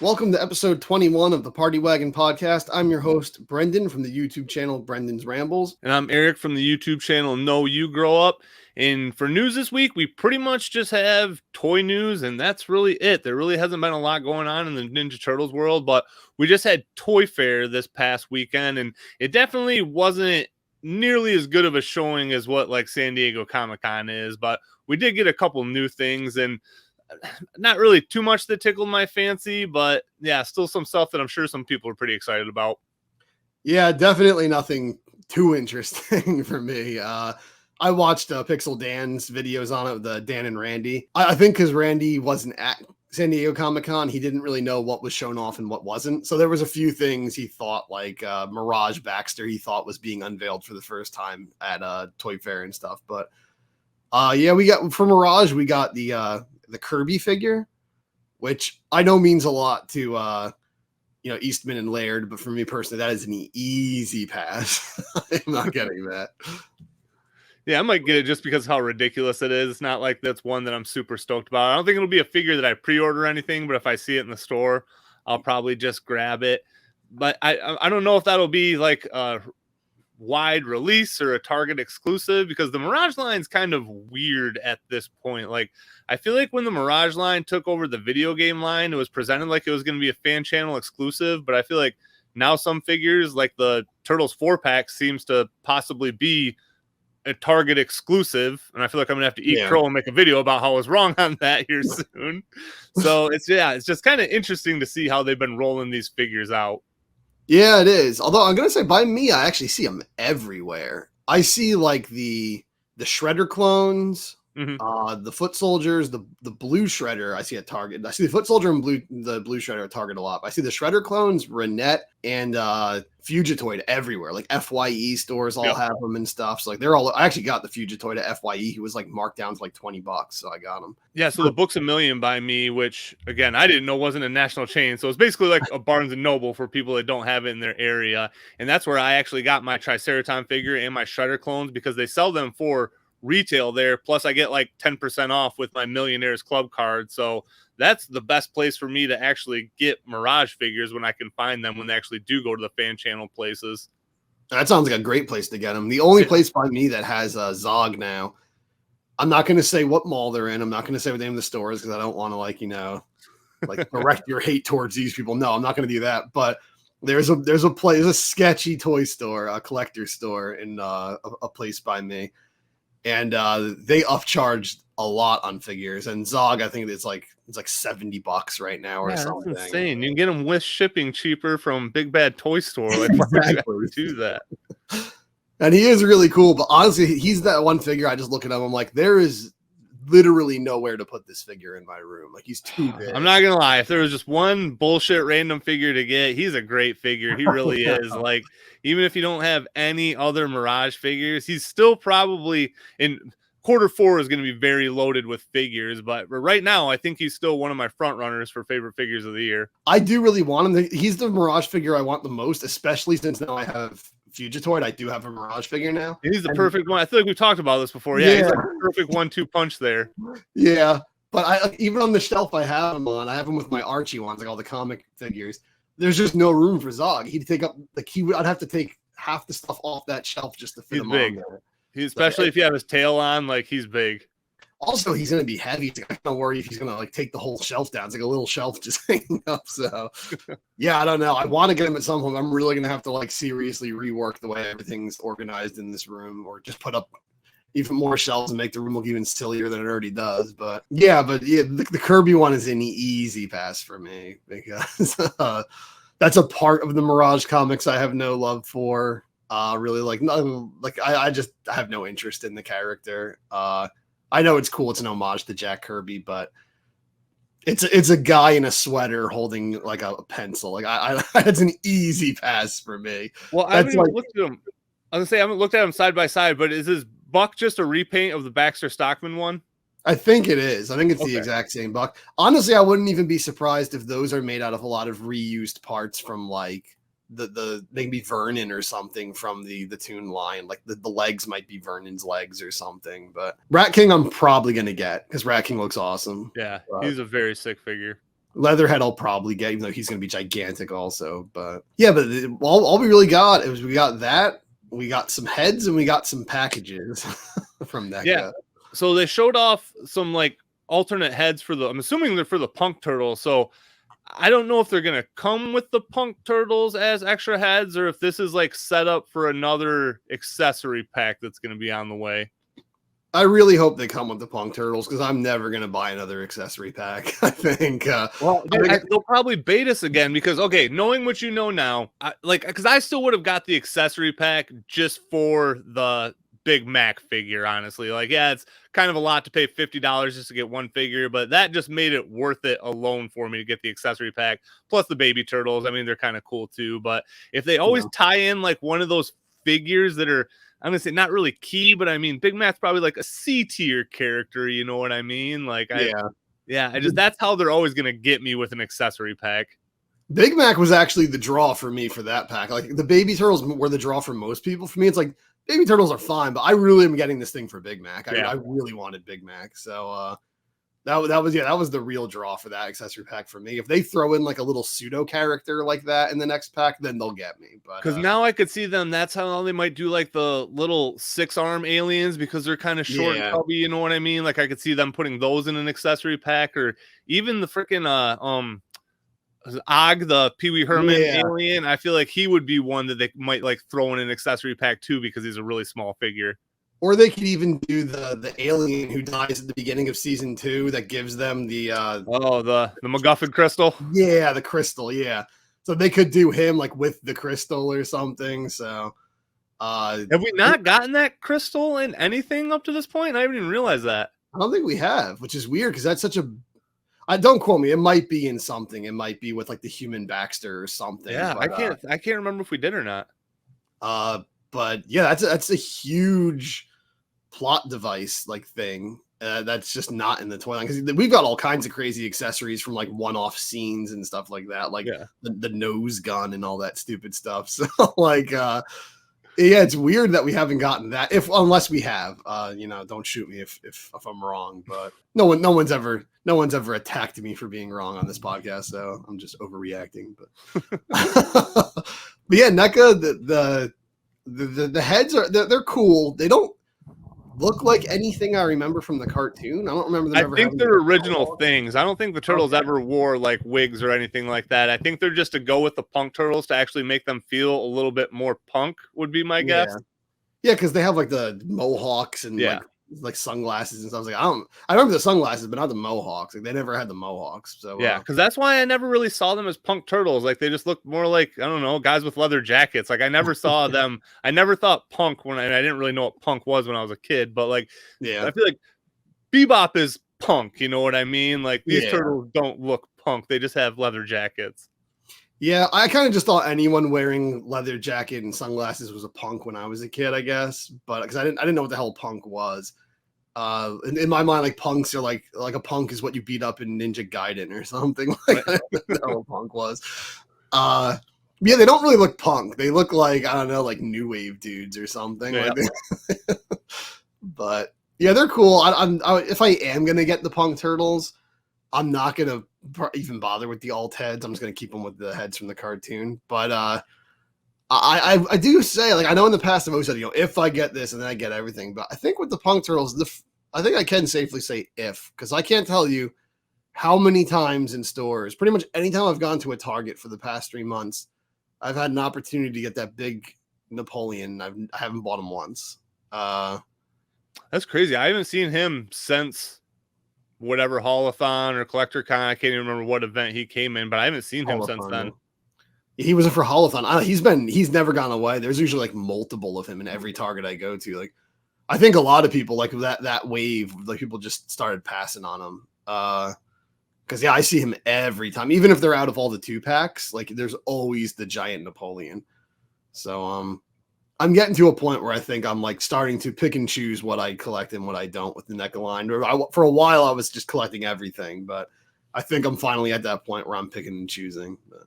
Welcome to episode 21 of the Party Wagon podcast. I'm your host, Brendan, from the YouTube channel Brendan's Rambles. And I'm Eric from the YouTube channel No You Grow Up. And for news this week, we pretty much just have toy news, and that's really it. There really hasn't been a lot going on in the Ninja Turtles world, but we just had Toy Fair this past weekend, and it definitely wasn't nearly as good of a showing as what like San Diego Comic-Con is, but we did get a couple new things, and not really too much that tickled my fancy, but yeah, still some stuff that I'm sure some people are pretty excited about. Yeah, definitely nothing too interesting for me. I watched Pixel Dan's videos on it, the Dan and Randy. I think because Randy wasn't at San Diego Comic-Con, he didn't really know what was shown off and what wasn't. So there was a few things he thought, like Mirage Baxter, he thought was being unveiled for the first time at Toy Fair and stuff. But yeah, we got for Mirage, we got the Kirby figure, which I know means a lot to Eastman and Laird, but for me personally, that is an easy pass. I'm not getting that. Yeah, I might get it just because of how ridiculous it is. It's not like that's one that I'm super stoked about. I don't think it'll be a figure that I pre-order or anything, but if I see it in the store, I'll probably just grab it. But I don't know if that'll be like a wide release or a Target exclusive, because the Mirage line's kind of weird at this point. Like, I feel like when the Mirage line took over the video game line, it was presented like it was going to be a fan channel exclusive, but I feel like now some figures like the Turtles 4-pack seems to possibly be a Target exclusive, and I feel like I'm gonna have to eat crow and make a video about how I was wrong on that here soon. So it's just kind of interesting to see how they've been rolling these figures out. Yeah, it is. Although I'm gonna say, by me, I actually see them everywhere. I see like the Shredder clones, the Foot Soldiers, the Blue Shredder. I see at Target. I see the Foot Soldier and the Blue Shredder at Target a lot. I see the Shredder clones, Renae, and Fugitoid everywhere. Like FYE stores all have them and stuff. So like they're all. I actually got the Fugitoid at FYE. He was like marked down to like $20, so I got him. Yeah. So the Book's a Million by me, which again I didn't know wasn't a national chain. So it's basically like a Barnes and Noble for people that don't have it in their area, and that's where I actually got my Triceratops figure and my Shredder clones, because they sell them for retail there, plus I get like 10% off with my Millionaires Club card. So that's the best place for me to actually get Mirage figures when I can find them, when they actually do go to the fan channel places. That sounds like a great place to get them. The only place by me that has Zog now, I'm not going to say what mall they're in. I'm not going to say what the name of the store is, because I don't want to direct your hate towards these people. No, I'm not going to do that. But there's a sketchy toy store, a collector store in a place by me. And they upcharged a lot on figures. And Zog, I think it's like $70 right now or something. That's insane. You can get them with shipping cheaper from Big Bad Toy Store. Like, exactly. Do that. And he is really cool. But honestly, he's that one figure. I just look at him. I'm like, there is literally nowhere to put this figure in my room. Like, he's too big. I'm not gonna lie. If there was just one bullshit random figure to get, he's a great figure. He really is. Like, even if you don't have any other Mirage figures, he's still probably in Q4 is going to be very loaded with figures. But right now, I think he's still one of my front runners for favorite figures of the year. I do really want him. He's the Mirage figure I want the most, especially since now I have Fugitoid. I do have a Mirage figure now. He's the perfect one. I feel like we've talked about this before. Yeah, he's like the perfect 1-2 punch there. Yeah, but I even on the shelf I have him on. I have him with my Archie ones, like all the comic figures. There's just no room for Zog. He'd take up I'd have to take half the stuff off that shelf just to fit him big. on there. Especially if you have his tail on, like, he's big. Also, he's gonna be heavy. I don't worry if he's gonna like take the whole shelf down. It's like a little shelf just hanging up. So yeah, I don't know. I want to get him at some point. I'm really gonna have to like seriously rework the way everything's organized in this room, or just put up even more shelves and make the room look even sillier than it already does. But yeah, the Kirby one is an easy pass for me, because that's a part of the Mirage comics I have no love for. Really, I just have no interest in the character. I know it's cool. It's an homage to Jack Kirby, but it's a guy in a sweater holding like a pencil. Like that's an easy pass for me. Well, I haven't looked at him. I was gonna say I haven't looked at him side by side, but is his buck just a repaint of the Baxter Stockman one? I think it is. I think it's the exact same buck. Honestly, I wouldn't even be surprised if those are made out of a lot of reused parts from like the maybe Vernon or something from the Toon line. Like the legs might be Vernon's legs or something. But Rat King I'm probably gonna get, because Rat King looks awesome. Yeah, he's a very sick figure. Leatherhead I'll probably get, even though he's going to be gigantic also. But yeah, but all we really got is we got that, we got some heads, and we got some packages from NECA. Yeah. So they showed off some like alternate heads for I'm assuming they're for the Punk Turtle. So I don't know if they're going to come with the Punk Turtles as extra heads or if this is like set up for another accessory pack that's going to be on the way. I really hope they come with the Punk Turtles because I'm never going to buy another accessory pack. I think. They'll probably bait us again because, okay, knowing what you know now, because I still would have got the accessory pack just for the Big Mac figure, honestly. Like, yeah, it's kind of a lot to pay $50 just to get one figure, but that just made it worth it alone for me to get the accessory pack. Plus the baby turtles. I mean, they're kind of cool too. But if they always tie in like one of those figures that are, I'm gonna say not really key, but I mean Big Mac's probably like a C tier character, you know what I mean? Like that's how they're always gonna get me with an accessory pack. Big Mac was actually the draw for me for that pack. Like the baby turtles were the draw for most people. For me, it's like baby turtles are fine, but I really am getting this thing for Big Mac. I really wanted Big Mac. So that was the real draw for that accessory pack for me. If they throw in like a little pseudo character like that in the next pack, then they'll get me. But because now I could see them. That's how they might do like the little 6-arm aliens because they're kind of short and chubby. You know what I mean? Like I could see them putting those in an accessory pack, or even the freaking Og, the Pee Wee Herman alien. I feel like he would be one that they might like throw in an accessory pack too because he's a really small figure. Or they could even do the alien who dies at the beginning of season 2 that gives them the MacGuffin crystal. Yeah, the crystal. Yeah, so they could do him like with the crystal or something. So have we not gotten that crystal in anything up to this point? I haven't even realized that. I don't think we have, which is weird because that's such a. Don't quote me. It might be in something. It might be with like the human Baxter or something. Yeah, but, I can't remember if we did or not. But yeah, that's a huge plot device like thing that's just not in the toy line because we've got all kinds of crazy accessories from like one-off scenes and stuff like that, like the nose gun and all that stupid stuff. So like it's weird that we haven't gotten that, unless we have. Don't shoot me if I'm wrong, but no one's ever attacked me for being wrong on this podcast, so I'm just overreacting. But but yeah, NECA, the heads they're cool. They don't look like anything I remember from the cartoon. I don't remember them ever. I think they're original things. I don't think the turtles ever wore like wigs or anything like that. I think they're just to go with the Punk Turtles to actually make them feel a little bit more punk would be my guess. Yeah, because they have like the mohawks and like sunglasses and stuff. I was like, I remember the sunglasses, but not the mohawks. Like they never had the mohawks. So yeah, because that's why I never really saw them as Punk Turtles. Like they just looked more like, I don't know, guys with leather jackets. Like I never saw them. I never thought punk I didn't really know what punk was when I was a kid. But like, I feel like Bebop is punk. You know what I mean? Like these turtles don't look punk. They just have leather jackets. Yeah, I kind of just thought anyone wearing leather jacket and sunglasses was a punk when I was a kid, I guess. But because I didn't know what the hell punk was. In my mind, like punks are like a punk is what you beat up in Ninja Gaiden or something. Like I didn't know what punk was. Yeah, they don't really look punk. They look like, I don't know, like new wave dudes or something. Yeah. Like but yeah, they're cool. If I am gonna get the Punk Turtles, I'm not gonna even bother with the alt heads. I'm just gonna keep them with the heads from the cartoon. But I do say, like, I know in the past I've always said, if I get this and then I get everything. But I think with the Punk Turtles, I think I can safely say because I can't tell you how many times in stores, pretty much anytime I've gone to a Target for the past 3 months, I've had an opportunity to get that big Napoleon. I haven't bought him once. That's crazy. I haven't seen him since whatever Haulathon or Collector Con. I can't even remember what event he came in, but I haven't seen him since then. He was for Haulathon. He's never gone away. There's usually like multiple of him in every Target I go to. Like, I think a lot of people like that wave, like people just started passing on him. Because I see him every time, even if they're out of all the 2-packs. Like, there's always the giant Napoleon. So I'm getting to a point where I think I'm like starting to pick and choose what I collect and what I don't with the NECA line. For a while, I was just collecting everything, but I think I'm finally at that point where I'm picking and choosing. But.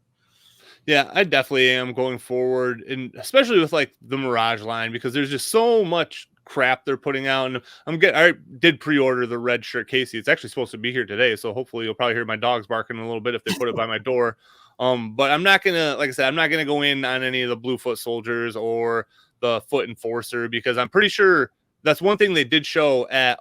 Yeah, I definitely am going forward, and especially with like the Mirage line, because there's just so much crap they're putting out. And I did pre-order the red shirt Casey. It's actually supposed to be here today, so hopefully you'll probably hear my dogs barking a little bit if they put it by my door. But I'm not gonna, like I said, I'm not gonna go in on any of the Bluefoot Soldiers or the Foot Enforcer, because I'm pretty sure that's one thing they did show at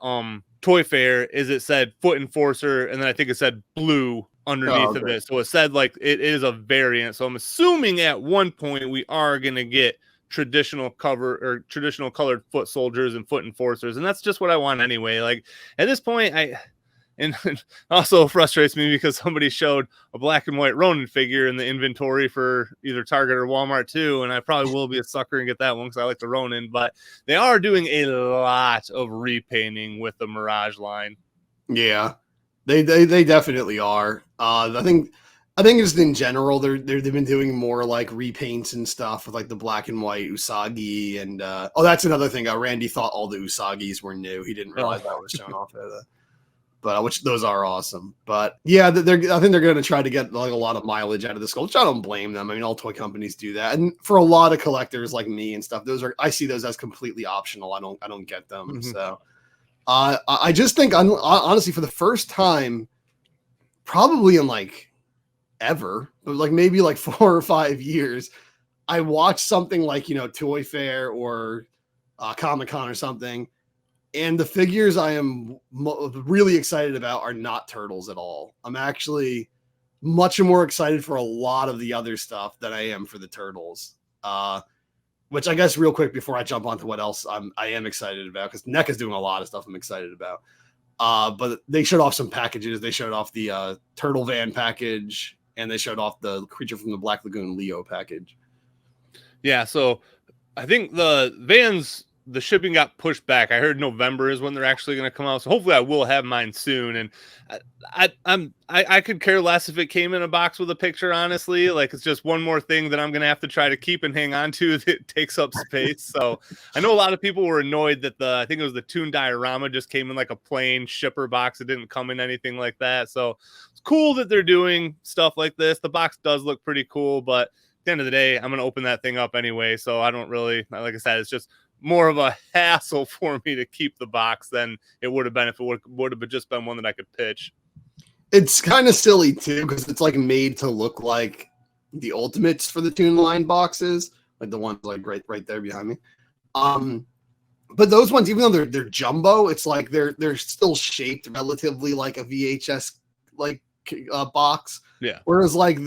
Toy Fair is it said Foot Enforcer, and then I think it said blue underneath of it. So it said like it is a variant. So I'm assuming at one point we are gonna get traditional colored foot soldiers and foot enforcers, and that's just what I want anyway. Like at this point, and also frustrates me because somebody showed a black and white Ronin figure in the inventory for either Target or Walmart too, and I probably will be a sucker and get that one because I like the Ronin. But they are doing a lot of repainting with the Mirage line. Yeah, they definitely are. I think just in general they've been doing more like repaints and stuff with like the black and white Usagi, and that's another thing. Randy thought all the Usagis were new. He didn't realize that was shown off at but which those are awesome. But yeah, I think they're going to try to get like a lot of mileage out of the skull, which I don't blame them. I mean, all toy companies do that, and for a lot of collectors like me and stuff, I see those as completely optional. I don't get them. Mm-hmm. So I just think honestly, for the first time, probably in like ever, but like maybe like 4 or 5 years, I watched something like Toy Fair or Comic-Con or something. And the figures I am really excited about are not turtles at all. I'm actually much more excited for a lot of the other stuff than I am for the turtles. Which I guess real quick before I jump onto what else I am excited about, because NEC is doing a lot of stuff I'm excited about. But they showed off some packages. They showed off the Turtle Van package, and they showed off the Creature from the Black Lagoon Leo package. Yeah, so I think the vans, the shipping got pushed back. I heard November is when they're actually going to come out. So hopefully I will have mine soon. And I could care less if it came in a box with a picture, honestly. Like it's just one more thing that I'm going to have to try to keep and hang on to that takes up space. So I know a lot of people were annoyed that I think it was the Toon Diorama just came in like a plain shipper box. It didn't come in anything like that. So it's cool that they're doing stuff like this. The box does look pretty cool, but at the end of the day, I'm going to open that thing up anyway. So I don't really, like I said, it's just more of a hassle for me to keep the box than it would have been if it would have just been one that I could pitch. It's kind of silly too, because it's like made to look like the Ultimates for the Toon line boxes, like the ones like right there behind me. But those ones, even though they're jumbo, it's like they're still shaped relatively like a VHS like box. Yeah. Whereas like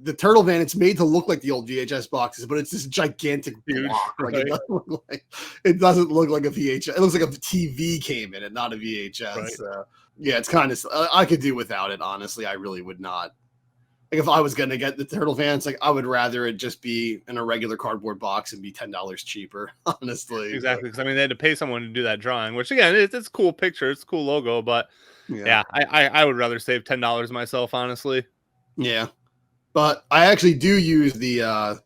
the Turtle Van, it's made to look like the old VHS boxes, but it's this gigantic block. Like right? It doesn't look like a VHS. It looks like a TV came in it, not a VHS. Right. Yeah, it's kind of. I could do without it. Honestly, I really would not. Like if I was gonna get the Turtle Vans, like I would rather it just be in a regular cardboard box and be $10 cheaper. Honestly, exactly. Because I mean, they had to pay someone to do that drawing, which again, it's a cool picture, it's a cool logo, but yeah, I would rather save $10 myself, honestly. Yeah. But I actually do use the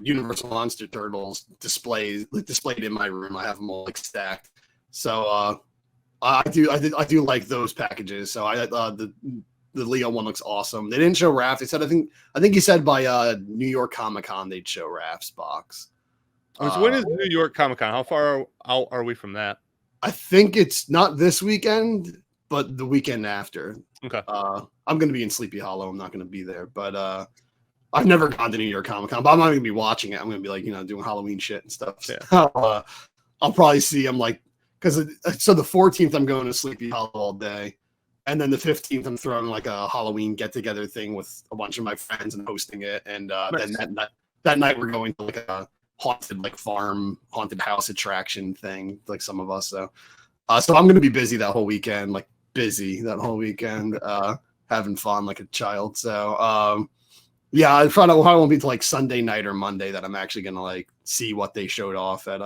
Universal Monster Turtles displayed in my room. I have them all like stacked. So I do like those packages. So the Leo one looks awesome. They didn't show Raph. They said I think he said by New York Comic-Con they'd show Raph's box. So when is New York Comic-Con? How far out are we from that? I think it's not this weekend, but the weekend after. Okay. I'm going to be in Sleepy Hollow. I'm not going to be there, but I've never gone to New York Comic Con, but I'm not going to be watching it. I'm going to be like, doing Halloween shit and stuff. Yeah. So, I'll probably see. I'm like, so the 14th I'm going to Sleepy Hollow all day, and then the 15th I'm throwing like a Halloween get together thing with a bunch of my friends and hosting it, and nice. Then that night we're going to like a haunted house attraction thing, like some of us. So I'm going to be busy that whole weekend, having fun like a child. So yeah, I probably won't be till like Sunday night or Monday that I'm actually gonna like see what they showed off at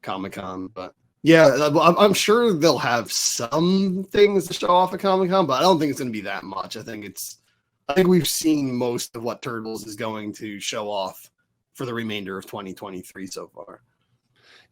Comic-Con. But yeah, I'm sure they'll have some things to show off at Comic-Con, but I don't think it's gonna be that much. I think we've seen most of what Turtles is going to show off for the remainder of 2023 so far.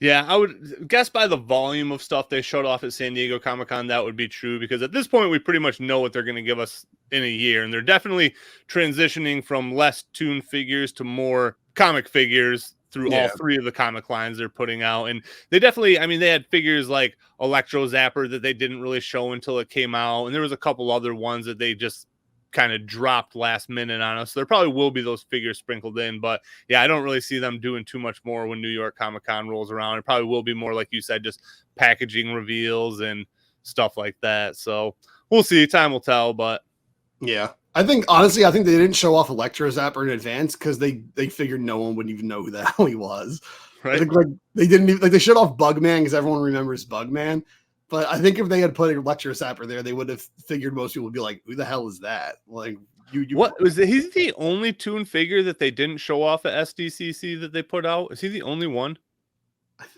Yeah, I would guess by the volume of stuff they showed off at San Diego Comic-Con, that would be true, because at this point, we pretty much know what they're going to give us in a year, and they're definitely transitioning from less Toon figures to more comic figures through all three of the comic lines they're putting out. And they definitely, I mean, they had figures like Electro Zapper that they didn't really show until it came out. And there was a couple other ones that they just kind of dropped last minute on us. So there probably will be those figures sprinkled in, but yeah, I don't really see them doing too much more when New York Comic Con rolls around. It probably will be more, like you said, just packaging reveals and stuff like that. So we'll see. Time will tell, but yeah. I think honestly, I think they didn't show off Electro Zapper in advance because they figured no one wouldn't even know who the hell he was. Right. I think like they didn't even, like they showed off Bugman because everyone remembers Bugman. But I think if they had put Electro Zapper there, they would have figured most people would be like, "Who the hell is that?" Like, you what was it? He's the only Toon figure that they didn't show off at SDCC that they put out. Is he the only one?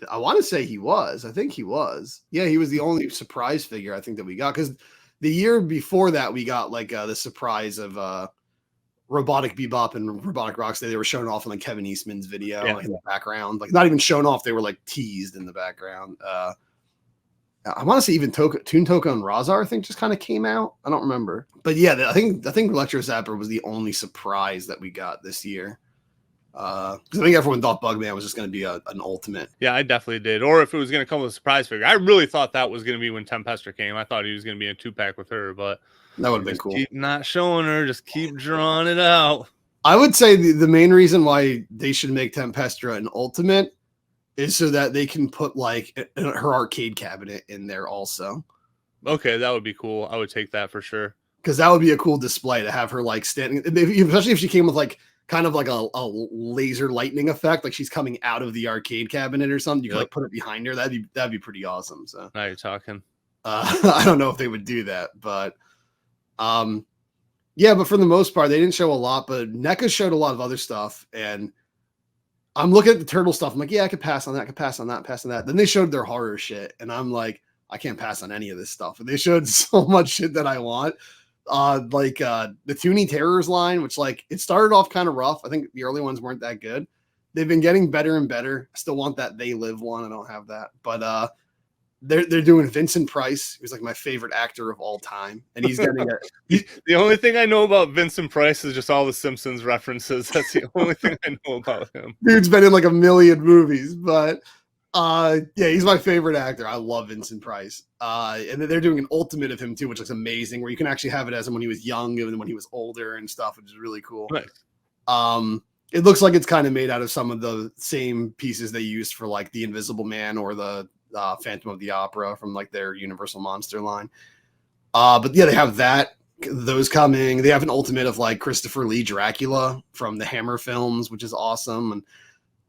I want to say he was. I think he was. Yeah, he was the only surprise figure I think that we got because the year before that we got like the surprise of Robotic Bebop and Robotic Rocksteady. They were shown off in like Kevin Eastman's video in the background, like not even shown off. They were like teased in the background. I want to say even Toon Toko and Razar, I think, just kind of came out. I don't remember, but yeah, I think Electro Zapper was the only surprise that we got this year. Because I think everyone thought Bugman was just going to be an ultimate. Yeah, I definitely did. Or if it was going to come with a surprise figure, I really thought that was going to be when Tempestor came. I thought he was going to be in a 2-pack with her, but that would have been cool. Keep not showing her, just keep drawing it out. I would say the main reason why they should make Tempestra an ultimate is so that they can put like her arcade cabinet in there also. Okay, that would be cool. I would take that for sure. Because that would be a cool display to have her like standing, especially if she came with like kind of like a laser lightning effect, like she's coming out of the arcade cabinet or something. You could like put it behind her. That'd be pretty awesome. So now you're talking. I don't know if they would do that, but yeah, but for the most part, they didn't show a lot, but NECA showed a lot of other stuff. And I'm looking at the turtle stuff. I'm like, yeah, I could pass on that. I could pass on that, pass on that. Then they showed their horror shit. And I'm like, I can't pass on any of this stuff. And they showed so much shit that I want. Like the Toonie Terrors line, which like it started off kind of rough. I think the early ones weren't that good. They've been getting better and better. I still want that They Live one. I don't have that. But they're doing Vincent Price, who's like my favorite actor of all time, and he's getting it. The only thing I know about Vincent Price is just all the Simpsons references. That's the only thing I know about him. Dude's been in like a million movies, but yeah, he's my favorite actor. I love Vincent Price. And then they're doing an ultimate of him too, which looks amazing, where you can actually have it as him when he was young and when he was older and stuff, which is really cool. Nice. It looks like it's kind of made out of some of the same pieces they used for like the Invisible Man or the Phantom of the Opera from like their Universal Monster line. But yeah, they have those coming. They have an ultimate of like Christopher Lee Dracula from the Hammer films, which is awesome. And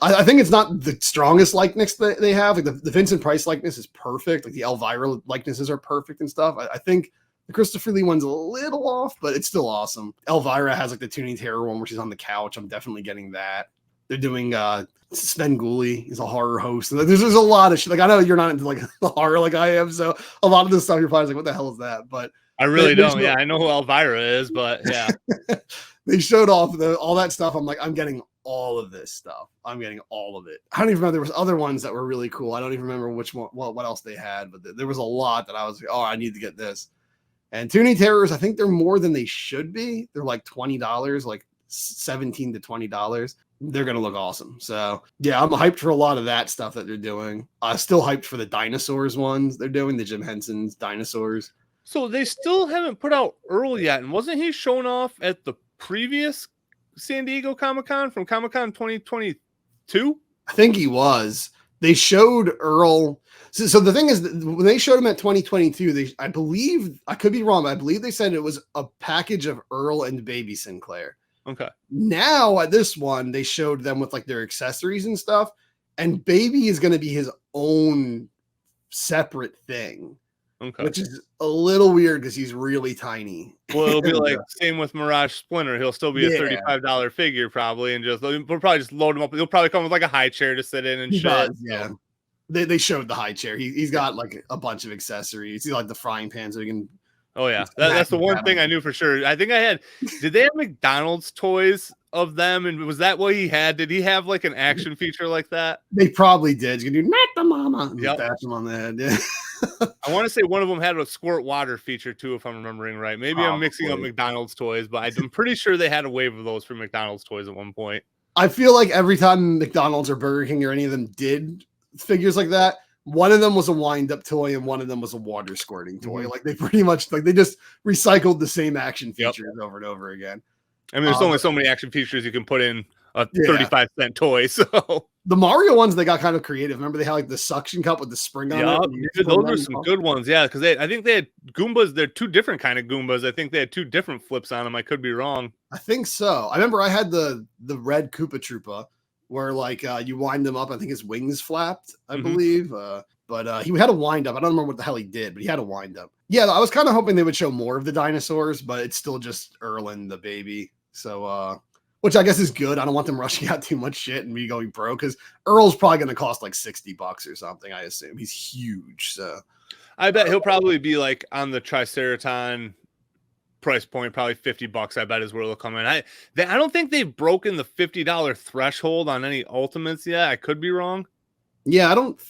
I think it's not the strongest likeness that they have. Like the Vincent Price likeness is perfect. Like the Elvira likenesses are perfect and stuff. I think the Christopher Lee one's a little off, but it's still awesome. Elvira has like the Toonie Terror one where she's on the couch. I'm definitely getting that. They're doing Sven Gulli is a horror host. And there's a lot of shit. Like I know you're not into like the horror like I am, so a lot of this stuff you're probably like, what the hell is that? But I really don't. Yeah, I know who Elvira is, but yeah. They showed off all that stuff. I'm like, I'm getting all of this stuff. I'm getting all of it. I don't even remember. There was other ones that were really cool. I don't even remember which one, what else they had, but there was a lot that I was like, oh, I need to get this. And Toonie Terrors, I think they're more than they should be. They're like $20, like $17 to $20. They're going to look awesome. So yeah, I'm hyped for a lot of that stuff that they're doing. Still hyped for the dinosaurs ones they're doing, the Jim Henson's dinosaurs. So they still haven't put out Earl yet. And wasn't he shown off at the previous San Diego Comic-Con from Comic-Con 2022? I think he was. They showed Earl. So the thing is, when they showed him at 2022, I believe, I could be wrong, but I believe they said it was a package of Earl and Baby Sinclair. Okay. Now at this one, they showed them with like their accessories and stuff, and Baby is going to be his own separate thing. Okay. Which is a little weird because he's really tiny. Well, it'll be like same with Mirage Splinter. He'll still be a $35 figure probably, and we'll probably just load him up. He'll probably come with like a high chair to sit in and shit. Does, yeah. They showed the high chair. He's got like a bunch of accessories. He's like the frying pan, so he can. Oh yeah, that's the one thing I knew for sure. I think I had. Did they have McDonald's toys of them? And was that what he had? Did he have like an action feature like that? They probably did. You can do not the mama. Yep. Bash him on the head. Yeah. I want to say one of them had a squirt water feature too, if I'm remembering right. Maybe I'm mixing up McDonald's toys, but I'm pretty sure they had a wave of those for McDonald's toys at one point. I feel like every time McDonald's or Burger King or any of them did figures like that, one of them was a wind-up toy and one of them was a water squirting toy. Like they pretty much like they just recycled the same action features over and over again. I mean, there's only so many action features you can put in a 35-cent toy. So the Mario ones, they got kind of creative. Remember they had like the suction cup with the spring on it? Those are some good ones. Yeah, because I think they had Goombas. They're two different kind of Goombas. I think they had two different flips on them. I could be wrong. I think so. I remember I had the red Koopa Troopa where like you wind them up. I think his wings flapped, I believe. But he had a wind up. I don't remember what the hell he did, but he had a wind up. Yeah, I was kind of hoping they would show more of the dinosaurs, but it's still just Erlen the baby. So which I guess is good. I don't want them rushing out too much shit and me going pro because Earl's probably going to cost like $60 or something. I assume he's huge. So I bet he'll probably be like on the Triceratops price point, probably $50. I bet is where they'll come in. I don't think they've broken the $50 threshold on any Ultimates yet. I could be wrong. Yeah, I don't.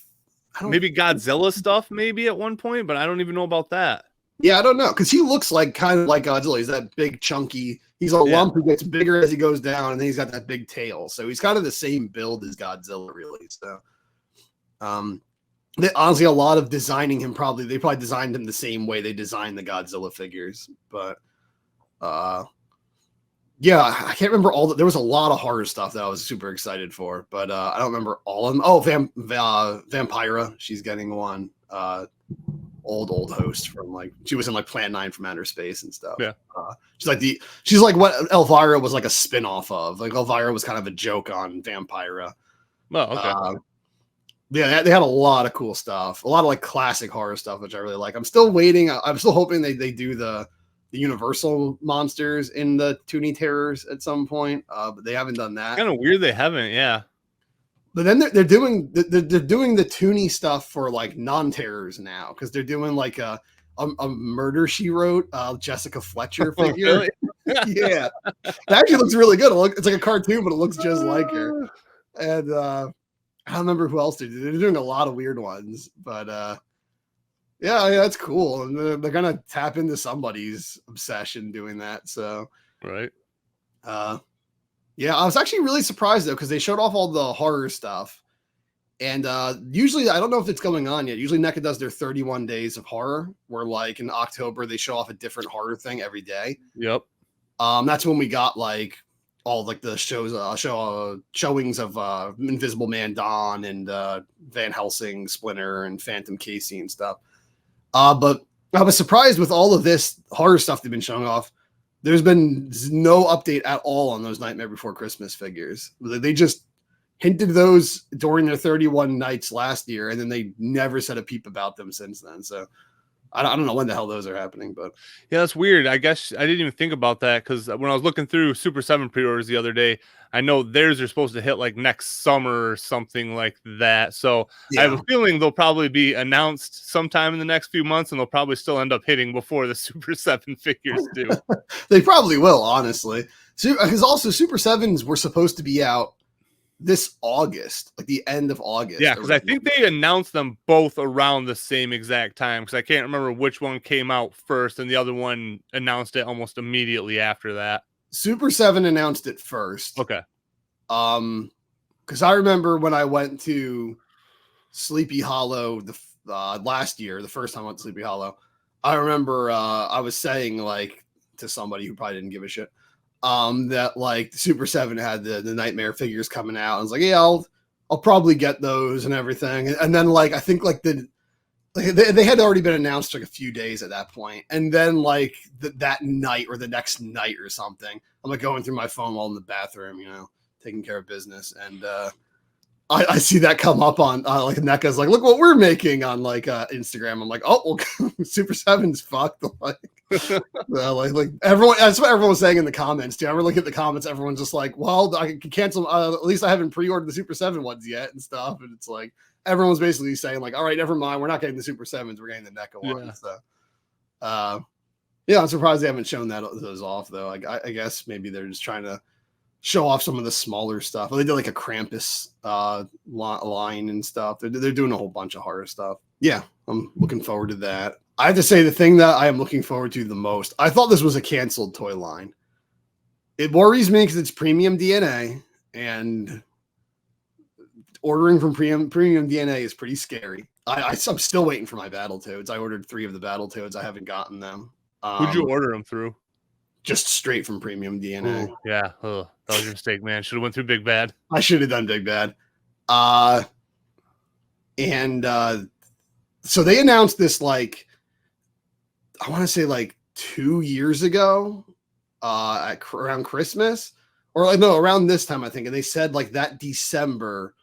Maybe Godzilla stuff, maybe at one point, but I don't even know about that. Yeah, I don't know because he looks like kind of like Godzilla. He's that big, chunky. He's a lump who gets bigger as he goes down, and then he's got that big tail. So he's kind of the same build as Godzilla, really. So, honestly, a lot of designing him they probably designed him the same way they designed the Godzilla figures. But, yeah, I can't remember all there was a lot of horror stuff that I was super excited for, but I don't remember all of them. Oh, Vampira, she's getting one. Old host from she was in like Plan 9 from Outer Space and stuff. Yeah. She's like what Elvira was like a spin-off of. Like Elvira was kind of a joke on Vampira. Oh, okay. Yeah, they had a lot of cool stuff. A lot of like classic horror stuff, which I really like. I'm still waiting. I'm still hoping they do the Universal monsters in the Toonie Terrors at some point. But they haven't done that. Kind of weird they haven't, yeah. But then they're doing the Toonie stuff for like non-terrors now because they're doing like a Murder She Wrote Jessica Fletcher figure. Yeah, it actually looks really good. It's like a cartoon, but it looks just like her. And I don't remember who else they're doing a lot of weird ones, but yeah, that's cool. And they're gonna tap into somebody's obsession doing that. So right. Yeah, I was actually really surprised though because they showed off all the horror stuff, and usually I don't know if it's going on yet. Usually NECA does their 31 days of horror, where like in October they show off a different horror thing every day. Yep. That's when we got like all like the showings of Invisible Man Dawn and Van Helsing, Splinter, and Phantom Casey and stuff. But I was surprised with all of this horror stuff they've been showing off. There's been no update at all on those Nightmare Before Christmas figures. They just hinted those during their 31 nights last year, and then they never said a peep about them since then. So I don't know when the hell those are happening, but yeah, that's weird. I guess I didn't even think about that because when I was looking through Super 7 pre-orders the other day, I know theirs are supposed to hit like next summer or something like that. So yeah. I have a feeling they'll probably be announced sometime in the next few months, and they'll probably still end up hitting before the Super 7 figures do. They probably will, honestly. Because also Super 7s were supposed to be out this August, like the end of August. Yeah, because I think they announced them both around the same exact time, because I can't remember which one came out first and the other one announced it almost immediately after that. Super 7 announced it first. Okay. Because I remember when I went to Sleepy Hollow last year, the first time I went to Sleepy Hollow, I remember I was saying like to somebody who probably didn't give a shit, that like the Super 7 had the Nightmare figures coming out. I was like, yeah, I'll probably get those and everything. And then like I think like they had already been announced like a few days at that point. And then like that night or the next night or something, I'm like going through my phone while in the bathroom, you know, taking care of business. And I see that come up on like NECA's like, look what we're making on like Instagram. I'm like, oh, well, Super 7's fucked. Like, like everyone, that's what everyone was saying in the comments too. I ever look at the comments, everyone's just like, well, I can cancel. At least I haven't pre-ordered the Super 7 ones yet and stuff. And it's like everyone's basically saying like, all right, never mind, we're not getting the Super 7s, we're getting the NECA ones. So, yeah, I'm surprised they haven't shown those off though. I guess maybe they're just trying to show off some of the smaller stuff. Well, they did like a Krampus line and stuff. They're doing a whole bunch of horror stuff. Yeah, I'm looking forward to that. I have to say the thing that I am looking forward to the most, I thought this was a canceled toy line. It worries me because it's premium DNA and ordering from premium DNA is pretty scary. I'm still waiting for my Battletoads. I ordered 3 of the Battletoads. I haven't gotten them. Who'd you order them through? Just straight from premium DNA. Ooh, yeah. Oh, that was your mistake, man. Should have went through Big Bad. I should have done Big Bad. So they announced this, like, I want to say like 2 years ago, around Christmas, or like, no, around this time, I think. And they said like that December,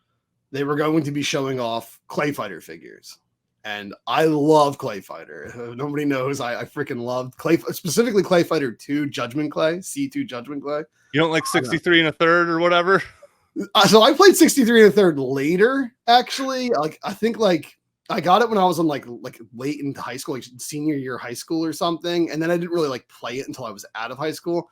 they were going to be showing off Clay Fighter figures. And I love Clay Fighter. Nobody knows. I freaking loved Clay, specifically Clay Fighter 2 Judgment Clay, C2 Judgment Clay. You don't like 63 and a third or whatever? So I played 63 and a third later, actually. Like, I think like I got it when I was in like late into high school, like senior year of high school or something. And then I didn't really like play it until I was out of high school.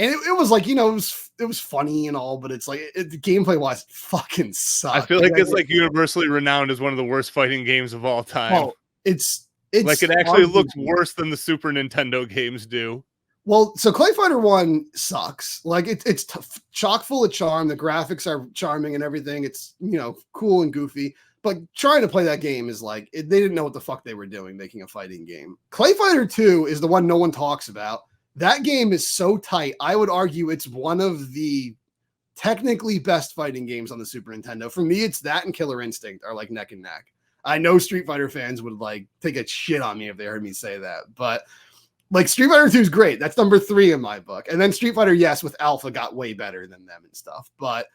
And it was like, you know, it was funny and all, but it's like the gameplay wise fucking sucks. I feel like it's like universally renowned as one of the worst fighting games of all time. Oh, it's like it actually looks worse than the Super Nintendo games do. Well, so Clay Fighter 1 sucks. Like it's chock full of charm. The graphics are charming and everything. It's, you know, cool and goofy. But trying to play that game is like, they didn't know what the fuck they were doing making a fighting game. Clay Fighter 2 is the one no one talks about. That game is so tight. I would argue it's one of the technically best fighting games on the Super Nintendo. For me, it's that and Killer Instinct are like neck and neck. I know Street Fighter fans would like take a shit on me if they heard me say that, but like Street Fighter 2 is great. That's number 3 in my book. And then Street Fighter, yes, with Alpha got way better than them and stuff. But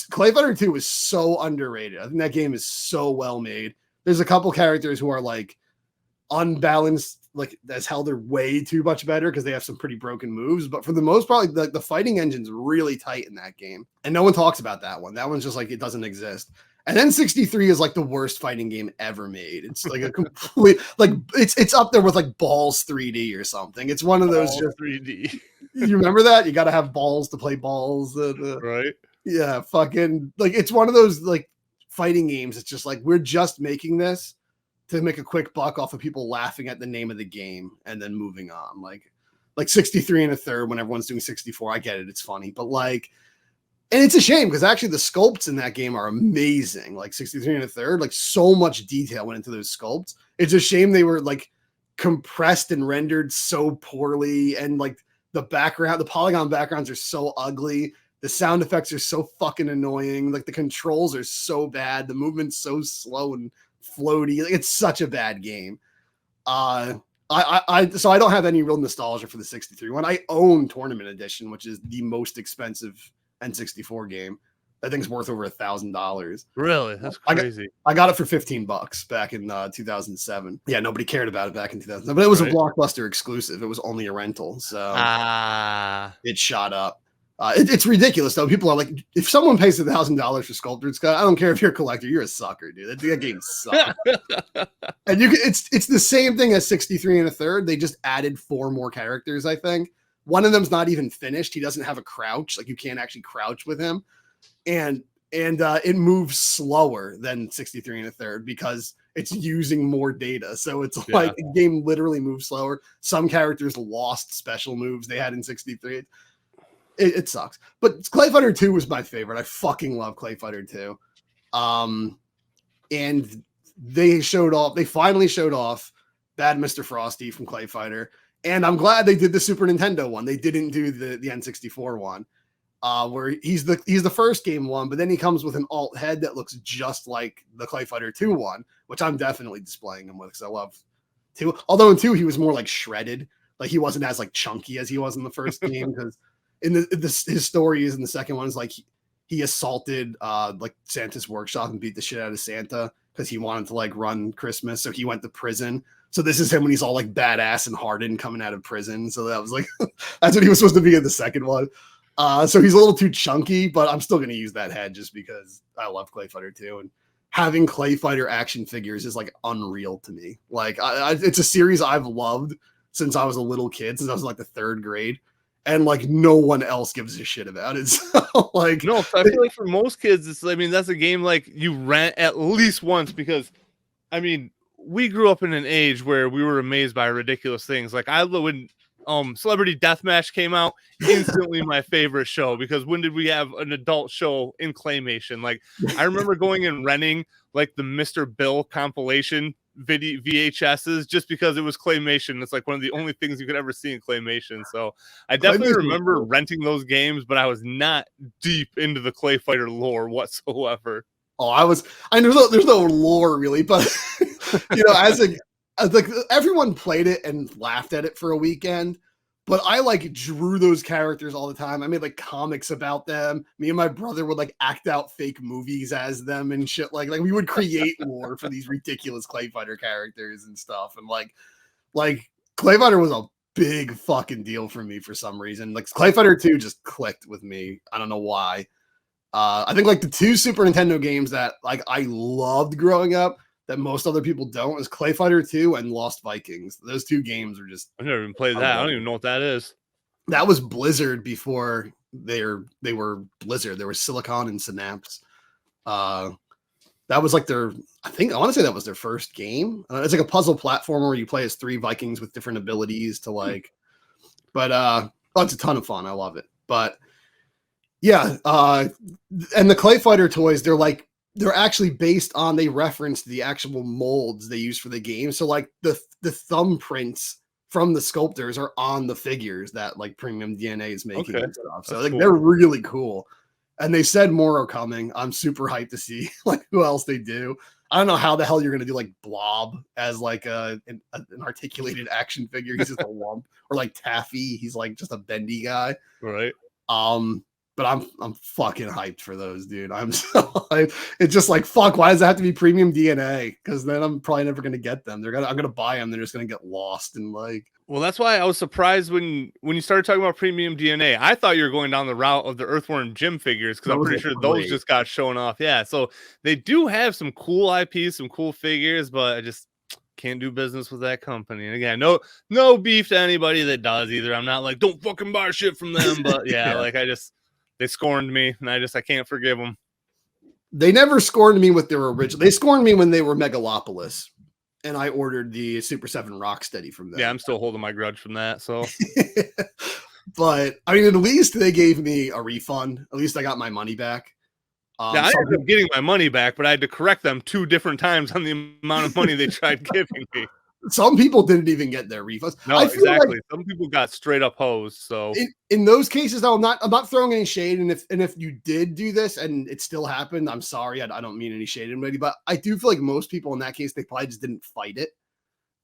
Clay Fighter 2 is so underrated. I think that game is so well made. There's a couple characters who are like unbalanced, like as hell. They're way too much better because they have some pretty broken moves. But for the most part, like the fighting engine's really tight in that game. And no one talks about that one. That one's just like, it doesn't exist. And then 63 is like the worst fighting game ever made. It's like a complete, like it's up there with like Balls 3D or something. It's one of those just 3D. You remember that? You got to have balls to play balls. Right. Yeah. Fucking like, it's one of those like fighting games. It's just like, we're just making this to make a quick buck off of people laughing at the name of the game and then moving on. Like 63 and a third when everyone's doing 64. I get it. It's funny, but like, and it's a shame because actually the sculpts in that game are amazing. Like 63 and a third, like so much detail went into those sculpts. It's a shame they were like compressed and rendered so poorly. And like the polygon backgrounds are so ugly. The sound effects are so fucking annoying. Like the controls are so bad. The movement's so slow and floaty. Like, it's such a bad game. So I don't have any real nostalgia for the 63 one. I own Tournament Edition, which is the most expensive N64 game. I think it's worth over $1,000. Really? That's crazy. I got it for $15 back in 2007. Yeah, nobody cared about it back in 2007, but it was a Blockbuster exclusive. It was only a rental, so it shot up. It's ridiculous though. People are like, if someone pays $1,000 for Sculpted Scott, I don't care if you're a collector, you're a sucker, dude. That game sucks. And it's the same thing as 63 and a third. They just added 4 more characters, I think. One of them's not even finished. He doesn't have a crouch. Like you can't actually crouch with him. And it moves slower than 63 and a third because it's using more data. So it's like the game literally moves slower. Some characters lost special moves they had in 63. It sucks. But Clay Fighter 2 was my favorite. I fucking love Clay Fighter 2. And they finally showed off Bad Mr. Frosty from Clay Fighter. And I'm glad they did the Super Nintendo one. They didn't do the N64 one, where he's the first game one, but then he comes with an alt head that looks just like the Clay Fighter 2 one, which I'm definitely displaying him with because I love 2. Although in 2 he was more like shredded, like he wasn't as like chunky as he was in the first game. Because his story is in the second one is like he assaulted like Santa's workshop and beat the shit out of Santa because he wanted to like run Christmas, so he went to prison. So this is him when he's all like badass and hardened coming out of prison. So that was like, that's what he was supposed to be in the second one. So he's a little too chunky, but I'm still going to use that head just because I love Clay Fighter 2. And having Clay Fighter action figures is like unreal to me. Like it's a series I've loved since I was a little kid, since I was in like the 3rd grade. And like no one else gives a shit about it. So like, no, I feel like for most kids, that's a game like you rent at least once because, I mean, we grew up in an age where we were amazed by ridiculous things. Like Celebrity Deathmatch came out, instantly my favorite show, because when did we have an adult show in claymation? Like, I remember going and renting like the Mr. Bill compilation video VHSs just because it was claymation. It's like one of the only things you could ever see in claymation. So I definitely remember renting those games, but I was not deep into the Clay Fighter lore whatsoever. Oh, I know there's no lore really, but you know, like everyone played it and laughed at it for a weekend, but I like drew those characters all the time. I made like comics about them. Me and my brother would like act out fake movies as them and shit. Like we would create lore for these ridiculous Clay Fighter characters and stuff. And like Clay Fighter was a big fucking deal for me for some reason. Like Clay Fighter 2 just clicked with me. I don't know why. I think like the two Super Nintendo games that like I loved growing up that most other people don't is Clay Fighter 2 and Lost Vikings. Those two games are just... I've never even played that. I don't even know what that is. That was Blizzard before they were Blizzard. There was Silicon and Synapse. That was like I want to say that was their first game. It's like a puzzle platformer where you play as 3 Vikings with different abilities to like... But it's a ton of fun. I love it. But yeah, and the Clay Fighter toys, they're actually based on, they referenced the actual molds they use for the game. So like the thumbprints from the sculptors are on the figures that like Premium DNA is making and stuff. So like cool. They're really cool. And they said more are coming. I'm super hyped to see like who else they do. I don't know how the hell you're gonna do like Blob as like an articulated action figure. He's just a lump, or like Taffy. He's like just a bendy guy. Right. But I'm fucking hyped for those, dude. I'm so hyped. It's just like, fuck, why does it have to be Premium DNA? Because then I'm probably never gonna get them. I'm gonna buy them. They're just gonna get lost and like. Well, that's why I was surprised when you started talking about Premium DNA. I thought you were going down the route of the Earthworm Jim figures, because I'm pretty sure those just got shown off. Yeah, so they do have some cool IPs, some cool figures, but I just can't do business with that company. And again, no beef to anybody that does either. I'm not like, don't fucking buy shit from them, but yeah. Like they scorned me, and I can't forgive them. They never scorned me with their original. They scorned me when they were Megalopolis, and I ordered the Super 7 Rocksteady from them. Yeah, I'm still holding my grudge from that. So, but I mean, at least they gave me a refund. At least I got my money back. Yeah, I ended up getting my money back, but I had to correct them 2 different times on the amount of money they tried giving me. Some people didn't even get their refunds. No, exactly. Like some people got straight up hosed. So in those cases, though, I'm not throwing any shade. And if you did do this and it still happened, I'm sorry. I don't mean any shade at anybody, but I do feel like most people in that case, they probably just didn't fight it.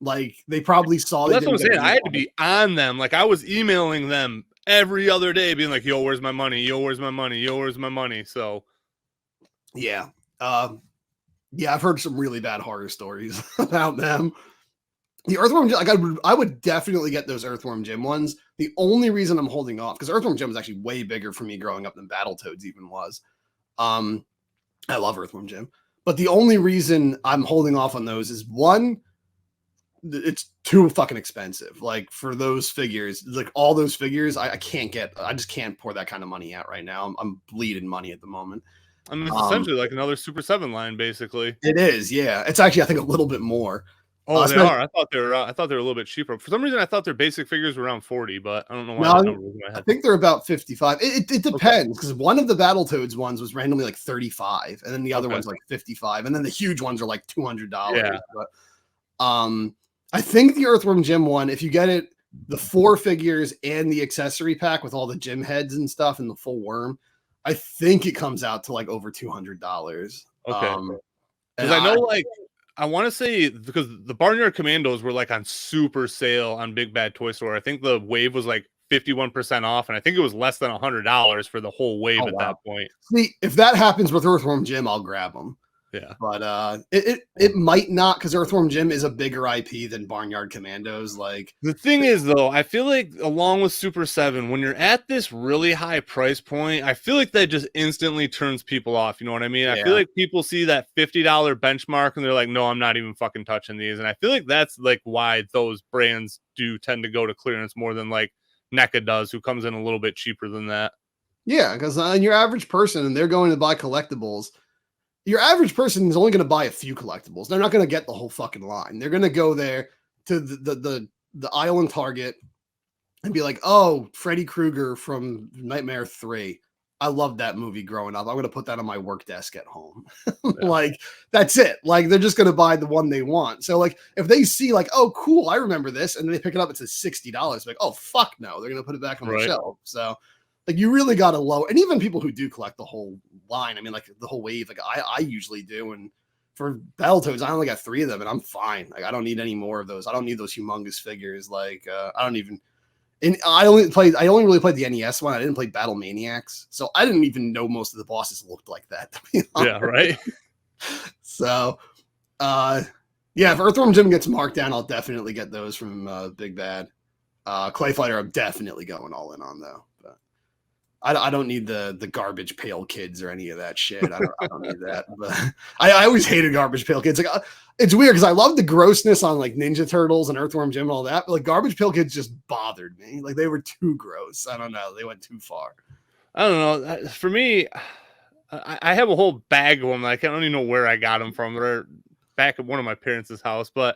Like they probably saw. Well, that's what I'm saying. I had to be on them. Like I was emailing them every other day, being like, "Yo, where's my money? Yo, where's my money? Yo, where's my money?" So yeah, I've heard some really bad horror stories about them. The Earthworm Jim, like I would definitely get those Earthworm Jim ones. The only reason I'm holding off, because Earthworm Jim was actually way bigger for me growing up than Battletoads even was. I love Earthworm Jim, but the only reason I'm holding off on those is one, it's too fucking expensive. Like for those figures, like all those figures, I just can't pour that kind of money out right now. I'm bleeding money at the moment. I mean, it's essentially like another Super 7 line, basically. It is, yeah. It's actually, I think, a little bit more. Oh, they are. I thought they were a little bit cheaper. For some reason, I thought their basic figures were around 40, but I don't know why. No, I think they're about 55. It depends, because one of the Battletoads ones was randomly like 35, and then the other one's like 55, and then the huge ones are like $200. Yeah. But I think the Earthworm Jim one, if you get it, the 4 figures and the accessory pack with all the gym heads and stuff and the full worm, I think it comes out to like over $200. Okay. Because I know, like, I want to say, because the Barnyard Commandos were like on super sale on Big Bad Toy Store. I think the wave was like 51% off, and I think it was less than $100 for the whole wave at that point. See, if that happens with Earthworm Jim, I'll grab them. Yeah, but it might not, because Earthworm Jim is a bigger IP than Barnyard Commandos. Like the thing is, though, I feel like along with Super 7, when you're at this really high price point, I feel like that just instantly turns people off. You know what I mean? Yeah. I feel like people see that $50 benchmark and they're like, "No, I'm not even fucking touching these." And I feel like that's like why those brands do tend to go to clearance more than like NECA does, who comes in a little bit cheaper than that. Yeah, because your average person, and they're going to buy collectibles. Your average person is only going to buy a few collectibles. They're not going to get the whole fucking line. They're going to go there to the aisle in Target, and be like, oh, Freddy Krueger from Nightmare 3. I loved that movie growing up. I'm going to put that on my work desk at home. Yeah. Like, that's it. Like, they're just going to buy the one they want. So, like, if they see, like, oh, cool, I remember this, and then they pick it up, it's $60. Like, oh, fuck no. They're going to put it back on the Right. shelf. So, like, you really got to low. And even people who do collect the whole line, I mean, like, the whole wave, like, I usually do. And for Battletoads, I only got 3 of them, and I'm fine. Like, I don't need any more of those. I don't need those humongous figures. Like, I don't even. And I only really played the NES one. I didn't play Battle Maniacs, so I didn't even know most of the bosses looked like that. To be honest. Yeah, right. So, yeah, if Earthworm Jim gets marked down, I'll definitely get those from Big Bad. Clay Fighter, I'm definitely going all in on though. But I don't need the garbage pail kids or any of that shit. I don't need that. But I always hated garbage pail kids. Like, it's weird because I love the grossness on like Ninja Turtles and Earthworm Jim and all that. But like garbage pail kids just bothered me. Like they were too gross. I don't know. They went too far. I don't know. For me, I have a whole bag of them. I don't even know where I got them from. They're back at one of my parents' house, but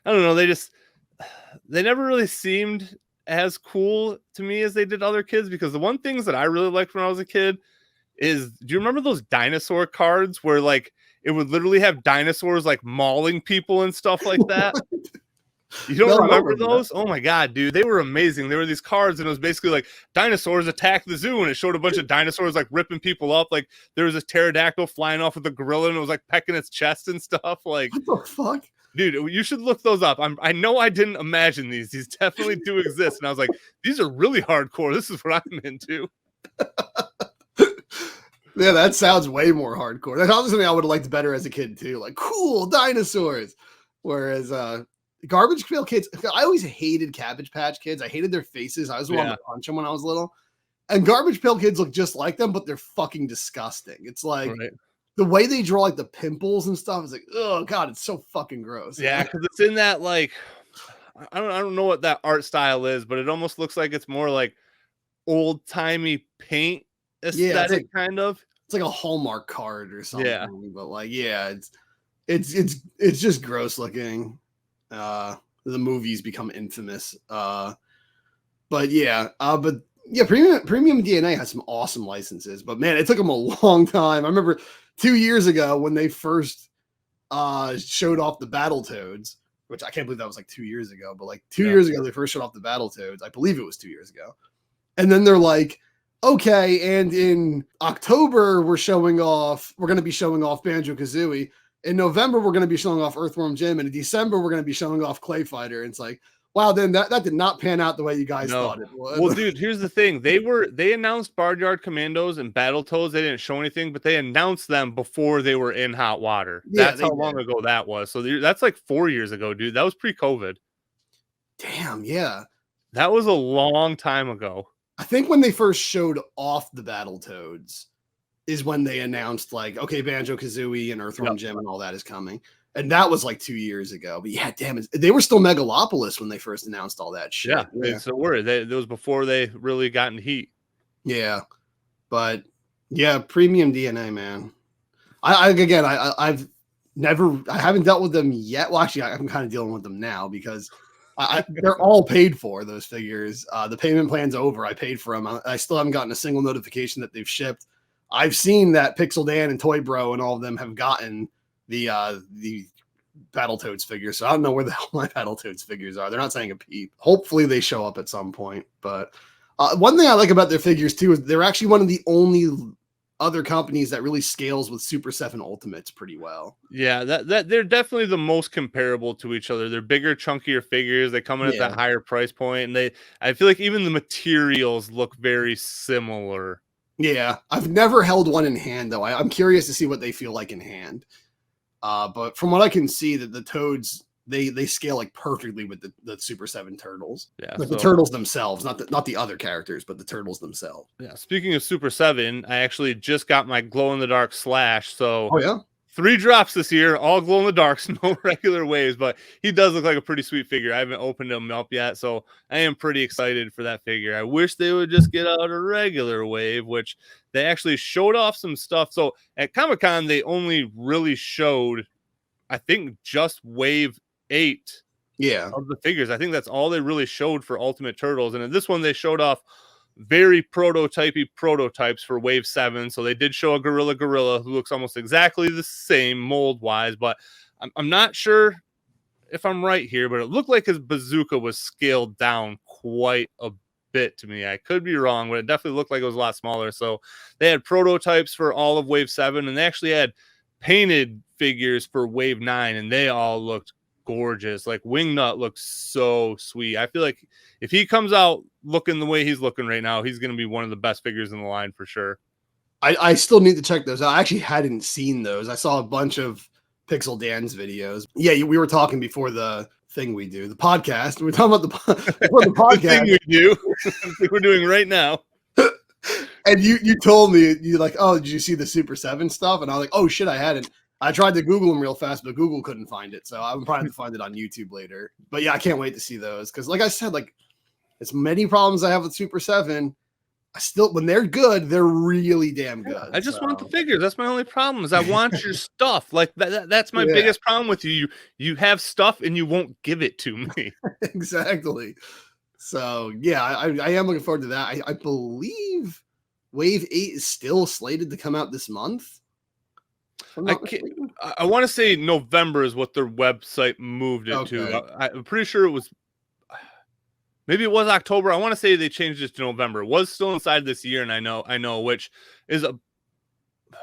I don't know. They never really seemed as cool to me as they did other kids, because the one things that I really liked when I was a kid is, do you remember those dinosaur cards where like it would literally have dinosaurs like mauling people and stuff like that? You don't remember those? Oh my god, dude, they were amazing. They were these cards, and it was basically like dinosaurs attack the zoo, and it showed a bunch of dinosaurs like ripping people up. Like there was a pterodactyl flying off with a gorilla, and it was like pecking its chest and stuff. Like, what the fuck? Dude, you should look those up. I know I didn't imagine these. These definitely do exist. And I was like, these are really hardcore. This is what I'm into. Yeah, that sounds way more hardcore. That's something I would have liked better as a kid too. Like cool dinosaurs. Whereas Garbage Pail Kids, I always hated Cabbage Patch Kids. I hated their faces. I was wanting to punch them when I was little. And Garbage Pail Kids look just like them, but they're fucking disgusting. It's like the way they draw like the pimples and stuff is like, oh god, it's so fucking gross. Yeah, because it's in that like, I don't know what that art style is, but it almost looks like it's more like old timey paint aesthetic, kind of. It's like a Hallmark card or something. Yeah. But like, yeah, it's just gross looking. The movies become infamous. But yeah, Premium DNA has some awesome licenses, but man, it took them a long time. I remember 2 years ago when they first showed off the Battletoads, which I can't believe that was like 2 years ago, but like 2 years ago they first showed off the Battletoads. I believe it was 2 years ago. And then they're like, okay, and in October we're going to be showing off Banjo-Kazooie. In November we're going to be showing off Earthworm Jim, and in December we're going to be showing off Clay Fighter. And it's like, wow, then that did not pan out the way you guys thought it would. Well, dude, here's the thing. They announced Barnyard Commandos and Battletoads. They didn't show anything, but they announced them before they were in hot water. Yeah, that's how long ago that was. So that's like 4 years ago, dude. That was pre-COVID. Damn, yeah. That was a long time ago. I think when they first showed off the Battletoads is when they announced like, okay, Banjo-Kazooie and Earthworm Jim and all that is coming. And that was like 2 years ago. But yeah, damn it. They were still Megalopolis when they first announced all that shit. Yeah. So it was before they really got in heat. Yeah. But yeah, Premium DNA, man. I haven't dealt with them yet. Well, actually, I'm kind of dealing with them now because they're all paid for, those figures. The payment plan's over. I paid for them. I still haven't gotten a single notification that they've shipped. I've seen that Pixel Dan and Toy Bro and all of them have gotten the Battletoads figures. So I don't know where the hell my Battletoads figures are. They're not saying a peep. Hopefully they show up at some point. But one thing I like about their figures too is they're actually one of the only other companies that really scales with Super 7 Ultimates pretty well. Yeah, that they're definitely the most comparable to each other. They're bigger, chunkier figures. They come in at that higher price point, and I feel like even the materials look very similar. Yeah, I've never held one in hand though. I'm curious to see what they feel like in hand. But from what I can see, that the Toads they scale like perfectly with the Super 7 turtles. Yeah, like the turtles themselves, not the other characters, but the turtles themselves. Yeah. Speaking of Super 7, I actually just got my glow in the dark Slash. So 3 drops this year, all glow in the darks, no regular waves, but he does look like a pretty sweet figure. I haven't opened him up yet, so I am pretty excited for that figure. I wish they would just get out a regular wave, which they actually showed off some stuff. So at Comic-Con, they only really showed, I think, just wave 8 Yeah. of the figures. I think that's all they really showed for Ultimate Turtles. And in this one, they showed off very prototypey prototypes for Wave 7. So they did show a Gorilla who looks almost exactly the same mold-wise, but I'm not sure if I'm right here, but it looked like his bazooka was scaled down quite a bit to me. I could be wrong, but it definitely looked like it was a lot smaller. So they had prototypes for all of Wave 7, and they actually had painted figures for Wave 9, and they all looked gorgeous. Like Wingnut looks so sweet. I feel like if he comes out looking the way he's looking right now, he's going to be one of the best figures in the line for sure. I still need to check those out. I actually hadn't seen those. I saw a bunch of Pixel Dan's videos. Yeah, we were talking before the thing we do, the podcast. We were talking about the podcast. The thing we do, the thing we're doing right now. And you told me, you like, oh, did you see the Super 7 stuff? And I was like, oh shit, I hadn't. I tried to Google them real fast, but Google couldn't find it. So I'm probably to find it on YouTube later. But yeah, I can't wait to see those. Because like I said, like as many problems I have with Super 7, I still, when they're good, they're really damn good. I just want the figures. That's my only problem is I want your stuff. Like that's my biggest problem with you. You have stuff and you won't give it to me. Exactly. So yeah, I am looking forward to that. I believe Wave 8 is still slated to come out this month. I want to say November is what their website moved it to. I'm pretty sure it was. Maybe it was October. I want to say they changed it to November. It was still inside this year, and I know, which is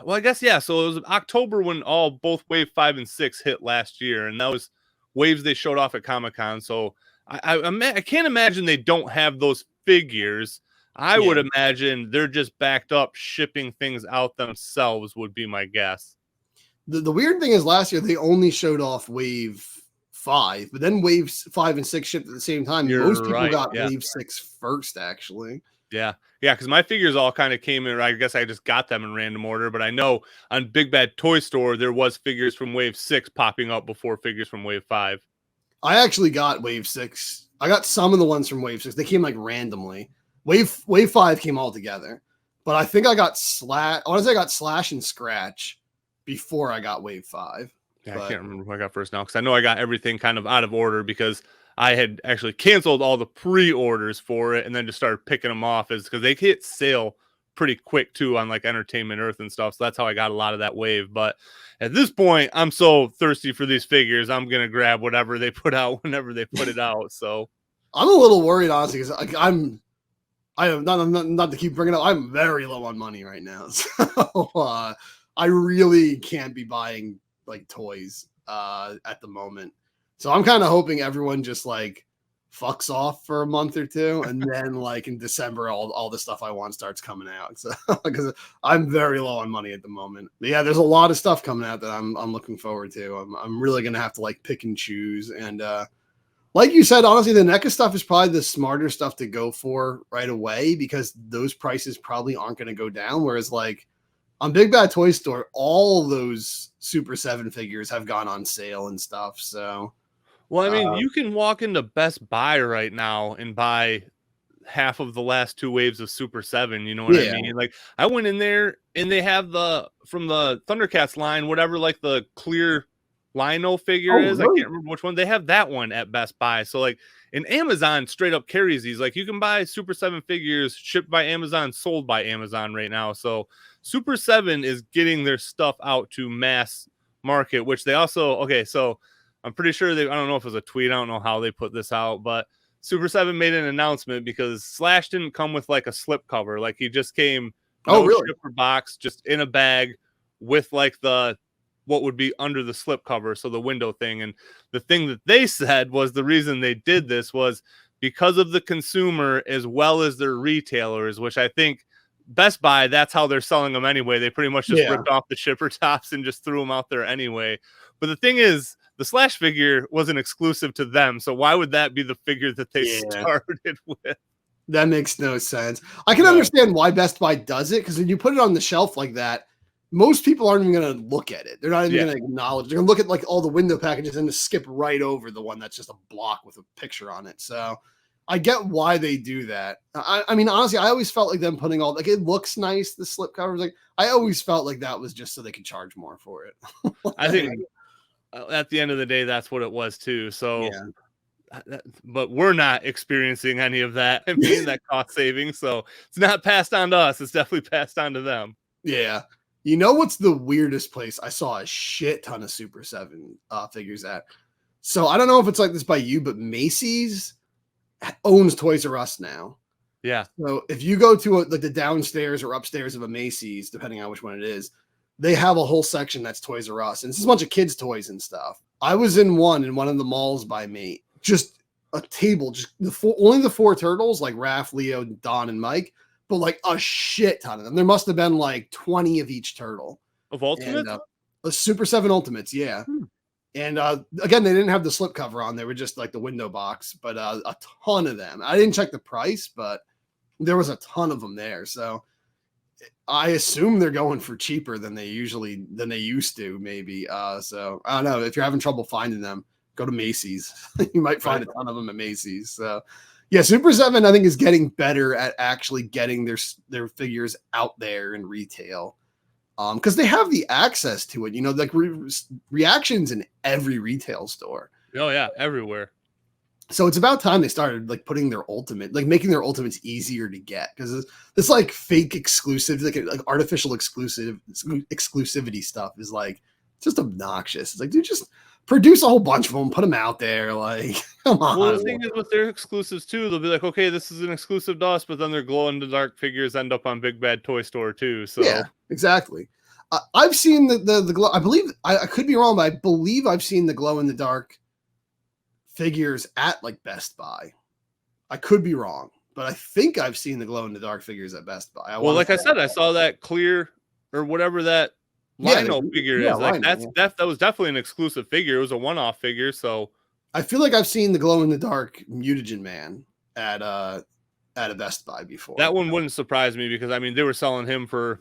well, I guess, yeah. So it was October when both Wave 5 and 6 hit last year, and that was waves they showed off at Comic-Con. So I can't imagine they don't have those figures. I would imagine they're just backed up shipping things out themselves would be my guess. The weird thing is last year they only showed off Wave 5, but then Waves 5 and 6 shipped at the same time. Most people got Wave 6 first, actually. Yeah, because my figures all kind of came in. I guess I just got them in random order, but I know on Big Bad Toy Store there was figures from Wave 6 popping up before figures from Wave 5. I actually got Wave 6. I got some of the ones from Wave 6. They came like randomly. Wave 5 came all together, but I think I got Slash. I want to say I got Slash and Scratch before I got Wave 5. Yeah, I can't remember who I got first now because I know I got everything kind of out of order because I had actually canceled all the pre-orders for it and then just started picking them off because they hit sale pretty quick too on like Entertainment Earth and stuff. So that's how I got a lot of that wave. But at this point, I'm so thirsty for these figures. I'm going to grab whatever they put out whenever they put it out. So I'm a little worried, honestly, because I'm not to keep bringing up. I'm very low on money right now. So I really can't be buying like toys at the moment. So I'm kind of hoping everyone just like fucks off for a month or two, and then like in December all the stuff I want starts coming out. So because I'm very low on money at the moment. But yeah, there's a lot of stuff coming out that I'm looking forward to. I'm really gonna have to like pick and choose. And like you said, honestly, the NECA stuff is probably the smarter stuff to go for right away because those prices probably aren't going to go down. Whereas like on Big Bad Toy Store, all those Super 7 figures have gone on sale and stuff. So, well, I mean, you can walk into Best Buy right now and buy half of the last two waves of Super 7. You know what I mean? Like, I went in there and they have from the Thundercats line, whatever, like the clear Lino figure is. Really? I can't remember which one. They have that one at Best Buy. So, like, and Amazon straight up carries these. Like, you can buy Super 7 figures shipped by Amazon, sold by Amazon right now. So, Super 7 is getting their stuff out to mass market, which they also, so I'm pretty sure I don't know if it was a tweet, I don't know how they put this out, but Super 7 made an announcement because Slash didn't come with like a slip cover. Like he just came shipper box, just in a bag with like what would be under the slip cover, so the window thing. And the thing that they said was the reason they did this was because of the consumer as well as their retailers, which I think Best Buy, that's how they're selling them anyway. They pretty much just ripped off the shipper tops and just threw them out there anyway. But the thing is, the Slash figure wasn't exclusive to them. So why would that be the figure that they started with? That makes no sense. I can understand why Best Buy does it, because when you put it on the shelf like that, most people aren't even going to look at it. They're not even going to acknowledge. They're going to look at like all the window packages and just skip right over the one that's just a block with a picture on it. So I get why they do that. I mean, honestly, I always felt like them putting all, like, it looks nice, the slip covers. Like, I always felt like that was just so they could charge more for it. I think at the end of the day, that's what it was too. So but we're not experiencing any of that and being that cost saving. So it's not passed on to us. It's definitely passed on to them. Yeah. You know what's the weirdest place I saw a shit ton of Super 7 figures at? So I don't know if it's like this by you, but Macy's owns Toys R Us now. Yeah. So if you go to like the downstairs or upstairs of a Macy's, depending on which one it is, they have a whole section that's Toys R Us. And it's a bunch of kids' toys and stuff. I was in one of the malls by me. Just a table, just only the 4 turtles, like Raph, Leo, Don, and Mike, but like a shit ton of them. There must have been like 20 of each turtle. Of Ultimates? The Super 7 Ultimates, yeah. And again, they didn't have the slipcover on. They were just like the window box, but a ton of them. I didn't check the price, but there was a ton of them there. So I assume they're going for cheaper than they used to, maybe. So I don't know. If you're having trouble finding them, go to Macy's. You might find a ton of them at Macy's. So yeah, Super 7, I think, is getting better at actually getting their figures out there in retail. Because they have the access to it, like reactions in every retail store. Oh yeah, everywhere. So it's about time they started like putting their ultimate, like making their ultimates easier to get, because this like fake exclusive, like artificial exclusivity stuff is like just obnoxious. It's like, dude, just produce a whole bunch of them, put them out there. Like, come on. Well, the thing is with their exclusives too, they'll be like, okay, this is an exclusive to us, but then their glow in the dark figures end up on Big Bad Toy Store too. So yeah, exactly. I've seen the glow. I believe I could be wrong, but I believe I've seen the glow in the dark figures at like Best Buy. I could be wrong, but I think I've seen the glow in the dark figures at Best Buy. Well, like I said, I saw that clear or whatever that Lino figure is. Like that was definitely an exclusive figure. It was a one-off figure. So I feel like I've seen the glow in the dark Mutagen Man at a Best Buy before. That one wouldn't surprise me, because I mean they were selling him for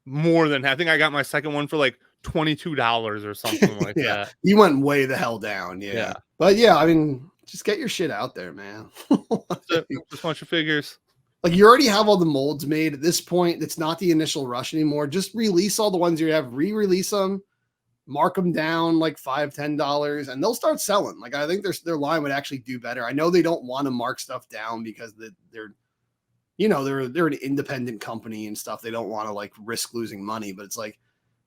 more than, I think I got my second one for like $22 or something like that. He went way the hell down. Yeah. But yeah, I mean, just get your shit out there, man. Just a bunch of figures. Like, you already have all the molds made at this point. It's not the initial rush anymore. Just release all the ones you have, re-release them, mark them down like $5-10, and they'll start selling. Like, I think their line would actually do better. I know they don't want to mark stuff down because they're an independent company and stuff. They don't want to like risk losing money, but it's like,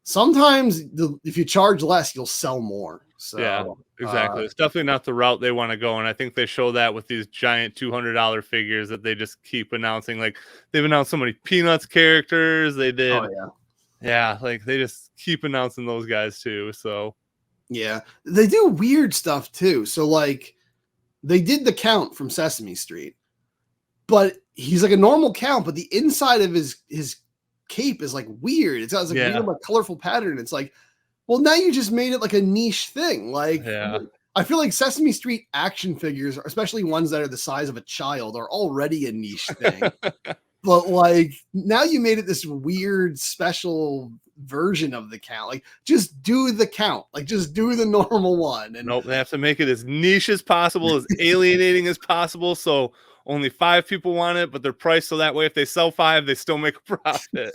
sometimes if you charge less, you'll sell more. So yeah, exactly. It's definitely not the route they want to go. And I think they show that with these giant $200 figures that they just keep announcing. Like, they've announced so many Peanuts characters. They did. Oh, yeah. Like, they just keep announcing those guys too. So yeah, they do weird stuff too. So like, they did the Count from Sesame Street, but he's like a normal Count, but the inside of his cape is like weird. It's got like weird, like colorful pattern. It's like, well, now you just made it like a niche thing. Like, I feel like Sesame Street action figures, especially ones that are the size of a child, are already a niche thing. But like, now you made it this weird special version of the Count. Like, just do the Count. Like, just do the normal one. And nope, they have to make it as niche as possible, as alienating as possible. So only 5 people want it, but they're priced so that way if they sell 5, they still make a profit.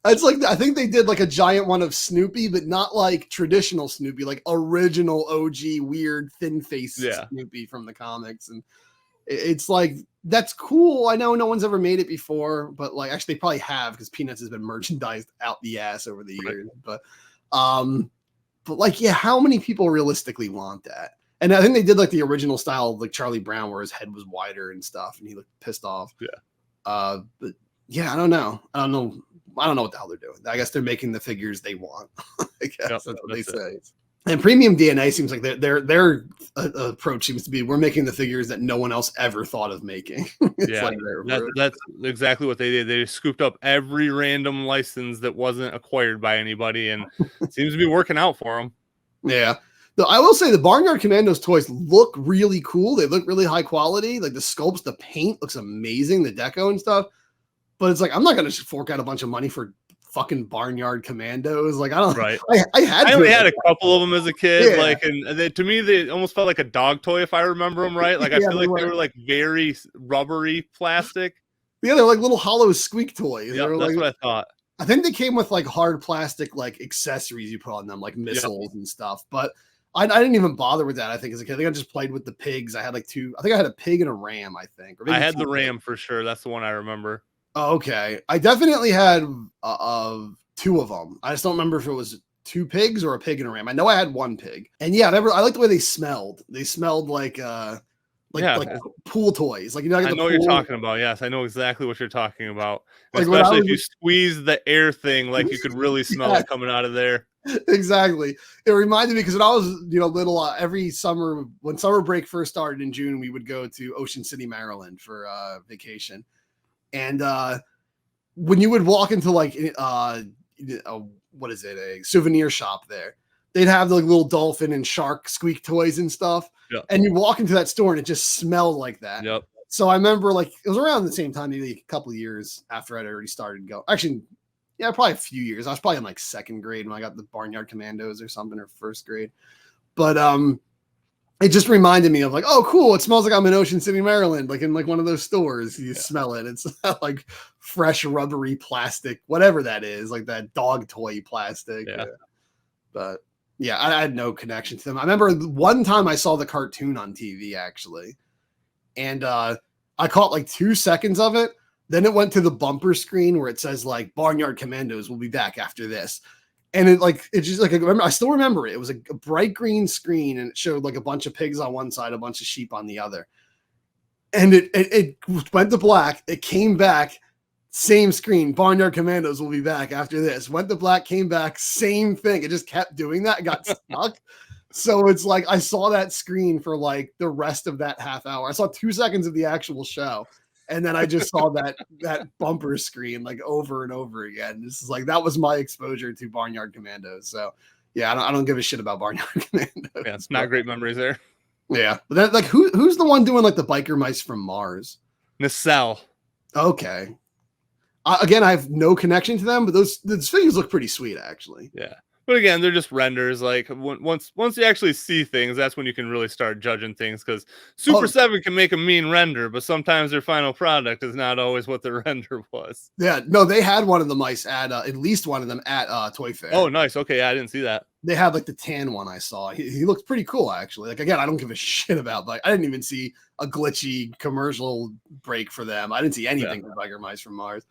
It's like, I think they did like a giant one of Snoopy, but not like traditional Snoopy, like original OG weird thin face Snoopy from the comics. And it's like, that's cool. I know no one's ever made it before, but like, actually they probably have, because Peanuts has been merchandised out the ass over the years. But like, yeah, how many people realistically want that? And I think they did like the original style of like Charlie Brown, where his head was wider and stuff, and he looked pissed off. Yeah. But yeah, I don't know what the hell they're doing. I guess they're making the figures they want. I guess that's what they say. And Premium DNA seems like their approach seems to be, we're making the figures that no one else ever thought of making. That's exactly what they did. They just scooped up every random license that wasn't acquired by anybody, and it seems to be working out for them. Yeah. I will say the Barnyard Commandos toys look really cool. They look really high quality. Like, the sculpts, the paint looks amazing, the deco and stuff. But it's like, I'm not going to fork out a bunch of money for fucking Barnyard Commandos. Like, I don't. Right. I only had a couple of them as a kid. Yeah. Like, and to me, they almost felt like a dog toy, if I remember them right. Like, I feel like they were like very rubbery plastic. Yeah, they're like little hollow squeak toys. Yeah, that's like, what I thought. I think they came with like hard plastic, like accessories you put on them, like missiles and stuff. But I didn't even bother with that. I think as a kid, I think I just played with the pigs. I had like two. I think I had a pig and a ram. I think. Or I maybe had the two ram pigs. for sure. That's the one I remember. Oh, okay, I definitely had two of them. I just don't remember if it was two pigs or a pig and a ram. I know I had one pig, and yeah, I like the way they smelled. They smelled like pool toys. Like, you know, I know what you're talking about. Yes, I know exactly what you're talking about. And like when I especially if was you squeeze the air thing, like you could really smell yeah, it coming out of there. exactly. It reminded me because when I was little, every summer when summer break first started in June, we would go to Ocean City, Maryland for vacation, and when you would walk into like what is it, a souvenir shop there, they'd have the little dolphin and shark squeak toys and stuff. Yep. And you walk into that store and it just smelled like that. Yep. So I remember like it was around the same time, maybe a couple of years after I'd already started going. Actually, yeah, probably a few years. I was probably in like second grade when I got the Barnyard Commandos or something, or first grade. But it just reminded me of like, oh, cool. It smells like I'm in Ocean City, Maryland, like in like one of those stores. You smell it. It's like fresh, rubbery plastic, whatever that is, like that dog toy plastic. Yeah. But yeah, I had no connection to them. I remember one time I saw the cartoon on TV actually, and I caught like 2 seconds of it. Then it went to the bumper screen where it says like Barnyard Commandos will be back after this. And it's just like, I still remember it. It was a bright green screen and it showed like a bunch of pigs on one side, a bunch of sheep on the other. And it went to black. It came back, same screen. Barnyard Commandos will be back after this. Went to black, came back, same thing. It just kept doing that. It got stuck. So it's like I saw that screen for like the rest of that half hour. I saw 2 seconds of the actual show. And then I just saw that bumper screen like over and over again. This is like, that was my exposure to Barnyard Commandos. So yeah, I don't give a shit about Barnyard Commandos. Yeah, it's not great memories there. Yeah, but then, like who's the one doing like the biker mice from Mars? Nacelle. Okay. Again, I have no connection to them, but those figures look pretty sweet actually. Yeah. But again, they're just renders. Like once you actually see things, that's when you can really start judging things. Because Super 7 can make a mean render, but sometimes their final product is not always what the render was. Yeah, no, they had one of the mice at least one of them at Toy Fair. Oh, nice. Okay, I didn't see that. They had like the tan one I saw. He looked pretty cool actually. Like again, I don't give a shit about like I didn't even see a glitchy commercial break for them. I didn't see anything for Biker Mice from Mars.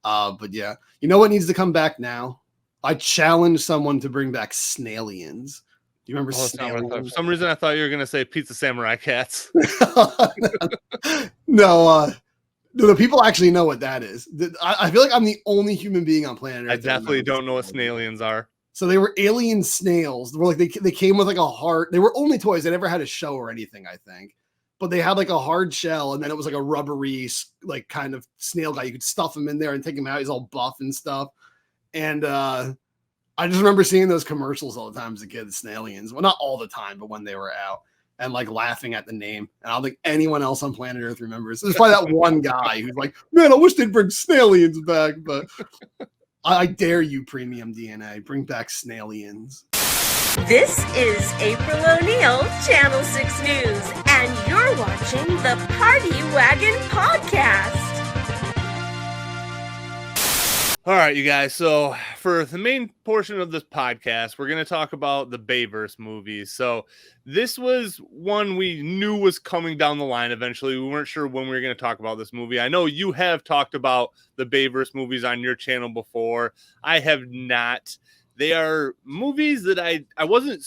But yeah, you know what needs to come back now? I challenge someone to bring back Snailians. Do you remember Snailians? For some reason, I thought you were going to say Pizza Samurai Cats. No, the people actually know what that is. I feel like I'm the only human being on planet Earth. I definitely don't know what Snailians are. So they were alien snails. They were like they came with like a heart. They were only toys. They never had a show or anything, I think. But they had like a hard shell, and then it was like a rubbery, like kind of snail guy. You could stuff him in there and take him out. He's all buff and stuff. And I just remember seeing those commercials all the time as a kid, the Snailians. Well, not all the time, but when they were out, and like laughing at the name. And I don't think anyone else on planet Earth remembers. There's probably that one guy who's like, man, I wish they'd bring Snailians back. But I dare you, Premium DNA, bring back Snailians. This is April O'Neil, Channel 6 News, and you're watching the Party Wagon Podcast. All right, you guys. So for the main portion of this podcast, we're going to talk about the Bayverse movies. So this was one we knew was coming down the line eventually. We weren't sure when we were going to talk about this movie. I know you have talked about the Bayverse movies on your channel before. I have not. They are movies that I wasn't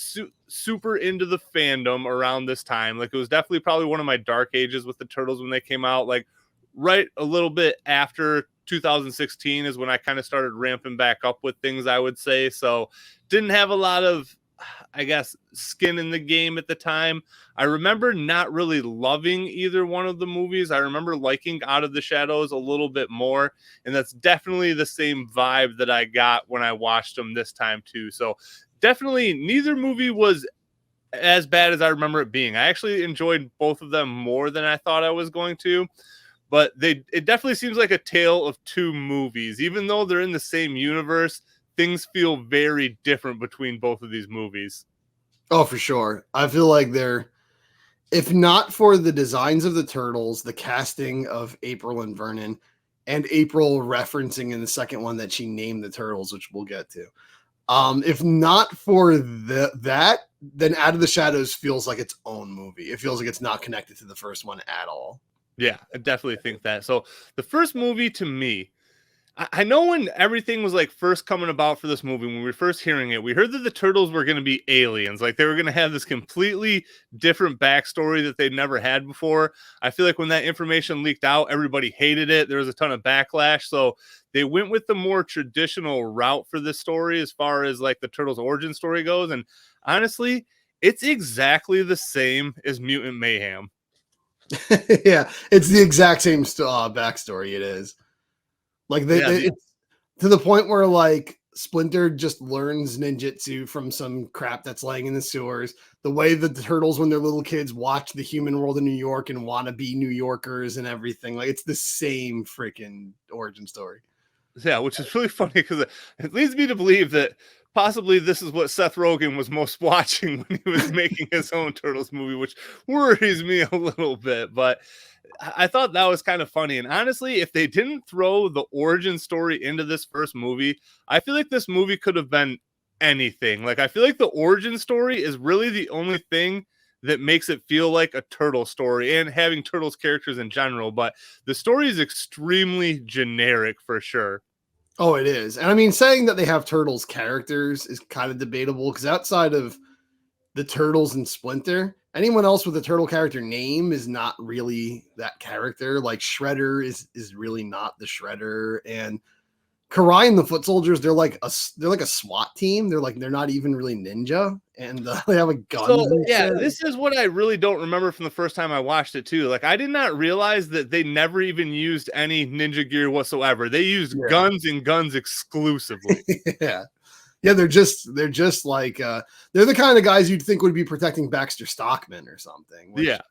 super into the fandom around this time. Like, it was definitely probably one of my dark ages with the Turtles when they came out. Like, right a little bit after 2016 is when I kind of started ramping back up with things, I would say. So didn't have a lot of, I guess, skin in the game at the time. I remember not really loving either one of the movies. I remember liking Out of the Shadows a little bit more. And that's definitely the same vibe that I got when I watched them this time too. So definitely neither movie was as bad as I remember it being. I actually enjoyed both of them more than I thought I was going to. But it definitely seems like a tale of two movies. Even though they're in the same universe, things feel very different between both of these movies. Oh, for sure. I feel like they're, if not for the designs of the Turtles, the casting of April and Vernon, and April referencing in the second one that she named the Turtles, which we'll get to. If not for that, then Out of the Shadows feels like its own movie. It feels like it's not connected to the first one at all. Yeah, I definitely think that. So the first movie to me, I know when everything was like first coming about for this movie, when we were first hearing it, we heard that the turtles were going to be aliens. Like they were going to have this completely different backstory that they'd never had before. I feel like when that information leaked out, everybody hated it. There was a ton of backlash. So they went with the more traditional route for this story as far as like the turtles' origin story goes. And honestly, it's exactly the same as Mutant Mayhem. Yeah, it's the exact same backstory. It is. Like it's to the point where like Splinter just learns ninjutsu from some crap that's laying in the sewers. The way that the turtles, when they're little kids, watch the human world in New York and want to be New Yorkers and everything. Like it's the same freaking origin story. Yeah, which is really funny because it leads me to believe that possibly this is what Seth Rogen was most watching when he was making his own Turtles movie, which worries me a little bit. But I thought that was kind of funny. And honestly, if they didn't throw the origin story into this first movie, I feel like this movie could have been anything. Like, I feel like the origin story is really the only thing that makes it feel like a turtle story and having turtles characters in general. But the story is extremely generic for sure. Oh, it is. And I mean, saying that they have turtles characters is kind of debatable because outside of the turtles and Splinter, anyone else with a turtle character name is not really that character. Like Shredder is really not the Shredder, and Karai and the Foot Soldiers, they're like a SWAT team. They're not even really ninja, and they have a gun. So yeah, this is what I really don't remember from the first time I watched it too. Like I did not realize that they never even used any ninja gear whatsoever. They used guns and guns exclusively. Yeah, they're just like they're the kind of guys you'd think would be protecting Baxter Stockman or something. Yeah.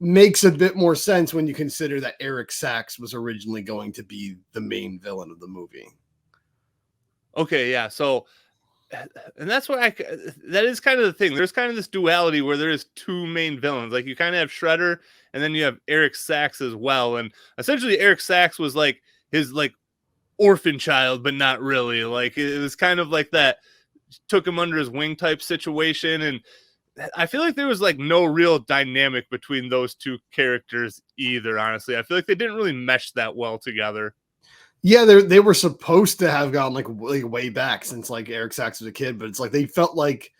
Makes a bit more sense when you consider that Eric Sachs was originally going to be the main villain of the movie. Okay, yeah. So, and that's what that is kind of the thing. There's kind of this duality where there is two main villains. Like you kind of have Shredder and then you have Eric Sachs as well. And essentially Eric Sachs was like his like orphan child, but not really. Like it was kind of like that took him under his wing type situation. And I feel like there was like no real dynamic between those two characters either. Honestly, I feel like they didn't really mesh that well together. Yeah, they were supposed to have gone like way back since like Eric Sachs was a kid, but it's like they felt like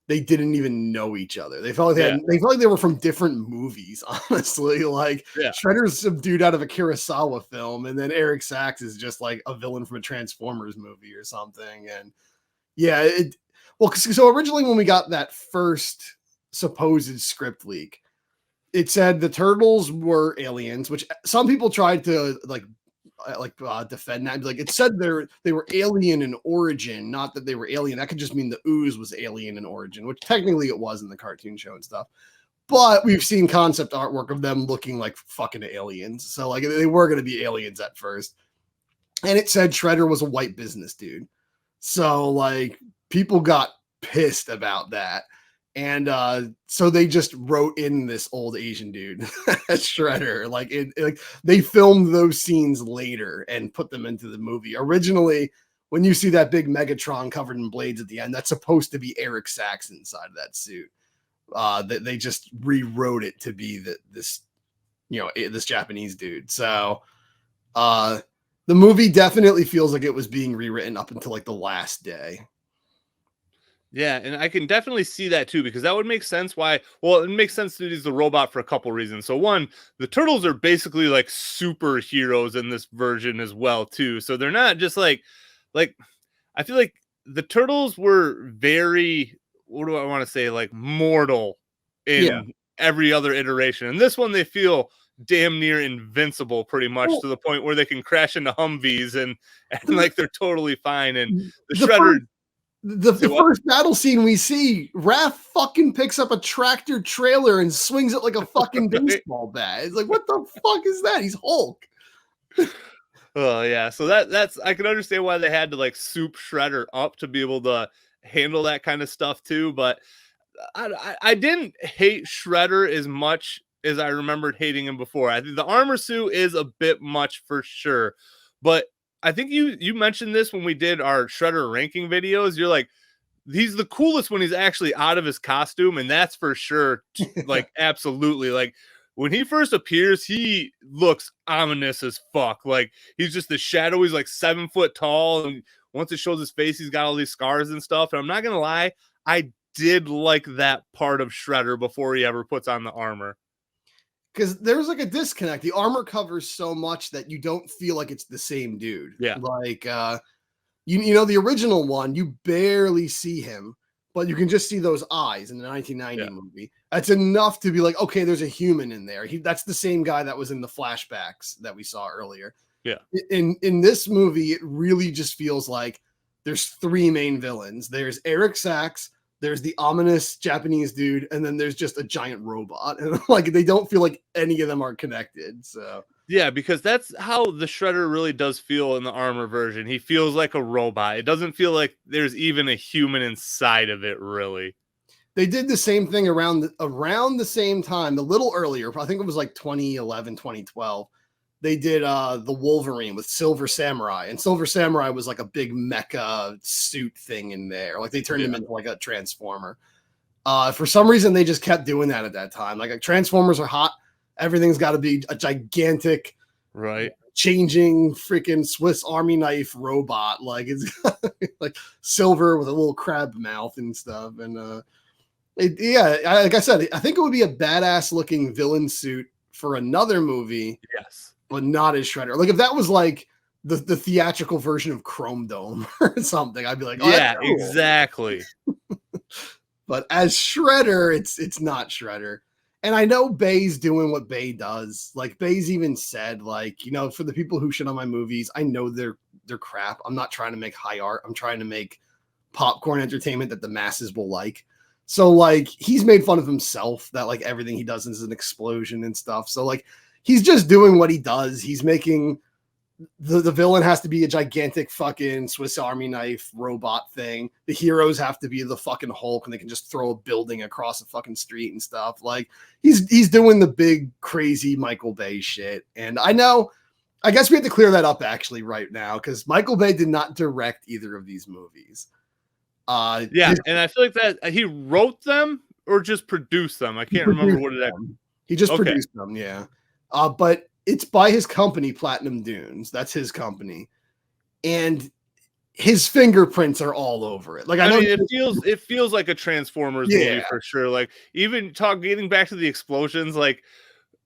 they didn't even know each other. They felt like they felt like they were from different movies. Honestly, like Shredder's some dude out of a Kurosawa film, and then Eric Sachs is just like a villain from a Transformers movie or something. And yeah, so originally when we got that first supposed script leak, it said the turtles were aliens, which some people tried to defend that. Like it said they were alien in origin, not that they were alien. That could just mean the ooze was alien in origin, which technically it was in the cartoon show and stuff. But we've seen concept artwork of them looking like fucking aliens. So like they were going to be aliens at first. And it said Shredder was a white business dude. So like people got pissed about that. And so they just wrote in this old Asian dude as Shredder. Like they filmed those scenes later and put them into the movie. Originally, when you see that big Megatron covered in blades at the end, that's supposed to be Eric Sachs inside of that suit. They just rewrote it to be this Japanese dude. So the movie definitely feels like it was being rewritten up until like the last day. Yeah, and I can definitely see that too, because that would make sense why. Well, it makes sense that he's the robot for a couple reasons. So one, the turtles are basically like superheroes in this version as well too. So they're not just like I feel like the turtles were very, what do I want to say, like mortal in every other iteration. And this one they feel damn near invincible pretty much to the point where they can crash into Humvees and like they're totally fine. And the Shredder. The first battle scene we see, Raph fucking picks up a tractor trailer and swings it like a fucking baseball bat. It's like, what the fuck is that? He's Hulk. Oh yeah, so that's I can understand why they had to like soup Shredder up to be able to handle that kind of stuff too. But I didn't hate Shredder as much as I remembered hating him before. I think the armor suit is a bit much for sure, but I think you mentioned this when we did our Shredder ranking videos. You're like, he's the coolest when he's actually out of his costume, and that's for sure. Like, absolutely. Like, when he first appears, he looks ominous as fuck. Like, he's just the shadow. He's like 7 foot tall, and once it shows his face, he's got all these scars and stuff. And I'm not gonna lie, I did like that part of Shredder before he ever puts on the armor. Because there's like a disconnect. The armor covers so much that you don't feel like it's the same dude. Yeah. Like, you know, the original one, you barely see him, but you can just see those eyes in the 1990 movie. That's enough to be like, okay, there's a human in there. That's the same guy that was in the flashbacks that we saw earlier. Yeah. In this movie, it really just feels like there's 3 main villains. There's Eric Sachs, there's the ominous Japanese dude, and then there's just a giant robot. And like, they don't feel like any of them are connected. So yeah, because that's how the Shredder really does feel in the armor version. He feels like a robot. It doesn't feel like there's even a human inside of it, really. They did the same thing around the same time, a little earlier. I think it was like 2011, 2012. They did the Wolverine with Silver Samurai, and Silver Samurai was like a big mecha suit thing in there. Like, they turned him into like a transformer. For some reason, they just kept doing that at that time. Like, Transformers are hot. Everything's got to be a gigantic, right, changing freaking Swiss Army knife robot. Like, it's like silver with a little crab mouth and stuff. And like I said, I think it would be a badass looking villain suit for another movie. Yes. But not as Shredder. Like, if that was like the theatrical version of Chrome Dome or something, I'd be like, oh, yeah, cool. Exactly. But as Shredder, it's not Shredder. And I know Bay's doing what Bay does. Like, Bay's even said, like, you know, for the people who shit on my movies, I know they're crap. I'm not trying to make high art. I'm trying to make popcorn entertainment that the masses will like. So, like, he's made fun of himself that, like, everything he does is an explosion and stuff. So, like, he's just doing what he does. He's making the villain has to be a gigantic fucking Swiss Army knife robot thing. The heroes have to be the fucking Hulk, and they can just throw a building across a fucking street and stuff. Like, he's doing the big crazy Michael Bay shit. And I guess we have to clear that up actually right now, because Michael Bay did not direct either of these movies. And I feel like that he wrote them or just produced them. I can't remember what it. He just produced them, yeah. But it's by his company, Platinum Dunes. That's his company, and his fingerprints are all over it. Like, I mean, it feels like a Transformers movie for sure. Like, even getting back to the explosions, like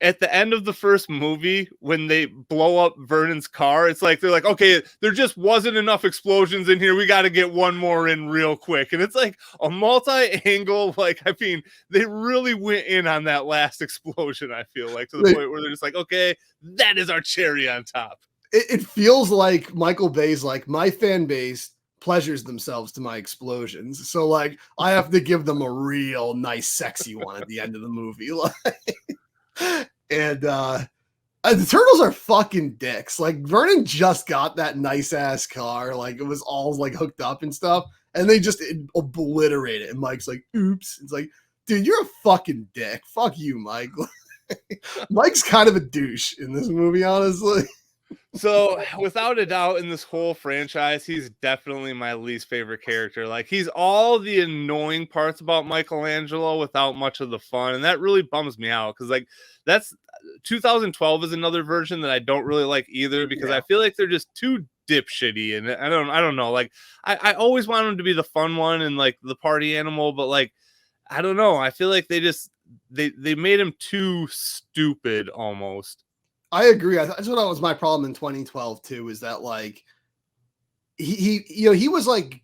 at the end of the first movie, when they blow up Vernon's car, it's like they're like, okay, there just wasn't enough explosions in here. We got to get one more in real quick. And it's like a multi-angle, like, I mean, they really went in on that last explosion, I feel like, to the point where they're just like, okay, that is our cherry on top. It feels like Michael Bay's like, my fan base pleasures themselves to my explosions. So, like, I have to give them a real nice, sexy one at the end of the movie. Like, and the Turtles are fucking dicks. Like, Vernon just got that nice ass car, like, it was all like hooked up and stuff, and they just obliterate it. And Mike's like, oops. It's like, dude, you're a fucking dick. Fuck you, Mike. Mike's kind of a douche in this movie, honestly. So, without a doubt, in this whole franchise, he's definitely my least favorite character. Like, he's all the annoying parts about Michelangelo without much of the fun, and that really bums me out, because, like, that's 2012 is another version that I don't really like either, because I feel like they're just too dipshitty, and I don't know. Like, I always want him to be the fun one and like the party animal, but like, I don't know. I feel like they made him too stupid almost. I agree. That's what was my problem in 2012 too, is that like he was like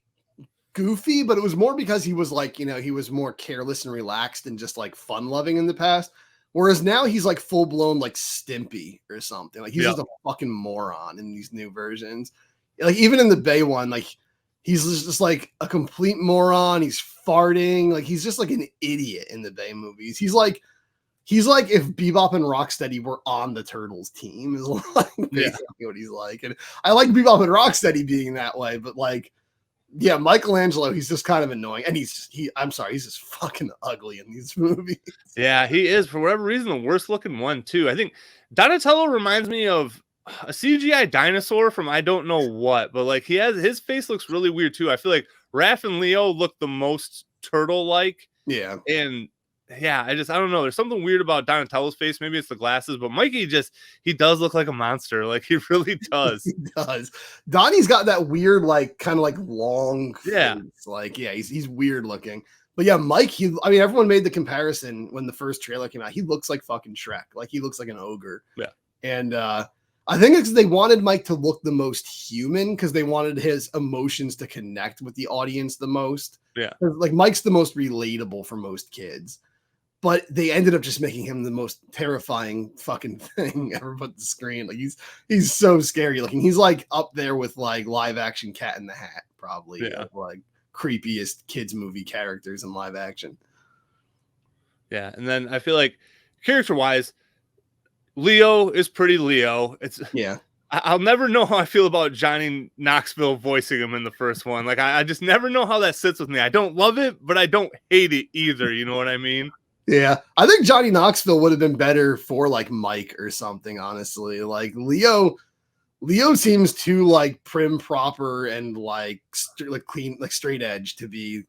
goofy, but it was more because he was like, you know, he was more careless and relaxed and just like fun loving in the past. Whereas now he's like full blown like Stimpy or something. Like, he's just a fucking moron in these new versions. Like, even in the Bay one, like, he's just like a complete moron. He's farting. Like, he's just like an idiot in the Bay movies. He's like if Bebop and Rocksteady were on the Turtles team, is like basically what he's like. And I like Bebop and Rocksteady being that way, but like, yeah, Michelangelo, he's just kind of annoying. And he's just fucking ugly in these movies. Yeah, he is, for whatever reason, the worst looking one too. I think Donatello reminds me of a CGI dinosaur from I don't know what, but like his face looks really weird too. I feel like Raph and Leo look the most turtle-like. Yeah. And yeah, I don't know. There's something weird about Donatello's face. Maybe it's the glasses, but Mikey he does look like a monster. Like he really does. He does. Donnie's got that weird, like kind of like long Yeah. face. Like, yeah, he's weird looking. But yeah, Mike, I mean, everyone made the comparison when the first trailer came out. He looks like fucking Shrek. Like he looks like an ogre. Yeah. And I think it's they wanted Mike to look the most human because they wanted his emotions to connect with the audience the most. Yeah. Like Mike's the most relatable for most kids. But they ended up just making him the most terrifying fucking thing ever put to the screen. Like he's so scary looking. He's like up there with like live action Cat in the Hat, probably. Yeah. Like creepiest kids movie characters in live action. Yeah. And then I feel like character wise, Leo is pretty Leo. Yeah. I'll never know how I feel about Johnny Knoxville voicing him in the first one. Like I just never know how that sits with me. I don't love it, but I don't hate it either. You know what I mean? Yeah, I think Johnny Knoxville would have been better for like Mike or something, honestly. Like Leo seems too like prim proper and like clean, like straight edge to be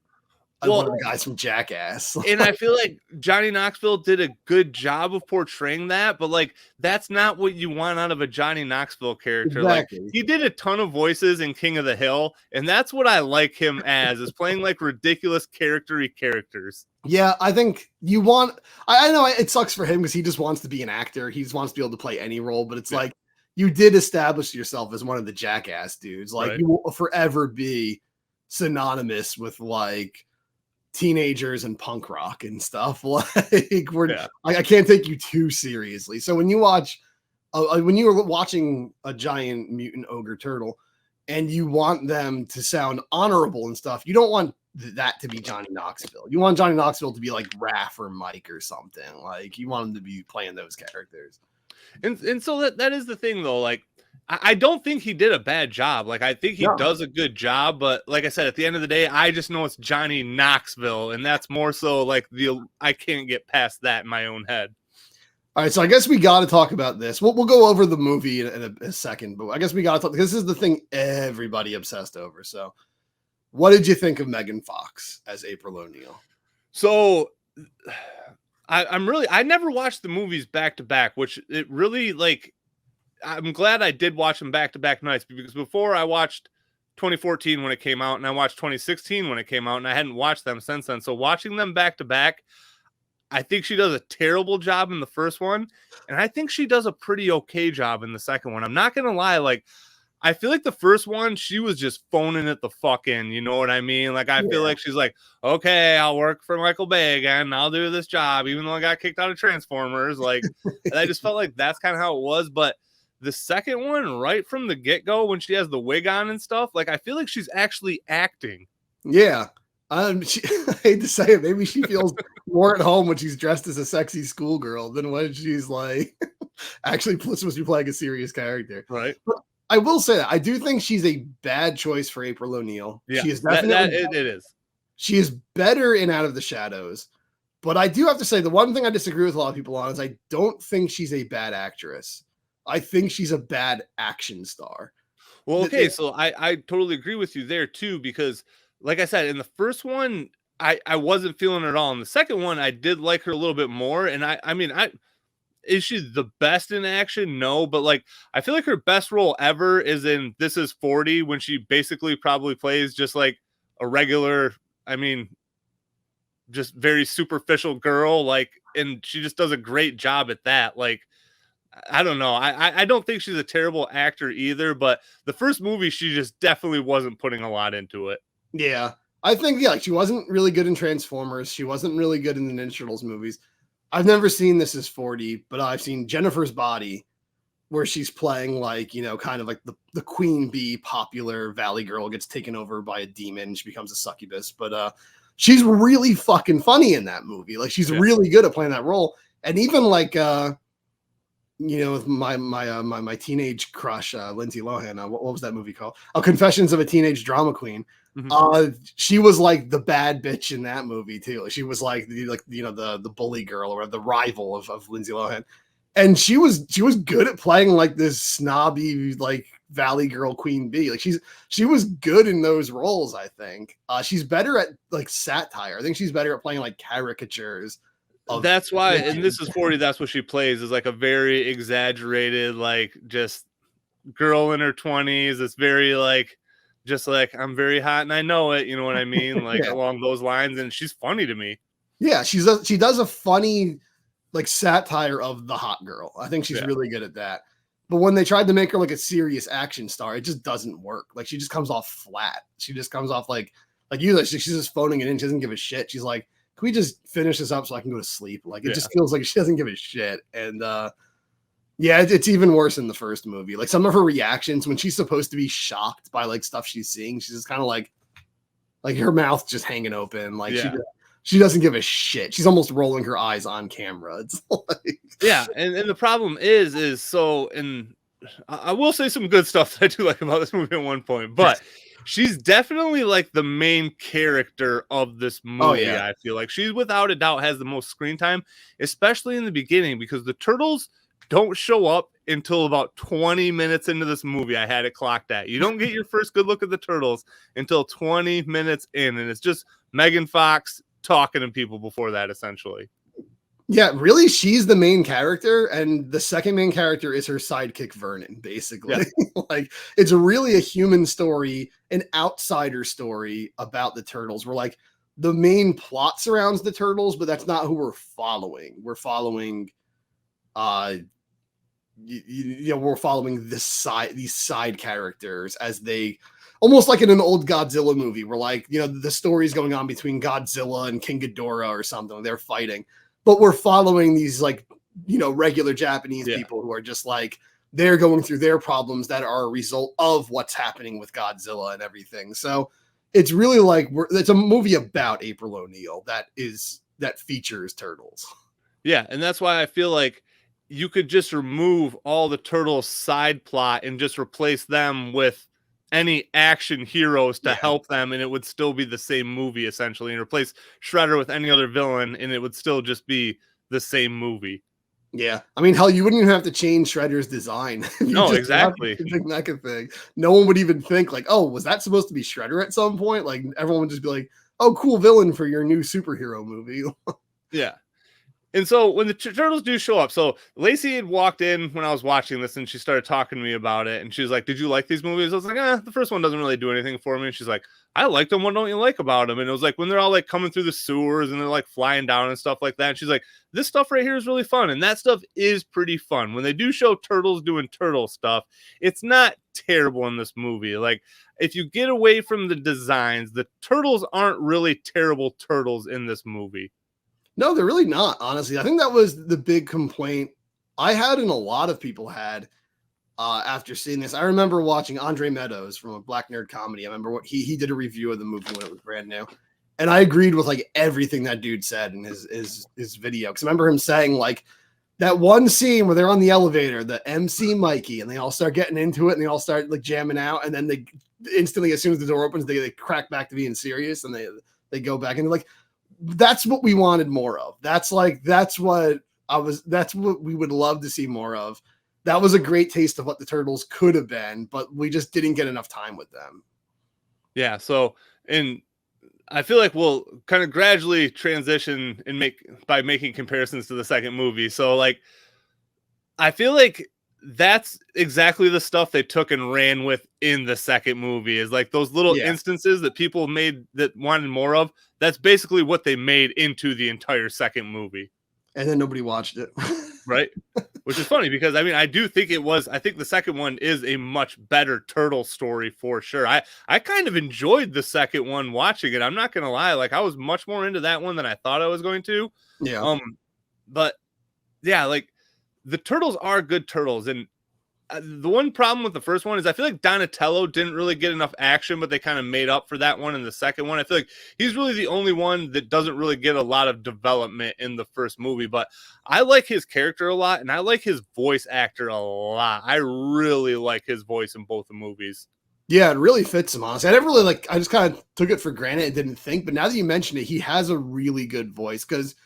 one of the guys from Jackass. And I feel like Johnny Knoxville did a good job of portraying that, but like that's not what you want out of a Johnny Knoxville character. Exactly. Like he did a ton of voices in King of the Hill, and that's what I like him as, is playing like ridiculous characters. Yeah, I think you want. I know it sucks for him because he just wants to be an actor. He just wants to be able to play any role. But it's like you did establish yourself as one of the Jackass dudes. Like you will forever be synonymous with like teenagers and punk rock and stuff. Like I can't take you too seriously. So when you watch, when you were watching a giant mutant ogre turtle, and you want them to sound honorable and stuff, you don't want that to be Johnny Knoxville. You want Johnny Knoxville to be like Raph or Mike or something. Like you want him to be playing those characters. And so that is the thing though. Like I don't think he did a bad job. Like I think he does a good job, but like I said, at the end of the day, I just know it's Johnny Knoxville, and that's more so like I can't get past that in my own head. All right, so I guess we got to talk about this. We'll go over the movie in a second, but I guess we got to talk. This is the thing everybody obsessed over. So, what did you think of Megan Fox as April O'Neil? So, I never watched the movies back to back, which it really like. I'm glad I did watch them back to back nights, because before I watched 2014 when it came out, and I watched 2016 when it came out, and I hadn't watched them since then. So watching them back to back, I think she does a terrible job in the first one, and I think she does a pretty okay job in the second one. I'm not gonna lie, like I feel like the first one she was just phoning it the fuck in, you know what I mean? Like I feel like she's like, okay, I'll work for Michael Bay again, I'll do this job, even though I got kicked out of Transformers. Like, and I just felt like that's kind of how it was. But the second one, right from the get-go, when she has the wig on and stuff, like I feel like she's actually acting. Yeah. I hate to say it, maybe she feels more at home when she's dressed as a sexy schoolgirl than when she's like actually supposed to be playing a serious character. Right. But I will say that I do think she's a bad choice for April O'Neil. Yeah, she is definitely it is. She is better in Out of the Shadows. But I do have to say the one thing I disagree with a lot of people on is I don't think she's a bad actress. I think she's a bad action star. Well, okay, so I totally agree with you there too, because like I said, in the first one, I wasn't feeling it at all. In the second one, I did like her a little bit more. And I mean, is she the best in action? No, but like I feel like her best role ever is in This Is 40, when she basically probably plays just like a regular, I mean, just very superficial girl, like, and she just does a great job at that. Like, I don't know. I don't think she's a terrible actor either, but the first movie, she just definitely wasn't putting a lot into it. Yeah. I think, like she wasn't really good in Transformers. She wasn't really good in the Ninja Turtles movies. I've never seen This Is 40, but I've seen Jennifer's Body, where she's playing like, you know, kind of like the queen bee popular valley girl gets taken over by a demon. She becomes a succubus, but she's really fucking funny in that movie. Like she's really good at playing that role. And even like, you know, with my teenage crush, Lindsay Lohan. What was that movie called? Oh, Confessions of a Teenage Drama Queen. Mm-hmm. She was like the bad bitch in that movie too. She was like the bully girl or the rival of Lindsay Lohan. And she was good at playing like this snobby, like Valley Girl Queen Bee. Like she was good in those roles, I think. She's better at like satire. I think she's better at playing like caricatures. That's why, and This Is 40, that's what she plays, is like a very exaggerated, like just girl in her 20s. It's very like, just like, I'm very hot and I know it, you know what I mean? Like along those lines. And she's funny to me. Yeah, she does a funny like satire of the hot girl. I think she's really good at that. But when they tried to make her like a serious action star, it just doesn't work. Like she just comes off flat. She just comes off like she's just phoning it in. She doesn't give a shit. She's like, can we just finish this up so I can go to sleep? Like it just feels like she doesn't give a shit. And it's even worse in the first movie. Like some of her reactions when she's supposed to be shocked by like stuff she's seeing, she's just kind of like her mouth just hanging open. Like she doesn't give a shit. She's almost rolling her eyes on camera. It's like and the problem is so, and I will say some good stuff that I do like about this movie at one point, but she's definitely like the main character of this movie. I feel like she without a doubt has the most screen time, especially in the beginning, because the turtles don't show up until about 20 minutes into this movie. I had it clocked at. You don't get your first good look at the turtles until 20 minutes in, and it's just Megan Fox talking to people before that, essentially. Yeah, really, she's the main character, and the second main character is her sidekick Vernon, basically. Like it's really a human story, an outsider story about the turtles. We're like the main plot surrounds the turtles, but that's not who we're following. We're following we're following these side characters as they almost like in an old Godzilla movie where like, the story's going on between Godzilla and King Ghidorah or something. They're fighting, but we're following these like, regular Japanese people who are just like, they're going through their problems that are a result of what's happening with Godzilla and everything. So it's really like it's a movie about April O'Neil that features turtles. Yeah. And that's why I feel like you could just remove all the turtles side plot and just replace them with any action heroes to help them, and it would still be the same movie essentially, and replace Shredder with any other villain and it would still just be the same movie. Yeah. I mean, hell, you wouldn't even have to change Shredder's design. No, exactly. Big mecha thing. No one would even think like, oh, was that supposed to be Shredder at some point? Like everyone would just be like, oh, cool villain for your new superhero movie. Yeah. And so when the turtles do show up, so Lacey had walked in when I was watching this and she started talking to me about it. And she was like, did you like these movies? I was like, the first one doesn't really do anything for me. And she's like, I liked them. What don't you like about them? And it was like when they're all like coming through the sewers and they're like flying down and stuff like that. And she's like, this stuff right here is really fun. And that stuff is pretty fun. When they do show turtles doing turtle stuff, it's not terrible in this movie. Like if you get away from the designs, the turtles aren't really terrible turtles in this movie. No, they're really not, honestly. I think that was the big complaint I had and a lot of people had after seeing this. I remember watching Andre Meadows from a Black Nerd Comedy. I remember what he did a review of the movie when it was brand new. And I agreed with like everything that dude said in his video. Because I remember him saying like that one scene where they're on the elevator, the MC Mikey, and they all start getting into it and they all start like jamming out. And then they instantly, as soon as the door opens, they crack back to being serious and they go back and they're like, that's what we wanted more of. That's what we would love to see more of. That was a great taste of what the turtles could have been, but we just didn't get enough time with them. Yeah. So, and I feel like we'll kind of gradually transition and by making comparisons to the second movie. So like, I feel like that's exactly the stuff they took and ran with in the second movie, is like those little instances that people made that wanted more of. That's basically what they made into the entire second movie. And then nobody watched it. Right. Which is funny because I mean, I think the second one is a much better turtle story for sure. I kind of enjoyed the second one watching it. I'm not going to lie. Like I was much more into that one than I thought I was going to. Yeah. But yeah, like the turtles are good turtles. And the one problem with the first one is I feel like Donatello didn't really get enough action, but they kind of made up for that one in the second one. I feel like he's really the only one that doesn't really get a lot of development in the first movie, but I like his character a lot and I like his voice actor a lot. I really like his voice in both the movies. Yeah, it really fits him, honestly. I just kind of took it for granted and didn't think, but now that you mention it, he has a really good voice because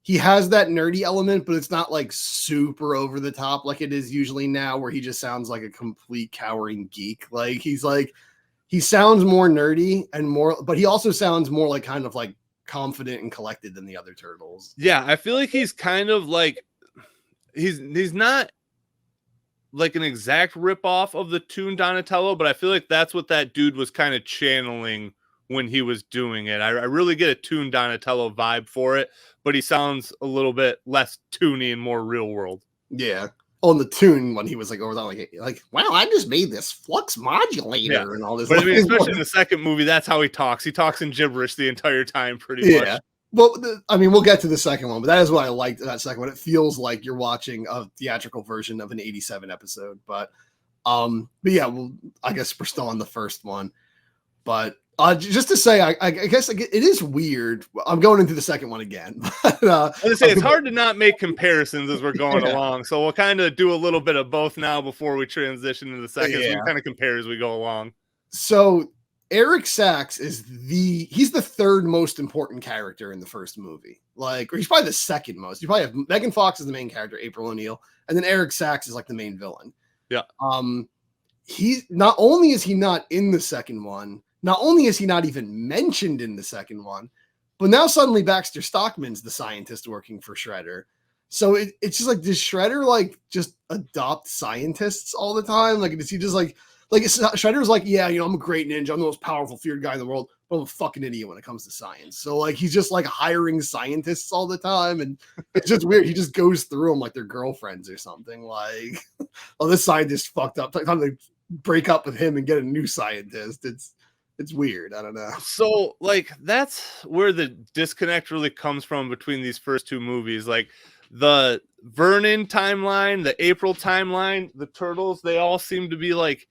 he has that nerdy element, but it's not like super over the top like it is usually now, where he just sounds like a complete cowering geek. Like he sounds more nerdy and more, but he also sounds more like kind of like confident and collected than the other turtles. Yeah, I feel like he's kind of like he's not like an exact ripoff of the Toon Donatello, but I feel like that's what that dude was kind of channeling when he was doing it. I really get a Toon Donatello vibe for it, but he sounds a little bit less toony and more real world. Yeah. On the Toon when he was like over there, like, wow, I just made this flux modulator and all this. But I mean, especially in the second movie, that's how he talks. He talks in gibberish the entire time, pretty much. Well, I mean, we'll get to the second one, but that is what I liked that second one. It feels like you're watching a theatrical version of an 87 episode. But yeah, well, I guess we're still on the first one. But just to say, I guess it is weird. I'm going into the second one again. But, I was gonna say, it's hard to not make comparisons as we're going along. So we'll kind of do a little bit of both now before we transition into the second. So we kind of compare as we go along. So Eric Sachs he's the third most important character in the first movie. Like, or he's probably the second most. You probably have Megan Fox as the main character, April O'Neil, and then Eric Sachs is like the main villain. Yeah. He's not only is he not in the second one, not only is he not even mentioned in the second one, but now suddenly Baxter Stockman's the scientist working for Shredder. So it's just like, does Shredder like just adopt scientists all the time? Like, does he just like Shredder's like, yeah, you know, I'm a great ninja. I'm the most powerful, feared guy in the world, but I'm a fucking idiot when it comes to science. So like, he's just like hiring scientists all the time. And it's just weird. He just goes through them like they're girlfriends or something. Like, oh, this scientist fucked up. Time to break up with him and get a new scientist. It's weird. I don't know. So like, that's where the disconnect really comes from between these first two movies. Like the Vernon timeline, the April timeline, the Turtles, they all seem to be like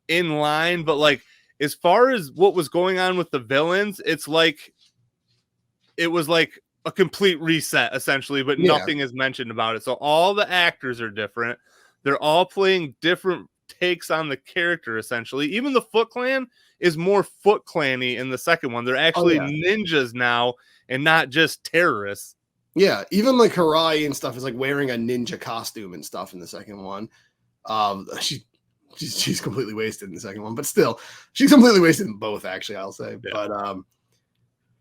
in line, but like as far as what was going on with the villains, it's like it was like a complete reset essentially, but nothing is mentioned about it. So all the actors are different. They're all playing different takes on the character essentially. Even the Foot Clan is more Foot Clan-y in the second one. They're actually ninjas now and not just terrorists. Yeah, even like Harai and stuff is like wearing a ninja costume and stuff in the second one. She's completely wasted in the second one, but still, she's completely wasted in both. Actually, I'll say. Yeah.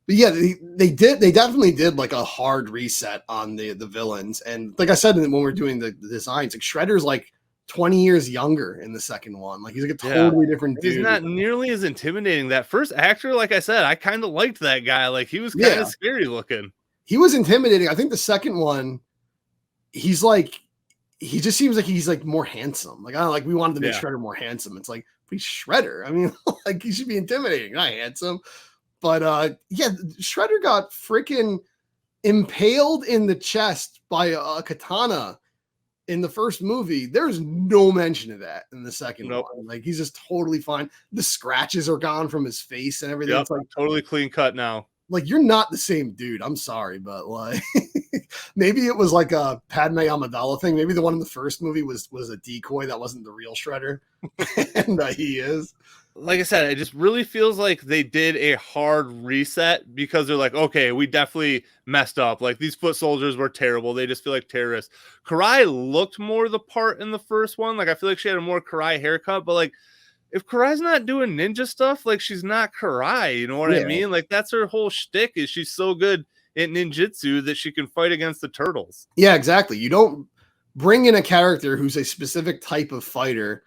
But yeah, they definitely did like a hard reset on the villains, and like I said when we were doing the designs, like Shredder's like 20 years younger in the second one. Like he's like a totally different dude. He's not nearly as intimidating. That first actor, like I said, I kind of liked that guy. Like he was kind of scary looking. He was intimidating. I think the second one, he's like, he just seems like he's like more handsome. Like I don't know, like we wanted to make Shredder more handsome. It's like, he's Shredder. I mean, like he should be intimidating, not handsome. But yeah, Shredder got freaking impaled in the chest by a katana in the first movie. There's no mention of that in the second one. Like he's just totally fine. The scratches are gone from his face and everything. It's like totally clean cut now. Like you're not the same dude. I'm sorry, but like maybe it was like a Padme Amidala thing. Maybe the one in the first movie was a decoy that wasn't the real Shredder, and he is. Like I said, it just really feels like they did a hard reset because they're like, okay, we definitely messed up. Like these foot soldiers were terrible. They just feel like terrorists. Karai looked more the part in the first one. Like I feel like she had a more Karai haircut, but like if Karai's not doing ninja stuff, like she's not Karai. You know what I mean? Like that's her whole shtick is she's so good at ninjutsu that she can fight against the turtles. Yeah, exactly. You don't bring in a character who's a specific type of fighter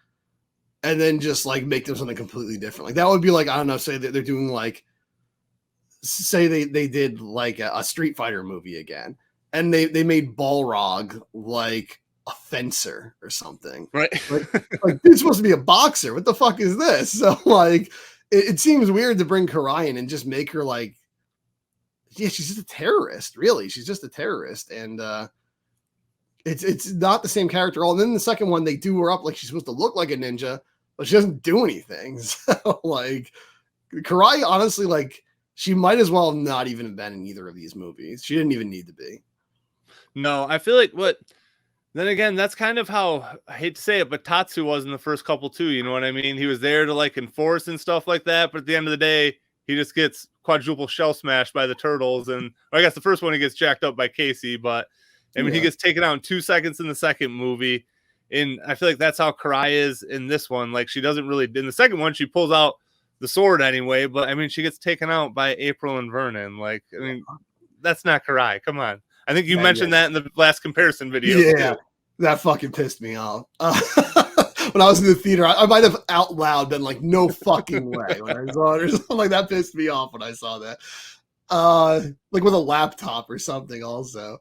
and then just like make them something completely different. Like that would be like, I don't know, say that they're doing like, say they did like a Street Fighter movie again, and they made Balrog like a fencer or something. Right. Like it's supposed to be a boxer. What the fuck is this? So like, it seems weird to bring Karai in and just make her like, yeah, she's just a terrorist. Really. She's just a terrorist. And, it's not the same character at all. And then the second one, they do her up like she's supposed to look like a ninja, but she doesn't do anything. So like Karai, honestly, like she might as well not even have been in either of these movies. She didn't even need to be. No, I feel like then again, that's kind of how, I hate to say it, but Tatsu was in the first couple too. You know what I mean? He was there to like enforce and stuff like that. But at the end of the day, he just gets quadruple shell smashed by the turtles, and I guess the first one he gets jacked up by Casey, but I mean he gets taken out in 2 seconds in the second movie. And I feel like that's how Karai is in this one. Like she doesn't really in the second one, she pulls out the sword anyway, but I mean she gets taken out by April and Vernon. Like, I mean, that's not Karai. Come on. I think you mentioned that in the last comparison video. Yeah, too. That fucking pissed me off. When I was in the theater, I might have out loud been like, no fucking way. When I saw it or something like that, pissed me off when I saw that. Like with a laptop or something also.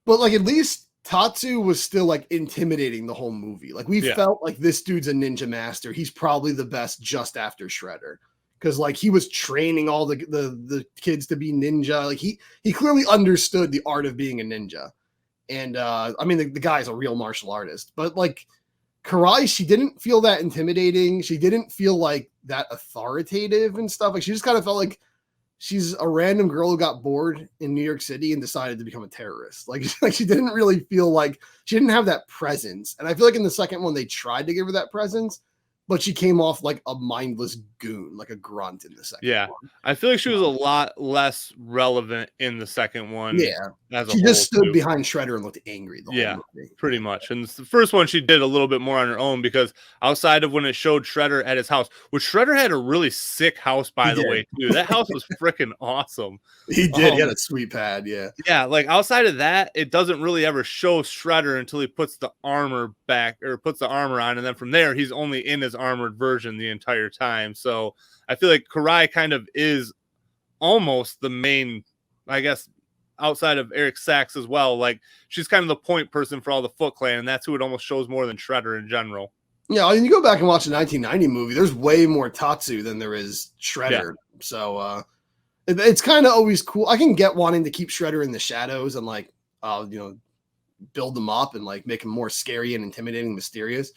But like at least Tatsu was still like intimidating the whole movie. Like we felt like this dude's a ninja master. He's probably the best just after Shredder. Because like he was training all the kids to be ninja. Like he clearly understood the art of being a ninja. And I mean the guy's a real martial artist. But like Karai, she didn't feel that intimidating. She didn't feel like that authoritative and stuff. Like she just kind of felt like she's a random girl who got bored in New York City and decided to become a terrorist. Like she didn't really feel like she didn't have that presence. And I feel like in the second one, they tried to give her that presence, but she came off like a mindless goon, like a grunt in the second one. I feel like she was a lot less relevant in the second one. Yeah. She just stood behind Shredder and looked angry the whole movie. Pretty much. And the first one she did a little bit more on her own because outside of when it showed Shredder at his house, which Shredder had a really sick house, by the way, too. That house was freaking awesome. He did. He had a sweet pad, Yeah, like outside of that, it doesn't really ever show Shredder until he puts the armor back or puts the armor on. And then from there, he's only in his armored version the entire time. So I feel like Karai kind of is almost the main, I guess, outside of Eric Sachs as well. Like she's kind of the point person for all the Foot Clan, and that's who it almost shows more than Shredder in general. Yeah, and you go back and watch the 1990 movie, there's way more Tatsu than there is Shredder. So it's kind of always cool. I can get wanting to keep Shredder in the shadows and like build them up and like make him more scary and intimidating, mysterious.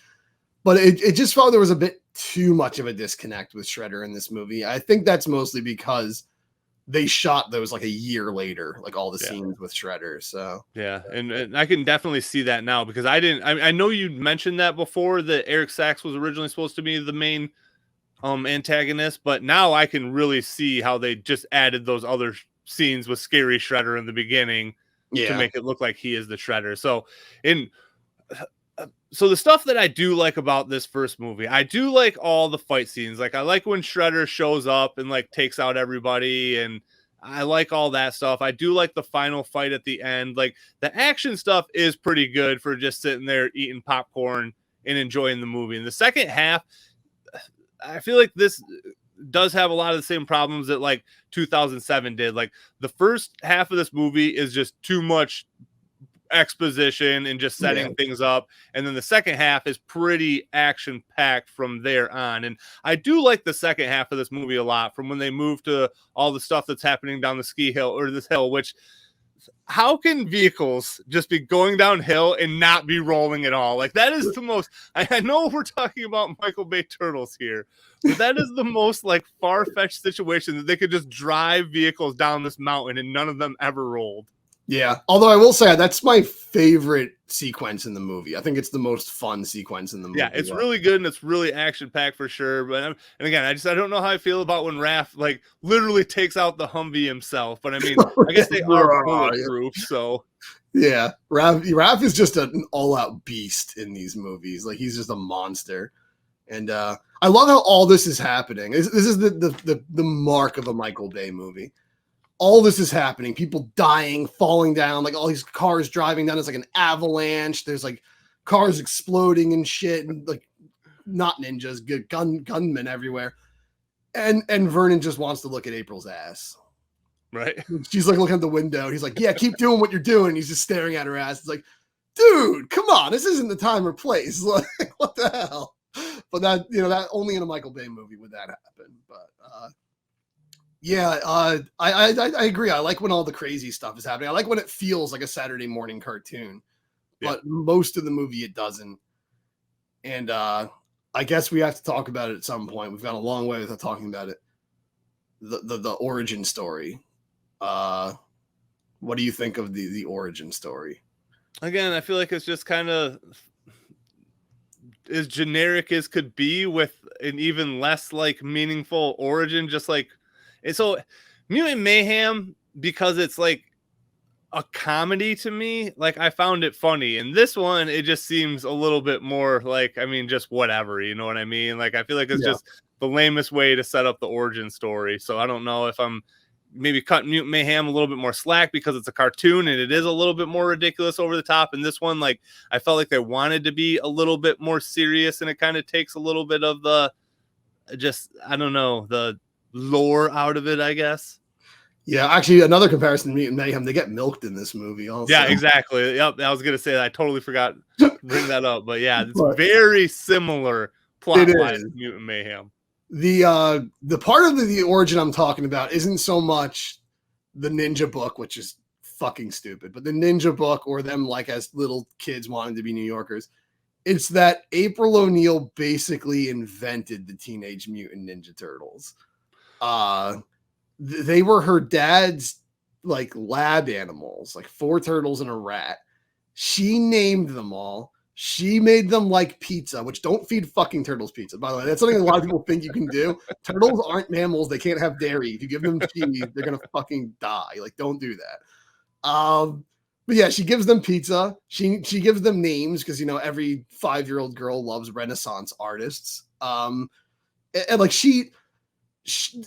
But it just felt there was a bit too much of a disconnect with Shredder in this movie. I think that's mostly because they shot those like a year later, like all the scenes with Shredder. So and I can definitely see that now because I know you mentioned that before that Eric Sachs was originally supposed to be the main antagonist, but now I can really see how they just added those other scenes with scary Shredder in the beginning to make it look like he is the Shredder. So the stuff that I do like about this first movie, I do like all the fight scenes. Like I like when Shredder shows up and like takes out everybody, and I like all that stuff. I do like the final fight at the end. Like the action stuff is pretty good for just sitting there eating popcorn and enjoying the movie. In the second half, I feel like this does have a lot of the same problems that like 2007 did. Like the first half of this movie is just too much exposition and just setting things up, and then the second half is pretty action packed from there on. And I do like the second half of this movie a lot, from when they move to all the stuff that's happening down the ski hill or this hill, which how can vehicles just be going downhill and not be rolling at all? Like that is the most, I know we're talking about Michael Bay Turtles here, but that is the most like far-fetched situation that they could just drive vehicles down this mountain and none of them ever rolled. Yeah, although I will say that's my favorite sequence in the movie. I think it's the most fun sequence in the movie. Yeah, it's really good and it's really action packed for sure. But and again, I don't know how I feel about when Raph like literally takes out the Humvee himself. But I mean, I guess they are bulletproof. So yeah, Raph is just an all out beast in these movies. Like he's just a monster. And I love how all this is happening. This is the mark of a Michael Bay movie. All this is happening, people dying, falling down, like all these cars driving down. It's like an avalanche. There's like cars exploding and shit, and like not ninjas, good gunmen everywhere. And Vernon just wants to look at April's ass. Right. She's like looking at the window. He's like, yeah, keep doing what you're doing. He's just staring at her ass. It's like, dude, come on. This isn't the time or place. Like, what the hell? But that, that only in a Michael Bay movie would that happen. But I agree. I like when all the crazy stuff is happening. I like when it feels like a Saturday morning cartoon, but most of the movie it doesn't. And I guess we have to talk about it at some point. We've gone a long way without talking about it. The origin story. What do you think of the origin story? Again, I feel like it's just kind of as generic as could be, with an even less like meaningful origin. Just like And so Mutant Mayhem, because it's like a comedy to me, like I found it funny. And this one, it just seems a little bit more like, I mean, just whatever, you know what I mean? Like I feel like it's just the lamest way to set up the origin story. So I don't know if I'm maybe cutting Mutant Mayhem a little bit more slack because it's a cartoon and it is a little bit more ridiculous over the top. And this one, like I felt like they wanted to be a little bit more serious, and it kind of takes a little bit of the I don't know, the lore out of it, I guess. Yeah, actually, another comparison to Mutant Mayhem, they get milked in this movie also. Yeah, exactly. Yep, I was going to say that. I totally forgot to bring that up. But yeah, it's very similar plot line to Mutant Mayhem. The part of the origin I'm talking about isn't so much the ninja book, which is fucking stupid, but the ninja book, or them like as little kids wanting to be New Yorkers. It's that April O'Neil basically invented the Teenage Mutant Ninja Turtles. They were her dad's like lab animals, like 4 turtles and a rat. She named them all. She made them like pizza, which don't feed fucking turtles pizza. By the way, that's something a lot of people think you can do. Turtles aren't mammals. They can't have dairy. If you give them cheese, they're going to fucking die. Like, don't do that. But yeah, she gives them pizza. She gives them names because, you know, every 5-year-old girl loves Renaissance artists. And like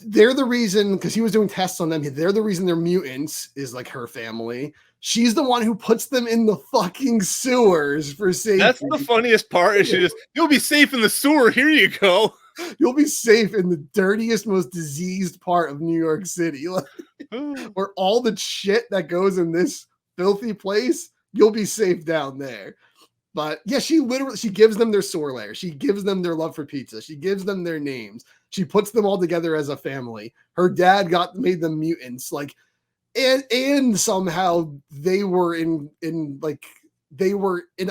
they're the reason, because he was doing tests on them. They're the reason they're mutants, is like her family. She's the one who puts them in the fucking sewers for safety. That's the funniest part. Is you'll be safe in the sewer. Here you go. You'll be safe in the dirtiest, most diseased part of New York City. Where all the shit that goes in this filthy place, you'll be safe down there. But yeah, she gives them their sewer lair. She gives them their love for pizza. She gives them their names. She puts them all together as a family. Her dad made them mutants. Like, and somehow they were in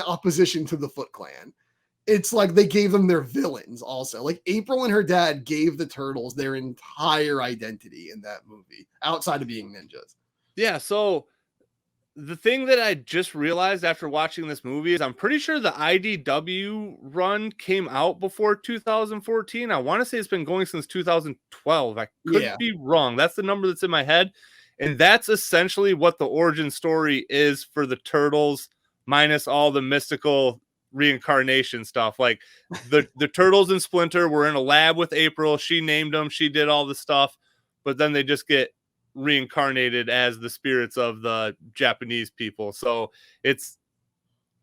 opposition to the Foot Clan. It's like they gave them their villains also. Like April and her dad gave the turtles their entire identity in that movie, outside of being ninjas. Yeah, so the thing that I just realized after watching this movie is I'm pretty sure the IDW run came out before 2014. I want to say it's been going since 2012. I could be wrong. That's the number that's in my head. And that's essentially what the origin story is for the Turtles, minus all the mystical reincarnation stuff. Like the Turtles and Splinter were in a lab with April. She named them. She did all the stuff. But then they just get reincarnated as the spirits of the Japanese people. So it's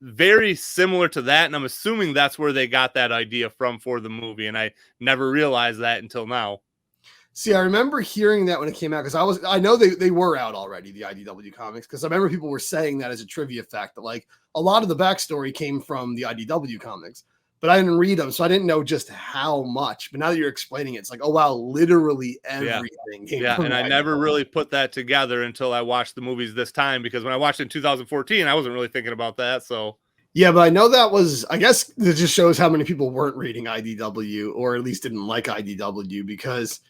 very similar to that. And I'm assuming that's where they got that idea from for the movie. And I never realized that until now. See, I remember hearing that when it came out, because I know they were out already, the IDW comics, because I remember people were saying that as a trivia fact, that like a lot of the backstory came from the IDW comics, but I didn't read them, so I didn't know just how much. But now that you're explaining it, it's like, oh wow, literally everything. Yeah, and I never really put that together until I watched the movies this time, because when I watched it in 2014, I wasn't really thinking about that. So yeah, but I know that was, I guess it just shows how many people weren't reading IDW, or at least didn't like IDW, because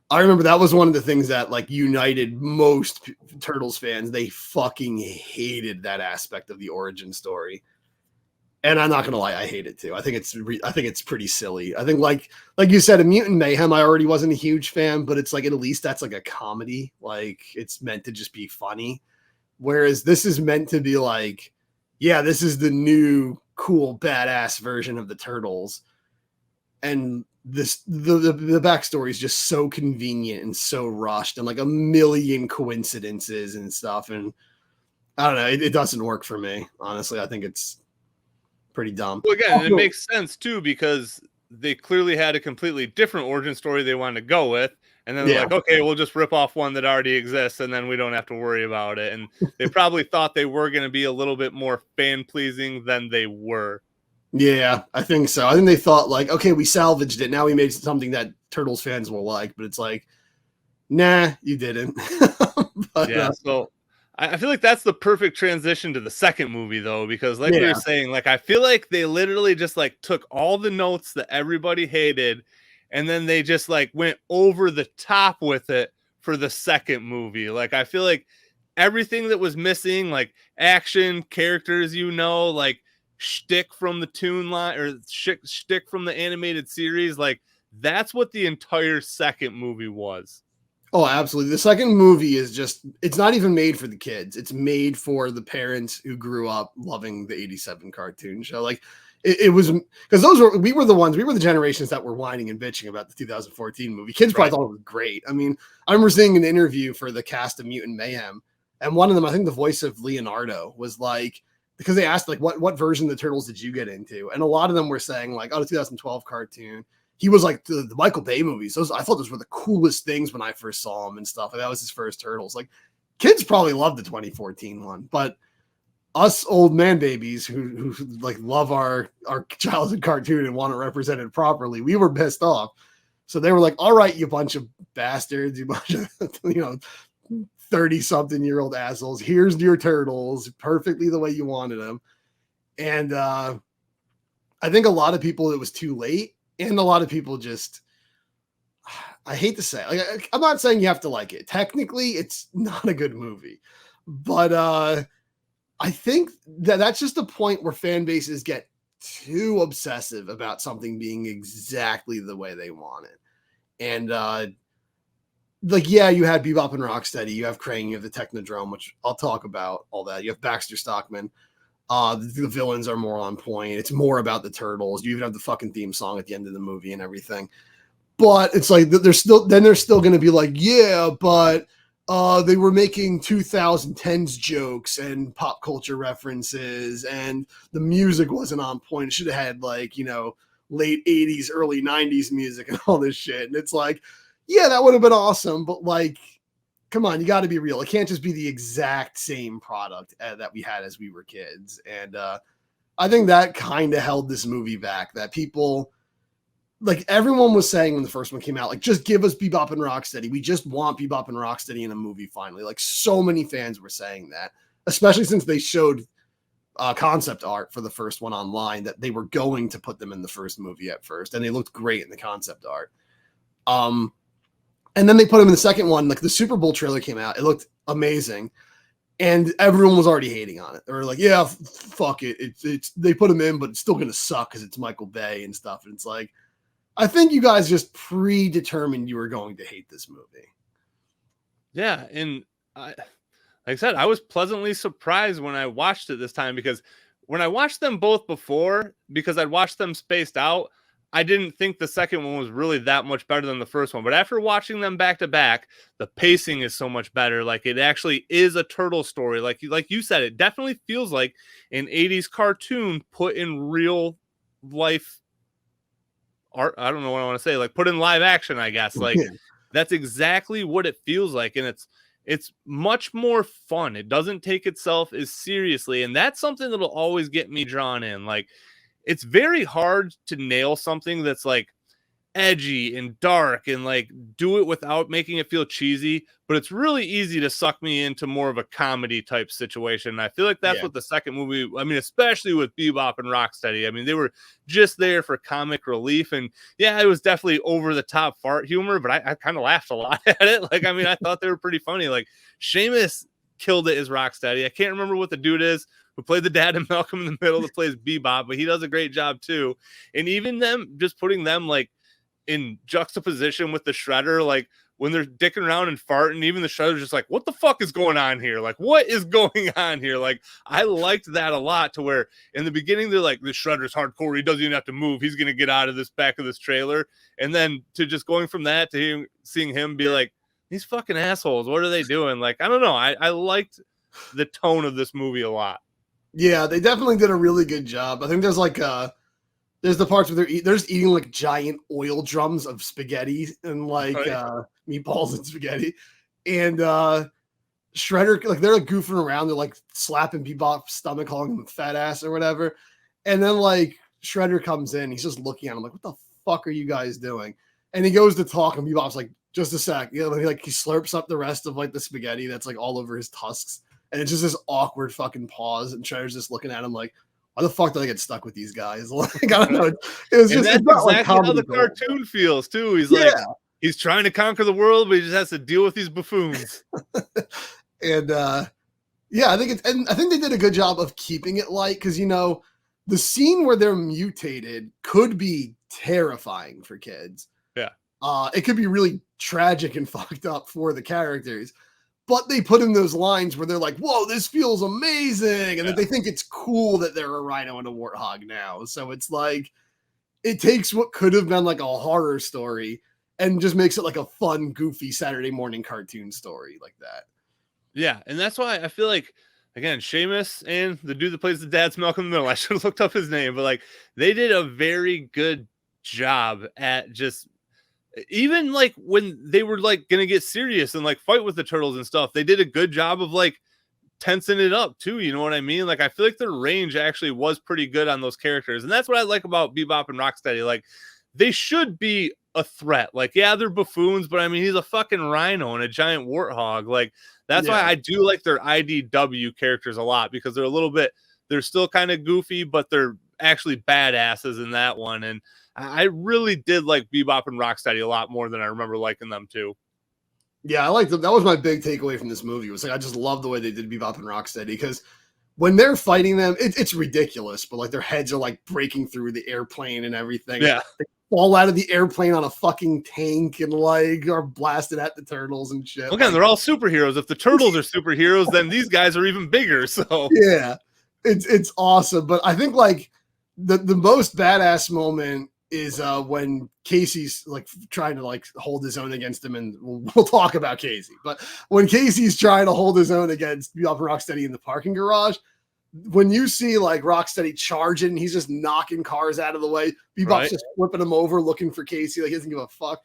I remember that was one of the things that like united most Turtles fans. They fucking hated that aspect of the origin story. And I'm not gonna lie, I hate it too. I think it's pretty silly. I think like you said, a Mutant Mayhem, I already wasn't a huge fan, but it's like at least that's like a comedy. Like it's meant to just be funny. Whereas this is meant to be like, yeah, this is the new cool badass version of the Turtles. And the backstory is just so convenient and so rushed, and like a million coincidences and stuff. And I don't know, it doesn't work for me. Honestly, I think it's pretty dumb. Well, again, it makes sense too, because they clearly had a completely different origin story they wanted to go with. And then they're like, okay, we'll just rip off one that already exists, and then we don't have to worry about it. And they probably thought they were going to be a little bit more fan-pleasing than they were. Yeah, I think so. I think they thought like, okay, we salvaged it. Now we made something that Turtles fans will like. But it's like, nah, you didn't. But, so I feel like that's the perfect transition to the second movie, though, because like we were saying, like I feel like they literally just like took all the notes that everybody hated, and then they just like went over the top with it for the second movie. Like I feel like everything that was missing, like action, characters, like shtick from the tune line or shtick from the animated series, like that's what the entire second movie was. Oh, absolutely. The second movie is just, it's not even made for the kids. It's made for the parents who grew up loving the 87 cartoon show. Like it was, because we were the generations that were whining and bitching about the 2014 movie. Kids probably thought it was great. I mean, I remember seeing an interview for the cast of Mutant Mayhem, and one of them, I think the voice of Leonardo, was like, because they asked like, what version of the Turtles did you get into? And a lot of them were saying like, oh, the 2012 cartoon. He was like the Michael Bay movies. I thought those were the coolest things when I first saw him and stuff. Like that was his first Turtles. Like kids probably loved the 2014 one, but us old man babies who like love our childhood cartoon and want it represented properly, we were pissed off. So they were like, all right, you bunch of bastards, you bunch of, 30-something-year-old assholes. Here's your Turtles perfectly the way you wanted them. And I think a lot of people, it was too late. And a lot of people just, I hate to say it, like, I'm not saying you have to like it. Technically, it's not a good movie. But I think that's just a point where fan bases get too obsessive about something being exactly the way they want it. And like, yeah, you had Bebop and Rocksteady, you have Krang, you have the Technodrome, which I'll talk about all that. You have Baxter Stockman. The villains are more on point. It's more about the Turtles. You even have the fucking theme song at the end of the movie and everything. But it's like they're still going to be like, yeah, but they were making 2010s jokes and pop culture references, and the music wasn't on point. It should have had like, late 80s, early 90s music and all this shit. And it's like, yeah, that would have been awesome, but like, come on, you got to be real. It can't just be the exact same product that we had as we were kids. And I think that kind of held this movie back, that people, like everyone was saying when the first one came out, like, just give us Bebop and Rocksteady. We just want Bebop and Rocksteady in a movie finally. Like so many fans were saying that, especially since they showed concept art for the first one online, that they were going to put them in the first movie at first. And they looked great in the concept art. And then they put him in the second one. Like the Super Bowl trailer came out. It looked amazing. And everyone was already hating on it. They were like, yeah, fuck it. It's they put him in, but it's still going to suck because it's Michael Bay and stuff. And it's like, I think you guys just predetermined you were going to hate this movie. Yeah. And like I said, I was pleasantly surprised when I watched it this time, because when I watched them both before, because I'd watched them spaced out, I didn't think the second one was really that much better than the first one. But after watching them back to back, the pacing is so much better. Like it actually is a turtle story. Like you said, it definitely feels like an 80s cartoon put in real life art. I don't know what I want to say. Like put in live action, I guess. Like that's exactly what it feels like. And it's much more fun. It doesn't take itself as seriously. And that's something that'll always get me drawn in. Like, it's very hard to nail something that's like edgy and dark and like do it without making it feel cheesy, but it's really easy to suck me into more of a comedy type situation. And I feel like that's what the second movie, I mean, especially with Bebop and Rocksteady, I mean, they were just there for comic relief. And yeah, it was definitely over the top fart humor, but I kind of laughed a lot at it. Like, I mean, I thought they were pretty funny. Like Seamus killed it as Rocksteady. I can't remember what the dude is who played the dad in Malcolm in the Middle that plays Bebop, but he does a great job too. And even them, just putting them like in juxtaposition with the Shredder, like when they're dicking around and farting, even the Shredder's just like, what the fuck is going on here? Like, what is going on here? Like, I liked that a lot, to where in the beginning, they're like, the Shredder's hardcore. He doesn't even have to move. He's going to get out of this back of this trailer. And then to just going from that to seeing him be like, these fucking assholes, what are they doing? Like, I don't know. I liked the tone of this movie a lot. Yeah, they definitely did a really good job. I think there's like there's the parts where they're just eating like giant oil drums of spaghetti and like meatballs and spaghetti. And Shredder, like they're like goofing around, they're like slapping Bebop's stomach, calling him fat ass or whatever. And then like Shredder comes in, he's just looking at him like, what the fuck are you guys doing? And he goes to talk, and Bebop's like, just a sec. You know, like he slurps up the rest of like the spaghetti that's like all over his tusks. And it's just this awkward fucking pause. And Shredder's just looking at him like, why the fuck did I get stuck with these guys? Like, I don't know. It was just, that's exactly how the cartoon feels too. He's like, he's trying to conquer the world, but he just has to deal with these buffoons. And yeah, I think they did a good job of keeping it light, because the scene where they're mutated could be terrifying for kids. Yeah. it could be really tragic and fucked up for the characters. But they put in those lines where they're like, whoa, this feels amazing. And that they think it's cool that they're a rhino and a warthog now. So it's like, it takes what could have been like a horror story and just makes it like a fun, goofy Saturday morning cartoon story like that. Yeah. And that's why I feel like, again, Seamus and the dude that plays the dad's Malcolm in the Middle, I should have looked up his name, but like they did a very good job at just, even like when they were like gonna get serious and like fight with the turtles and stuff, they did a good job of like tensing it up too. You know what I mean? Like I feel like their range actually was pretty good on those characters, and that's what I like about Bebop and Rocksteady. Like they should be a threat. Like yeah, they're buffoons, but I mean he's a fucking rhino and a giant warthog. Like that's why I do like their IDW characters a lot, because they're still kind of goofy, but they're actually badasses in that one. And I really did like Bebop and Rocksteady a lot more than I remember liking them too. Yeah, I liked them. That was my big takeaway from this movie. It was like I just love the way they did Bebop and Rocksteady, because when they're fighting them, it's ridiculous. But like their heads are like breaking through the airplane and everything. Yeah, they fall out of the airplane on a fucking tank and like are blasted at the turtles and shit. Again, they're all superheroes. If the turtles are superheroes, then these guys are even bigger. So yeah, it's awesome. But I think like the most badass moment is when Casey's like trying to like hold his own against him, and we'll talk about Casey. But when Casey's trying to hold his own against Bebop and Rocksteady in the parking garage, when you see like Rocksteady charging, he's just knocking cars out of the way. Bebop's just flipping him over, looking for Casey, like he doesn't give a fuck.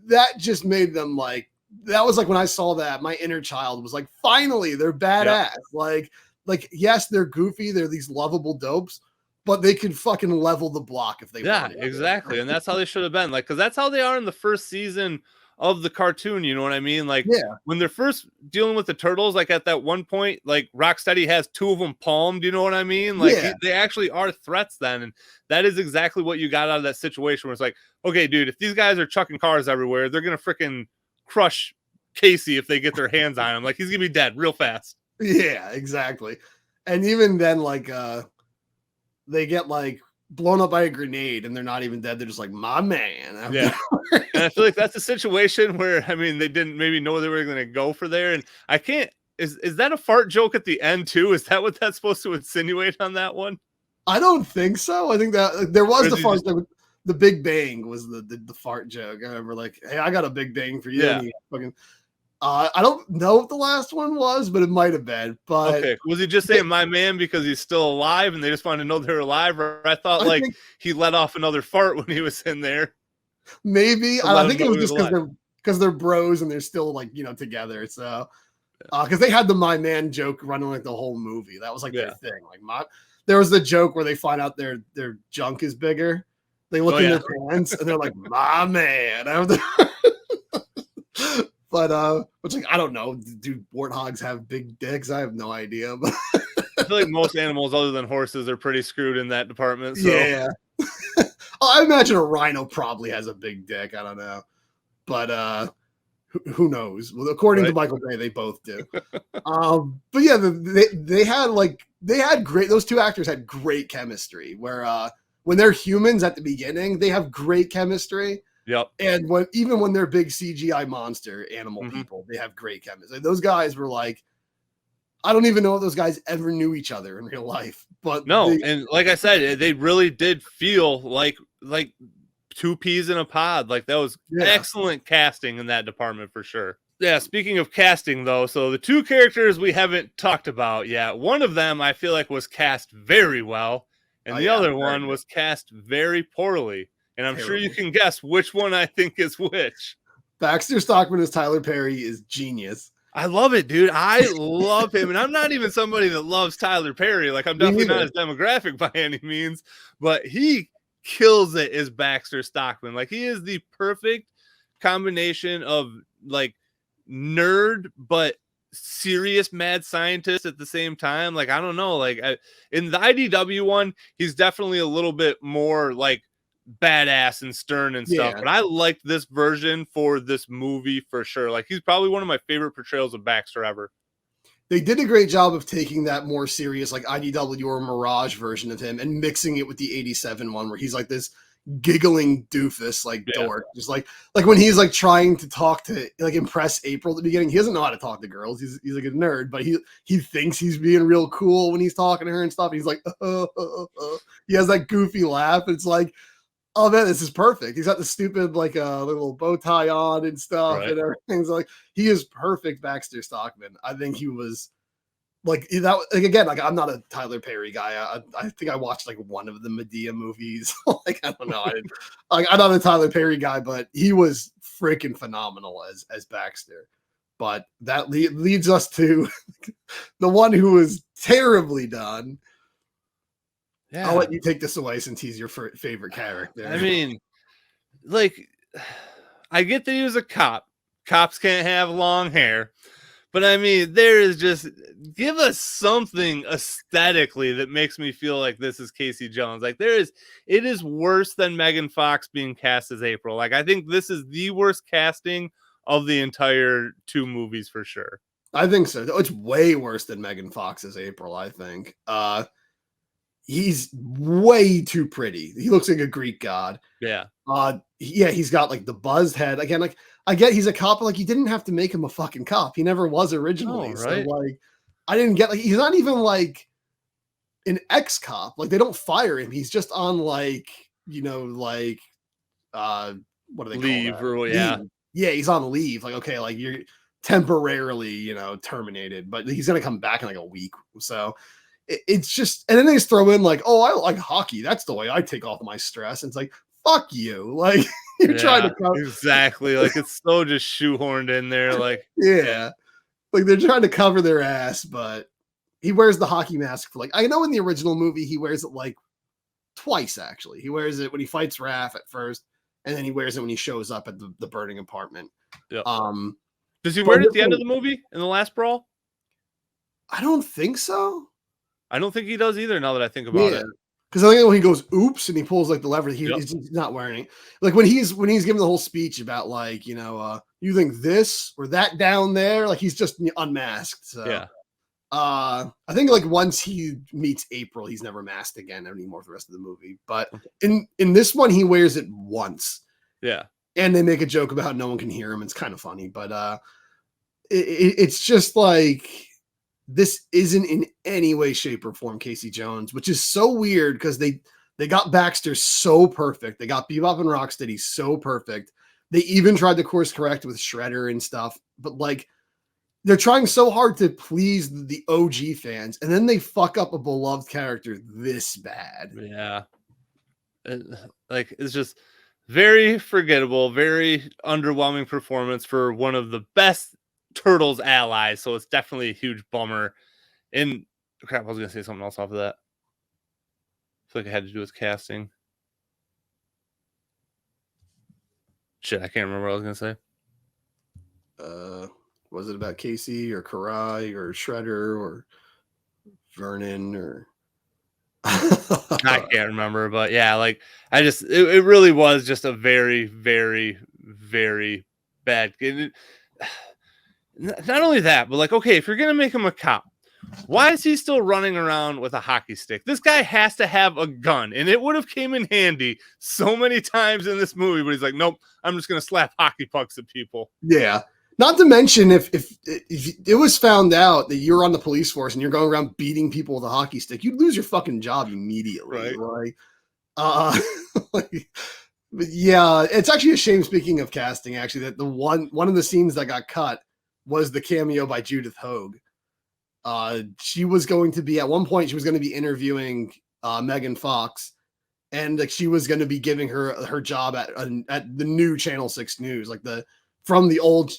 That just made them like, that was like when I saw that, my inner child was like, finally, they're badass. Yep. Like yes, they're goofy, they're these lovable dopes, but they could fucking level the block if they wanted. Yeah, exactly. And that's how they should have been. Like, because that's how they are in the first season of the cartoon. You know what I mean? Like, when they're first dealing with the turtles, like at that one point, like Rocksteady has two of them palmed. You know what I mean? Like, they actually are threats then. And that is exactly what you got out of that situation where it's like, okay, dude, if these guys are chucking cars everywhere, they're going to freaking crush Casey if they get their hands on him. Like, he's going to be dead real fast. Yeah, exactly. And even then, like, they get like blown up by a grenade and they're not even dead. They're just like, my man. Yeah. And I feel like that's a situation where, I mean, they didn't maybe know they were going to go for there. And I can't, is that a fart joke at the end too? Is that what that's supposed to insinuate on that one? I don't think so. I think that there was the fart joke. The Big Bang was the fart joke. I remember like, hey, I got a Big Bang for you. Yeah. Fucking, I don't know what the last one was, but it might have been. But okay, was he just saying my man because he's still alive and they just wanted to know they're alive? Or I thought like he let off another fart when he was in there. Maybe I think it was just because they're bros and they're still like, you know, together. So because they had the my man joke running like the whole movie. That was like their thing. Like there was the joke where they find out their junk is bigger. They look in their pants and they're like, my man. But which like I don't know, do warthogs have big dicks? I have no idea. But I feel like most animals other than horses are pretty screwed in that department. So. Yeah. I imagine a rhino probably has a big dick. I don't know. But who knows? Well, according to Michael Bay, they both do. But yeah, they had great, those two actors had great chemistry where when they're humans at the beginning, they have great chemistry. Yep. And even when they're big CGI monster animal people, they have great chemistry. Those guys were like, I don't even know if those guys ever knew each other in real life. But no, and like I said, they really did feel like two peas in a pod. Like that was excellent casting in that department for sure. Yeah, speaking of casting though, so the two characters we haven't talked about yet, one of them I feel like was cast very well, and the other one was cast very poorly. And I'm sure you can guess which one I think is which. Baxter Stockman as Tyler Perry is genius. I love it, dude. I love him. And I'm not even somebody that loves Tyler Perry. Like, I'm definitely not his demographic by any means. But he kills it as Baxter Stockman. Like, he is the perfect combination of, like, nerd, but serious mad scientist at the same time. Like, I don't know. Like, in the IDW one, he's definitely a little bit more, like, badass and stern and stuff, but I liked this version for this movie for sure. Like he's probably one of my favorite portrayals of Baxter ever. They did a great job of taking that more serious like IDW or Mirage version of him and mixing it with the 87 one where he's like this giggling doofus, like dork, just like when he's like trying to talk to like impress April at the beginning. He doesn't know how to talk to girls. He's like a nerd, but he thinks he's being real cool when he's talking to her and stuff. He's like, he has that goofy laugh. It's like, oh man, this is perfect. He's got the stupid like little bow tie on and stuff, and everything's like, he is perfect. Baxter Stockman. I think he was. Like that, like again, like I'm not a Tyler Perry guy. I think I watched like one of the Medea movies. Like I don't know, I'm not a Tyler Perry guy, but he was freaking phenomenal as Baxter. But that leads us to the one who was terribly done. Yeah, I'll let you take this away since he's your favorite character. I mean, like, I get that he was a cop. Cops can't have long hair. But I mean, there is just, give us something aesthetically that makes me feel like this is Casey Jones. Like it is worse than Megan Fox being cast as April. Like I think this is the worst casting of the entire 2 movies for sure. I think so. It's way worse than Megan Fox as April, I think. He's way too pretty. He looks like a Greek god. Yeah. Yeah, he's got like the buzzed head. Again, like I get he's a cop, but like you didn't have to make him a fucking cop. He never was originally. Right? So like I didn't get like he's not even like an ex-cop. Like they don't fire him. He's just on like, you know, like what do they leave call that? Or yeah. Leave. Yeah, he's on leave. Like, okay, like you're temporarily, you know, terminated, but he's gonna come back in like a week. So it's just, and then they just throw in like, oh, I like hockey. That's the way I take off my stress. And it's like, fuck you. Like you're trying to cover. Exactly. Like it's so just shoehorned in there. Like, yeah, like they're trying to cover their ass, but he wears the hockey mask for like, I know in the original movie, he wears it like twice. Actually, he wears it when he fights Raph at first, and then he wears it when he shows up at the burning apartment. Yep. Does he wear it at the end of the movie in the last brawl? I don't think so. I don't think he does either. Now that I think about it, because I think when he goes oops and he pulls like the lever, he's not wearing it. Like when he's giving the whole speech about like, you know, you think this or that down there, like he's just unmasked. So yeah. I think like once he meets April, he's never masked again anymore for the rest of the movie. But in this one, he wears it once. Yeah, and they make a joke about how no one can hear him. It's kind of funny, but it's just like. This isn't in any way, shape, or form Casey Jones, which is so weird because they got Baxter so perfect. They got Bebop and Rocksteady so perfect. They even tried to course correct with Shredder and stuff, but like they're trying so hard to please the OG fans, and then they fuck up a beloved character this bad. Yeah, like it's just very forgettable, very underwhelming performance for one of the best Turtles allies, so it's definitely a huge bummer. And crap, I was gonna say something else off of that. I feel like I had to do with casting. Shit, I can't remember what I was gonna say. Was it about Casey or Karai or Shredder or Vernon or I can't remember, but yeah, like I just it really was just a very, very, very bad. Not only that, but like, okay, if you're going to make him a cop, why is he still running around with a hockey stick? This guy has to have a gun, and it would have came in handy so many times in this movie, but he's like, nope, I'm just going to slap hockey pucks at people. Yeah. Not to mention if it was found out that you're on the police force and you're going around beating people with a hockey stick, you'd lose your fucking job immediately. Right. But yeah, it's actually a shame, speaking of casting, actually, that the one of the scenes that got cut was the cameo by Judith Hoag. She was going to be, at one point, she was going to be interviewing Megan Fox, and like she was going to be giving her job at the new Channel 6 News, like from the old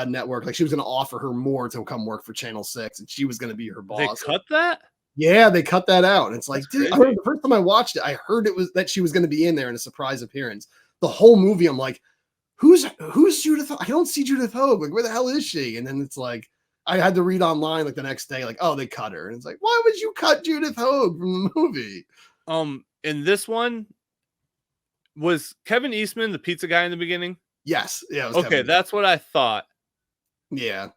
network. Like she was going to offer her more to come work for Channel 6, and she was going to be her boss. They cut that? Yeah, they cut that out. And it's like, dude, I heard, the first time I watched it, I heard it was that she was going to be in there in a surprise appearance. The whole movie, I'm like, Who's Judith? I don't see Judith Hoag. Like, where the hell is she? And then it's like, I had to read online like the next day, like, oh, they cut her. And it's like, why would you cut Judith Hoag from the movie? In this one, was Kevin Eastman the pizza guy in the beginning? Yes. Yeah. Okay, Kevin. That's what I thought. Yeah.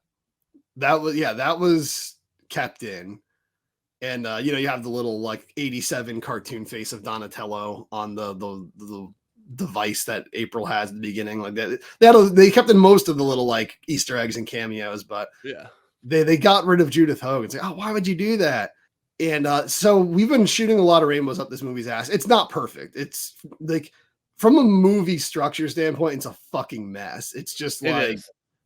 That was kept in. And you know, you have the little like 87 cartoon face of Donatello on the device that April has at the beginning. Like that, they kept in most of the little like Easter eggs and cameos, but Yeah. they got rid of Judith Hogan. It's like, oh, why would you do that? And so we've been shooting a lot of rainbows up this movie's ass. It's not perfect. It's like from a movie structure standpoint, it's a fucking mess. It's just like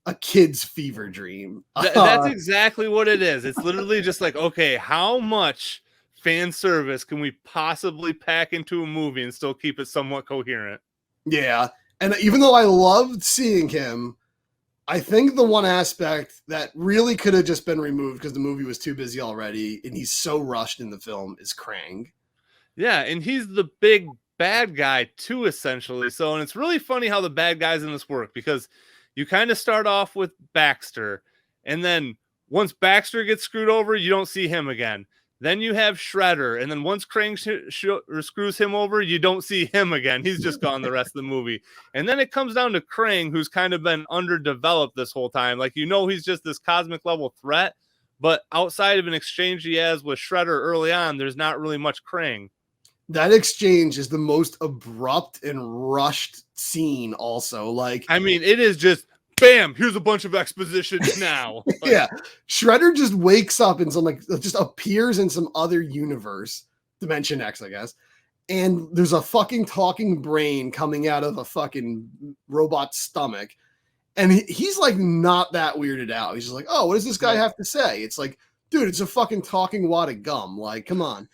a kid's fever dream. That's exactly what it is. It's literally just like, okay, how much fan service can we possibly pack into a movie and still keep it somewhat coherent? Yeah. And even though I loved seeing him, I think the one aspect that really could have just been removed because the movie was too busy already and he's so rushed in the film is Krang. Yeah, and he's the big bad guy too, essentially. So, and it's really funny how the bad guys in this work, because you kind of start off with Baxter, and then once Baxter gets screwed over, you don't see him again. Then you have Shredder, and then once Krang screws him over, you don't see him again. He's just gone the rest of the movie. And then it comes down to Krang, who's kind of been underdeveloped this whole time. Like, you know, he's just this cosmic level threat, but outside of an exchange he has with Shredder early on, there's not really much Krang. That exchange is the most abrupt and rushed scene also. Like, I mean, it is just bam, here's a bunch of exposition now. Like, yeah. Shredder just wakes up in some like just appears in some other universe, Dimension X, I guess. And there's a fucking talking brain coming out of a fucking robot's stomach. And he's like not that weirded out. He's just like, oh, what does this guy have to say? It's like, dude, it's a fucking talking wad of gum. Like, come on.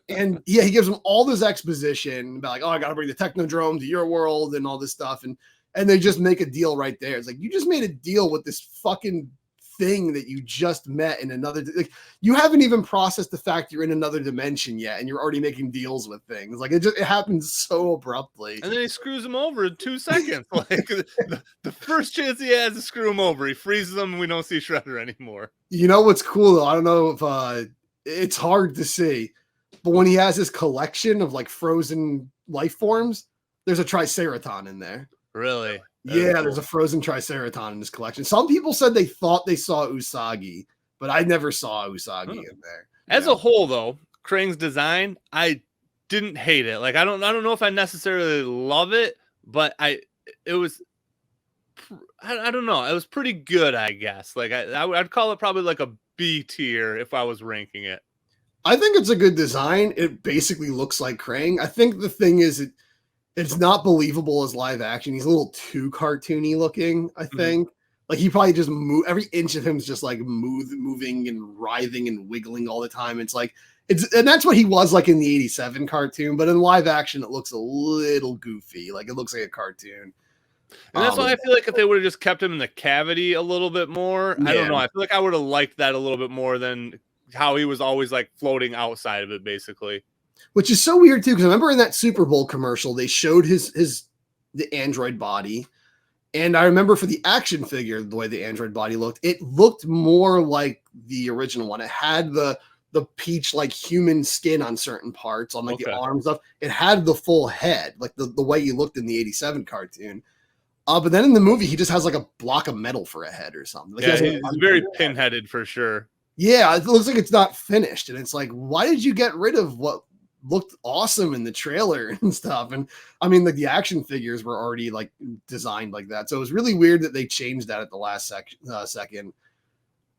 And yeah, he gives him all this exposition about like, oh, I got to bring the Technodrome to your world and all this stuff. And they just make a deal right there. It's like, you just made a deal with this fucking thing that you just met in another, like, you haven't even processed the fact you're in another dimension yet. And you're already making deals with things. Like, it happens so abruptly. And then he screws him over in 2 seconds. Like the first chance he has to screw him over, he freezes him and we don't see Shredder anymore. You know what's cool though? I don't know if it's hard to see, but when he has his collection of like frozen life forms, there's a Triceraton in there. Really? Yeah, cool. There's a frozen Triceraton in his collection. Some people said they thought they saw Usagi, but I never saw Usagi in there. As a whole, though, Krang's design, I didn't hate it. Like, I don't know if I necessarily love it, but I don't know. It was pretty good, I guess. Like, I'd call it probably like a B tier if I was ranking it. I think it's a good design. It basically looks like Krang. I think the thing is, it's not believable as live action. He's a little too cartoony looking, I think. Like, he probably just every inch of him is just like moving and writhing and wiggling all the time. It's like, and that's what he was like in the 87 cartoon, but in live action, it looks a little goofy. Like, it looks like a cartoon. And that's why I feel like if they would have just kept him in the cavity a little bit more, I don't know. I feel like I would have liked that a little bit more than how he was always like floating outside of it, basically. Which is so weird too, because I remember in that Super Bowl commercial, they showed the android body. And I remember for the action figure, the way the android body looked, it looked more like the original one. It had the peach like human skin on certain parts, on like the arms stuff. It had the full head, like the way he looked in the 87 cartoon. But then in the movie, he just has like a block of metal for a head or something. Like, yeah, he's very pinheaded for sure. Yeah, it looks like it's not finished. And it's like, why did you get rid of what looked awesome in the trailer and stuff? And I mean, like, the action figures were already like designed like that. So it was really weird that they changed that at the last second.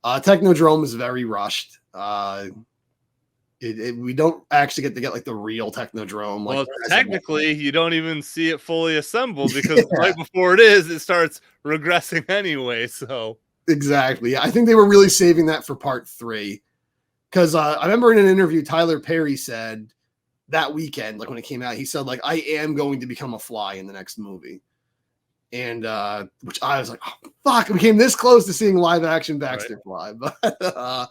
Technodrome is very rushed. We don't actually get to get like the real Technodrome. Like, well, technically, you don't even see it fully assembled because right before it starts regressing anyway. So exactly, I think they were really saving that for part 3, because I remember in an interview, Tyler Perry said that weekend, like when it came out, he said like, I am going to become a fly in the next movie. And which I was like, oh, fuck, we came this close to seeing live action Baxter Fly. But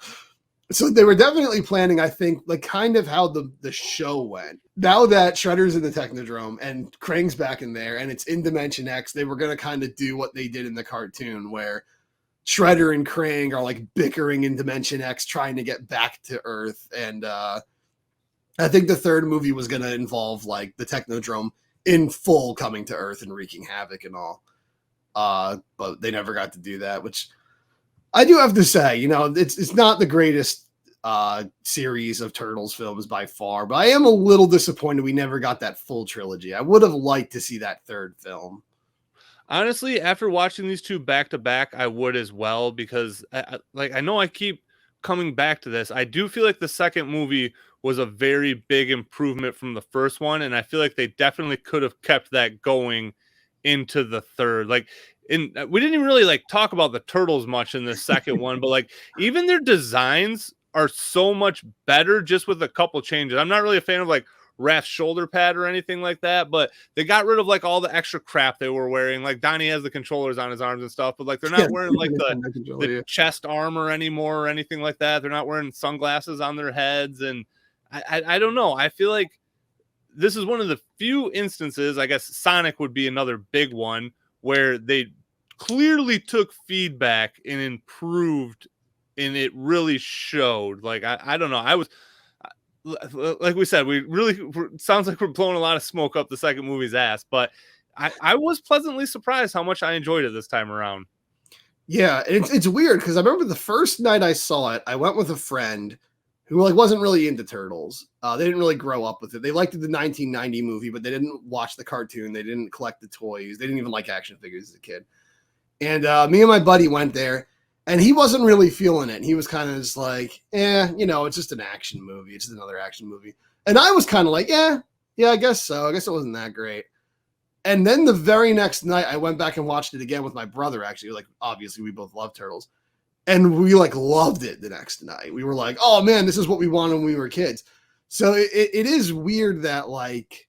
so they were definitely planning, I think, like kind of how the show went. Now that Shredder's in the Technodrome and Krang's back in there and it's in Dimension X, they were going to kind of do what they did in the cartoon where Shredder and Krang are like bickering in Dimension X, trying to get back to Earth. And I think the third movie was going to involve like the Technodrome in full coming to Earth and wreaking havoc and all. But they never got to do that, which I do have to say, you know, it's not the greatest series of Turtles films by far, but I am a little disappointed we never got that full trilogy. I would have liked to see that third film. Honestly, after watching these two back to back, I would as well, because I know I keep coming back to this. I do feel like the second movie was a very big improvement from the first one, and I feel like they definitely could have kept that going into the third. Like, we didn't even really like talk about the turtles much in the second one, but like even their designs are so much better just with a couple changes. I'm not really a fan of like Raph's shoulder pad or anything like that, but they got rid of like all the extra crap they were wearing. Like Donnie has the controllers on his arms and stuff, but like they're not wearing like the chest armor anymore or anything like that. They're not wearing sunglasses on their heads, and I don't know. I feel like this is one of the few instances, I guess Sonic would be another big one, where they clearly took feedback and improved, and it really showed. Like I don't know. I was, like we said, we really sounds like we're blowing a lot of smoke up the second movie's ass, but I was pleasantly surprised how much I enjoyed it this time around. Yeah, it's weird because I remember the first night I saw it, I went with a friend who like wasn't really into Turtles. They didn't really grow up with it. They liked the 1990 movie, but they didn't watch the cartoon. They didn't collect the toys. They didn't even like action figures as a kid. And me and my buddy went there, and he wasn't really feeling it. He was kind of just like, it's just an action movie. It's just another action movie. And I was kind of like, yeah, I guess so. I guess it wasn't that great. And then the very next night, I went back and watched it again with my brother, actually. Like, obviously, we both love Turtles. And we, like, loved it the next night. We were like, oh, man, this is what we wanted when we were kids. So it is weird that, like,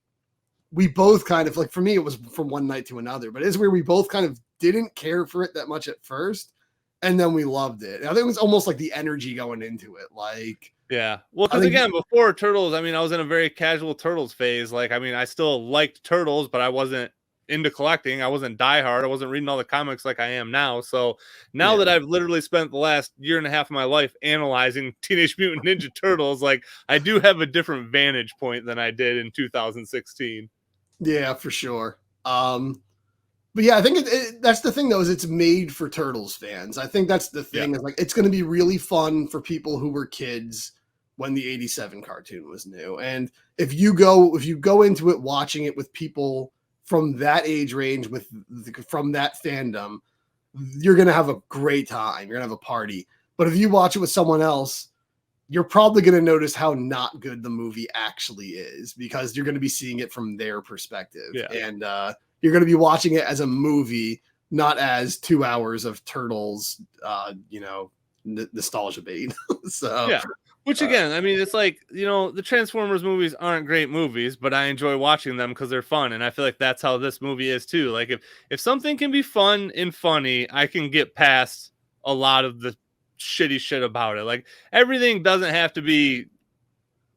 we both kind of, like, for me, it was from one night to another. But it is weird we both kind of didn't care for it that much at first. And then we loved it. I think it was almost like the energy going into it. Like, yeah. Well, because again, before Turtles, I mean, I was in a very casual Turtles phase. Like, I mean, I still liked Turtles, but I wasn't into collecting. I wasn't diehard. I wasn't reading all the comics like I am now. So now that I've literally spent the last year and a half of my life analyzing Teenage Mutant Ninja Turtles, like, I do have a different vantage point than I did in 2016. Yeah, for sure. But yeah, I think that's the thing, though, is it's made for Turtles fans. I think that's the thing. Is like, it's going to be really fun for people who were kids when the 87 cartoon was new. And if you go into it watching it with people from that age range, from that fandom, you're going to have a great time. You're going to have a party. But if you watch it with someone else, you're probably going to notice how not good the movie actually is, because you're going to be seeing it from their perspective. Yeah. And you're going to be watching it as a movie, not as 2 hours of Turtles, nostalgia bait. So yeah. Which again, I mean, it's like, the Transformers movies aren't great movies, but I enjoy watching them because they're fun. And I feel like that's how this movie is too. Like, if something can be fun and funny, I can get past a lot of the shitty shit about it. Like, everything doesn't have to be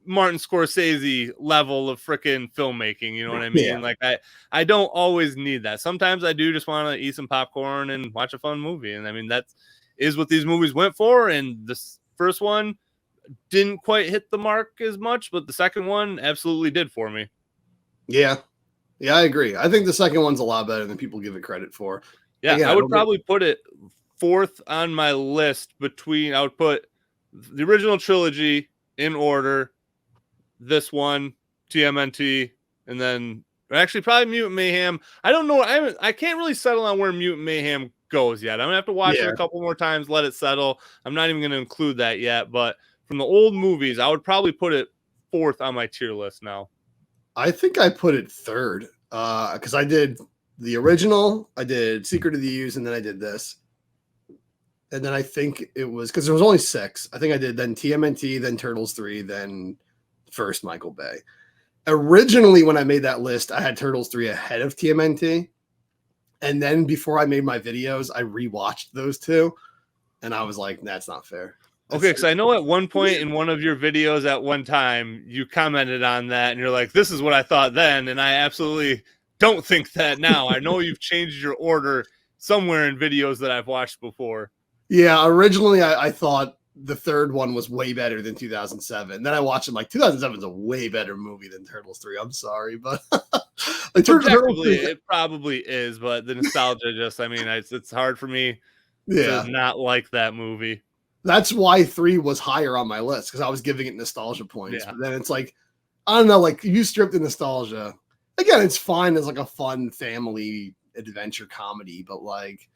Martin Scorsese level of freaking filmmaking. You know what I mean? Yeah. Like, I don't always need that. Sometimes I do just want to eat some popcorn and watch a fun movie. And I mean, that is what these movies went for. And this first one didn't quite hit the mark as much, but the second one absolutely did for me. Yeah, I agree. I think the second one's a lot better than people give it credit for. Yeah, again, I would probably put it fourth on my list I would put the original trilogy in order, this one, TMNT, and then actually probably Mutant Mayhem. I don't know. I can't really settle on where Mutant Mayhem goes yet. I'm gonna have to watch it a couple more times, let it settle. I'm not even gonna include that yet, but from the old movies, I would probably put it fourth on my tier list now. I think I put it third because I did the original, I did Secret of the Ooze, and then I did this. And then I think it was, because there was only 6. I think I did then TMNT, then Turtles 3, then first Michael Bay. Originally, when I made that list, I had Turtles 3 ahead of TMNT. And then before I made my videos, I rewatched those two. And I was like, that's not fair. Okay, because I know at one point in one of your videos at one time, you commented on that, and you're like, this is what I thought then, and I absolutely don't think that now. I know you've changed your order somewhere in videos that I've watched before. Yeah, originally I thought the third one was way better than 2007. Then I watched it, like, 2007 is a way better movie than Turtles 3. I'm sorry, but like, it probably is, but the nostalgia just, I mean, it's hard for me to not like that movie. That's why 3 was higher on my list, because I was giving it nostalgia points. Yeah. But then it's like, I don't know, like you strip the nostalgia. Again, it's fine as like a fun family adventure comedy, but like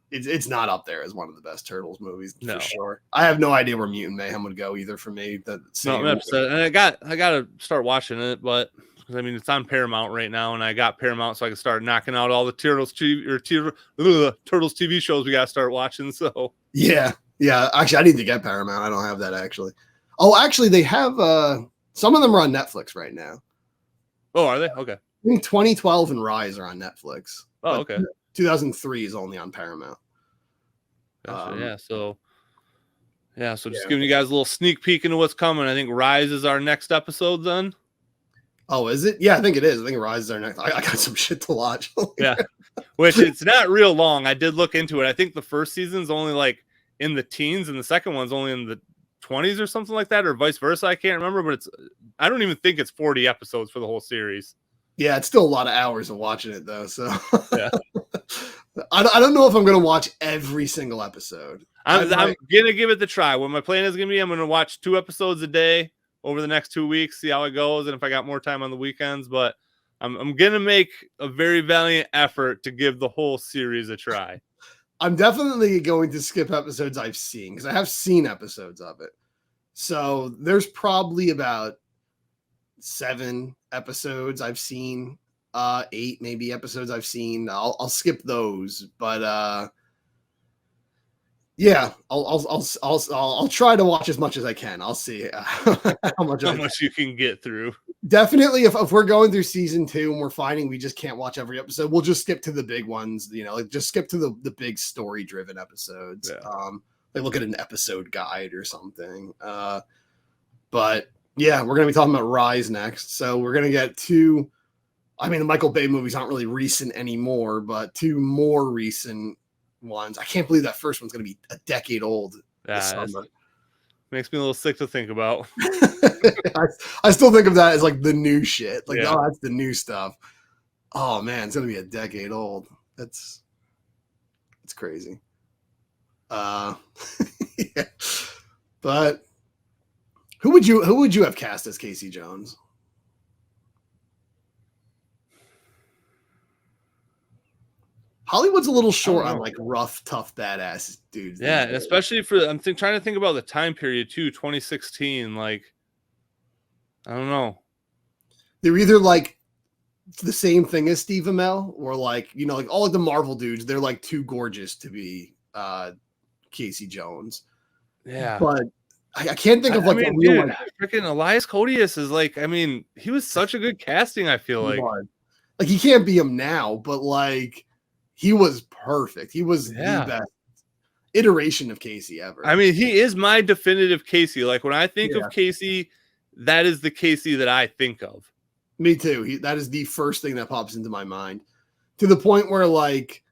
it's not up there as one of the best Turtles movies for sure. I have no idea where Mutant Mayhem would go either for me. No, I'm upset. And I got to start watching it, but I mean it's on Paramount right now, and I got Paramount, so I can start knocking out all the Turtles TV shows we got to start watching. So yeah. Actually, I need to get Paramount. I don't have that actually. Oh, actually, they have some of them are on Netflix right now. Oh, are they? Okay. I think 2012 and Rise are on Netflix. Oh, okay. 2003 is only on Paramount. Gotcha. So just giving you guys a little sneak peek into what's coming. I think Rise is our next episode then. Oh, is it? Yeah, I think it is. I think Rise is our next. I got some shit to watch. Yeah. Which it's not real long. I did look into it. I think the first season's only like in the teens and the second one's only in the 20s or something like that, or vice versa. I can't remember, but I don't even think it's 40 episodes for the whole series. Yeah, it's still a lot of hours of watching it though. So yeah. I don't know if I'm going to watch every single episode. I'm going to give it the try. What my plan is going to be, I'm going to watch 2 episodes a day over the next 2 weeks, see how it goes, and if I got more time on the weekends. But I'm going to make a very valiant effort to give the whole series a try. I'm definitely going to skip episodes I've seen, because I have seen episodes of it. So there's probably about 7 episodes I've seen, 8 maybe episodes I've seen. I'll skip those, but yeah, I'll try to watch as much as I can. I'll see how much you can get through. Definitely, if we're going through season 2 and we're finding we just can't watch every episode, we'll just skip to the big ones. Like just skip to the big story driven episodes. Yeah. Like look at an episode guide or something. But yeah, we're gonna be talking about Rise next. So we're gonna get 2. I mean, the Michael Bay movies aren't really recent anymore, but 2 more recent ones. I can't believe that first one's gonna be a decade old this summer. Makes me a little sick to think about. I still think of that as like the new shit. Like, oh, that's the new stuff. Oh man, it's gonna be a decade old. It's crazy. Yeah. But who would you have cast as Casey Jones? Hollywood's a little short on like rough, tough, badass dudes. Yeah, especially for trying to think about the time period too. 2016, like I don't know. They're either like the same thing as Steve Amell, or like like all of the Marvel dudes. They're like too gorgeous to be Casey Jones. Yeah, but I can't think of like a real one. Freaking Elias Koteas is like. I mean, he was such a good casting. I feel like he can't be him now, but like. He was perfect. He was the best iteration of Casey ever. I mean, he is my definitive Casey. Like when I think of Casey, that is the Casey that I think of. Me too. That is the first thing that pops into my mind. To the point where like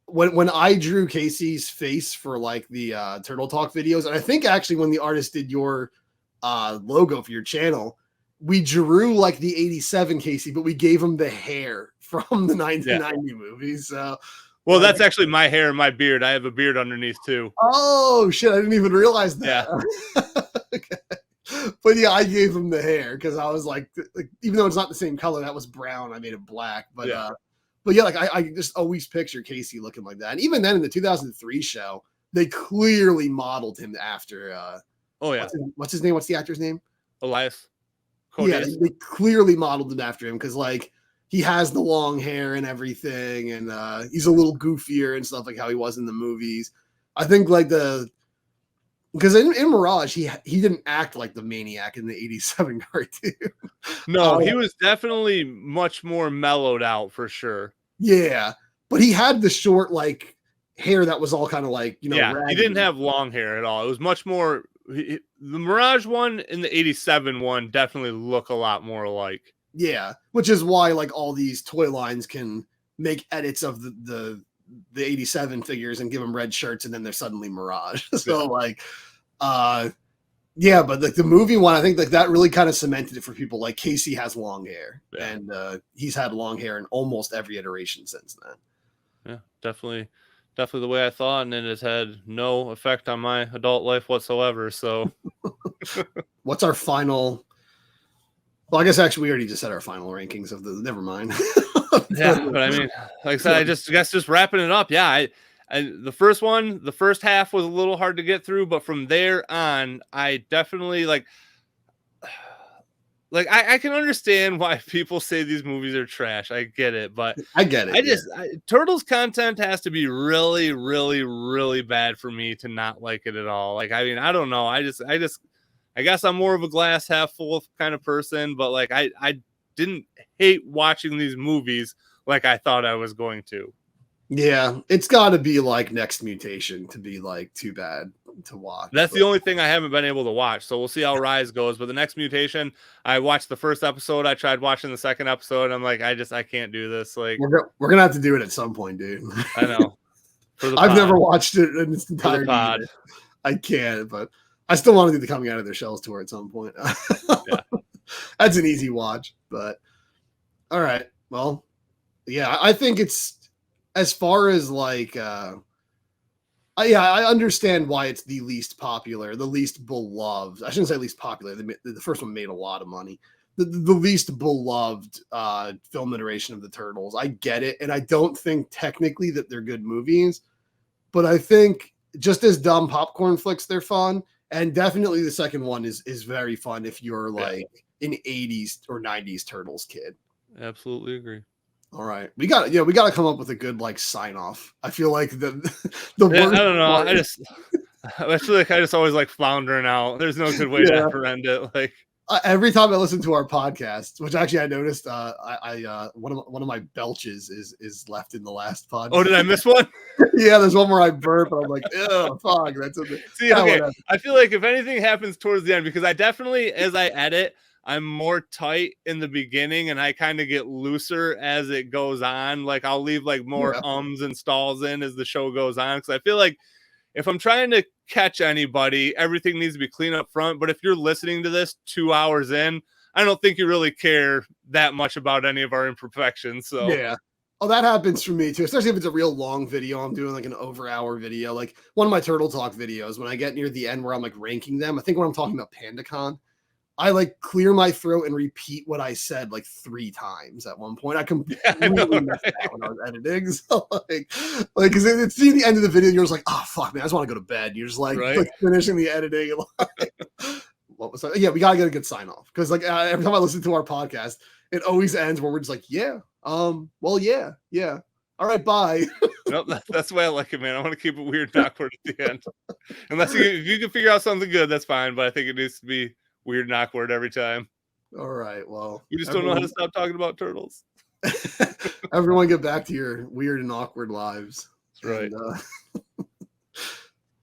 when I drew Casey's face for like the Turtle Talk videos, and I think actually when the artist did your logo for your channel, we drew like the 87 Casey, but we gave him the hair from the 1990 movies. So, well, that's actually my hair and my beard. I have a beard underneath too. Oh shit! I didn't even realize that. Yeah. Okay. But yeah, I gave him the hair because I was like, even though it's not the same color, that was brown. I made it black. But yeah, like I just always picture Casey looking like that. And even then, in the 2003 show, they clearly modeled him after. What's his name? What's the actor's name? Elias. Yeah, they clearly modeled it after him because like he has the long hair and everything, and he's a little goofier and stuff like how he was in the movies. I think like because in Mirage he didn't act like the maniac in the 87 cartoon. No, he was definitely much more mellowed out for sure. Yeah, but he had the short like hair that was all kind of like raggedy. He didn't have long hair at all. It was much more. The Mirage one and the 87 one definitely look a lot more alike. Yeah, which is why like all these toy lines can make edits of the 87 figures and give them red shirts, and then they're suddenly Mirage. So like, yeah, but like the movie one, I think like that really kind of cemented it for people. Like Casey has long hair, and he's had long hair in almost every iteration since then. Yeah, definitely definitely the way I thought, and it has had no effect on my adult life whatsoever. So, what's our final? Well, I guess actually we already just said our final rankings of the. Never mind. yeah, but I mean, like I said, I guess just wrapping it up. Yeah, the first half was a little hard to get through, but from there on, I definitely like I can understand why people say these movies are trash. I get it, but I get it. Turtles content has to be really, really, really bad for me to not like it at all. Like, I mean, I don't know. I guess I'm more of a glass half full kind of person, but like I didn't hate watching these movies like I thought I was going to. Yeah, it's got to be like Next Mutation to be like too bad to watch. That's the only thing I haven't been able to watch. So we'll see how Rise goes. But the Next Mutation, I watched the first episode. I tried watching the second episode. I'm like, I can't do this. Like, we're gonna have to do it at some point, dude. I know. I've never watched it in its entirety. Pod. I can't, but I still want to do the Coming Out of Their Shells tour at some point. Yeah. That's an easy watch, but all right. Well, yeah, I think it's as far as like, I understand why it's the least popular, the least beloved. I shouldn't say least popular. The first one made a lot of money. The least beloved film iteration of the Turtles. I get it, and I don't think technically that they're good movies, but I think just as dumb popcorn flicks, they're fun. And definitely the second one is very fun if you're like an 80s or 90s Turtles kid. Absolutely agree. All right. We got to come up with a good like sign off. I feel like the I don't know. I feel like I just always like floundering out. There's no good way to end it. Like every time I listen to our podcast, which actually I noticed one of my belches is left in the last pod. Oh, did I miss one? Yeah, there's one where I burp and I'm like, oh fuck, that's a See, okay. I feel like if anything happens towards the end, because I definitely, as I edit, I'm more tight in the beginning and I kind of get looser as it goes on. Like I'll leave like more ums and stalls in as the show goes on. Cause I feel like if I'm trying to catch anybody, everything needs to be clean up front. But if you're listening to this 2 hours in, I don't think you really care that much about any of our imperfections. So yeah. Oh, that happens for me too, especially if it's a real long video. I'm doing like an over-hour video, like one of my Turtle Talk videos. When I get near the end where I'm like ranking them, I think when I'm talking about PandaCon, I like clear my throat and repeat what I said like 3 times at one point. I completely messed out when I was editing. So like, because it's near the end of the video, you're just like, oh fuck, man, I just want to go to bed. You're just like finishing the editing. Like, what was that? Yeah, we gotta get a good sign off because like every time I listen to our podcast, it always ends where we're just like, well, yeah. All right, bye. Nope, that's the way I like it, man. I want to keep it weird and awkward at the end. Unless if you can figure out something good, that's fine. But I think it needs to be weird and awkward every time. All right, well. We just don't know how to stop talking about turtles. Everyone get back to your weird and awkward lives. That's right.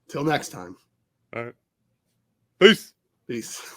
Till next time. All right. Peace. Peace.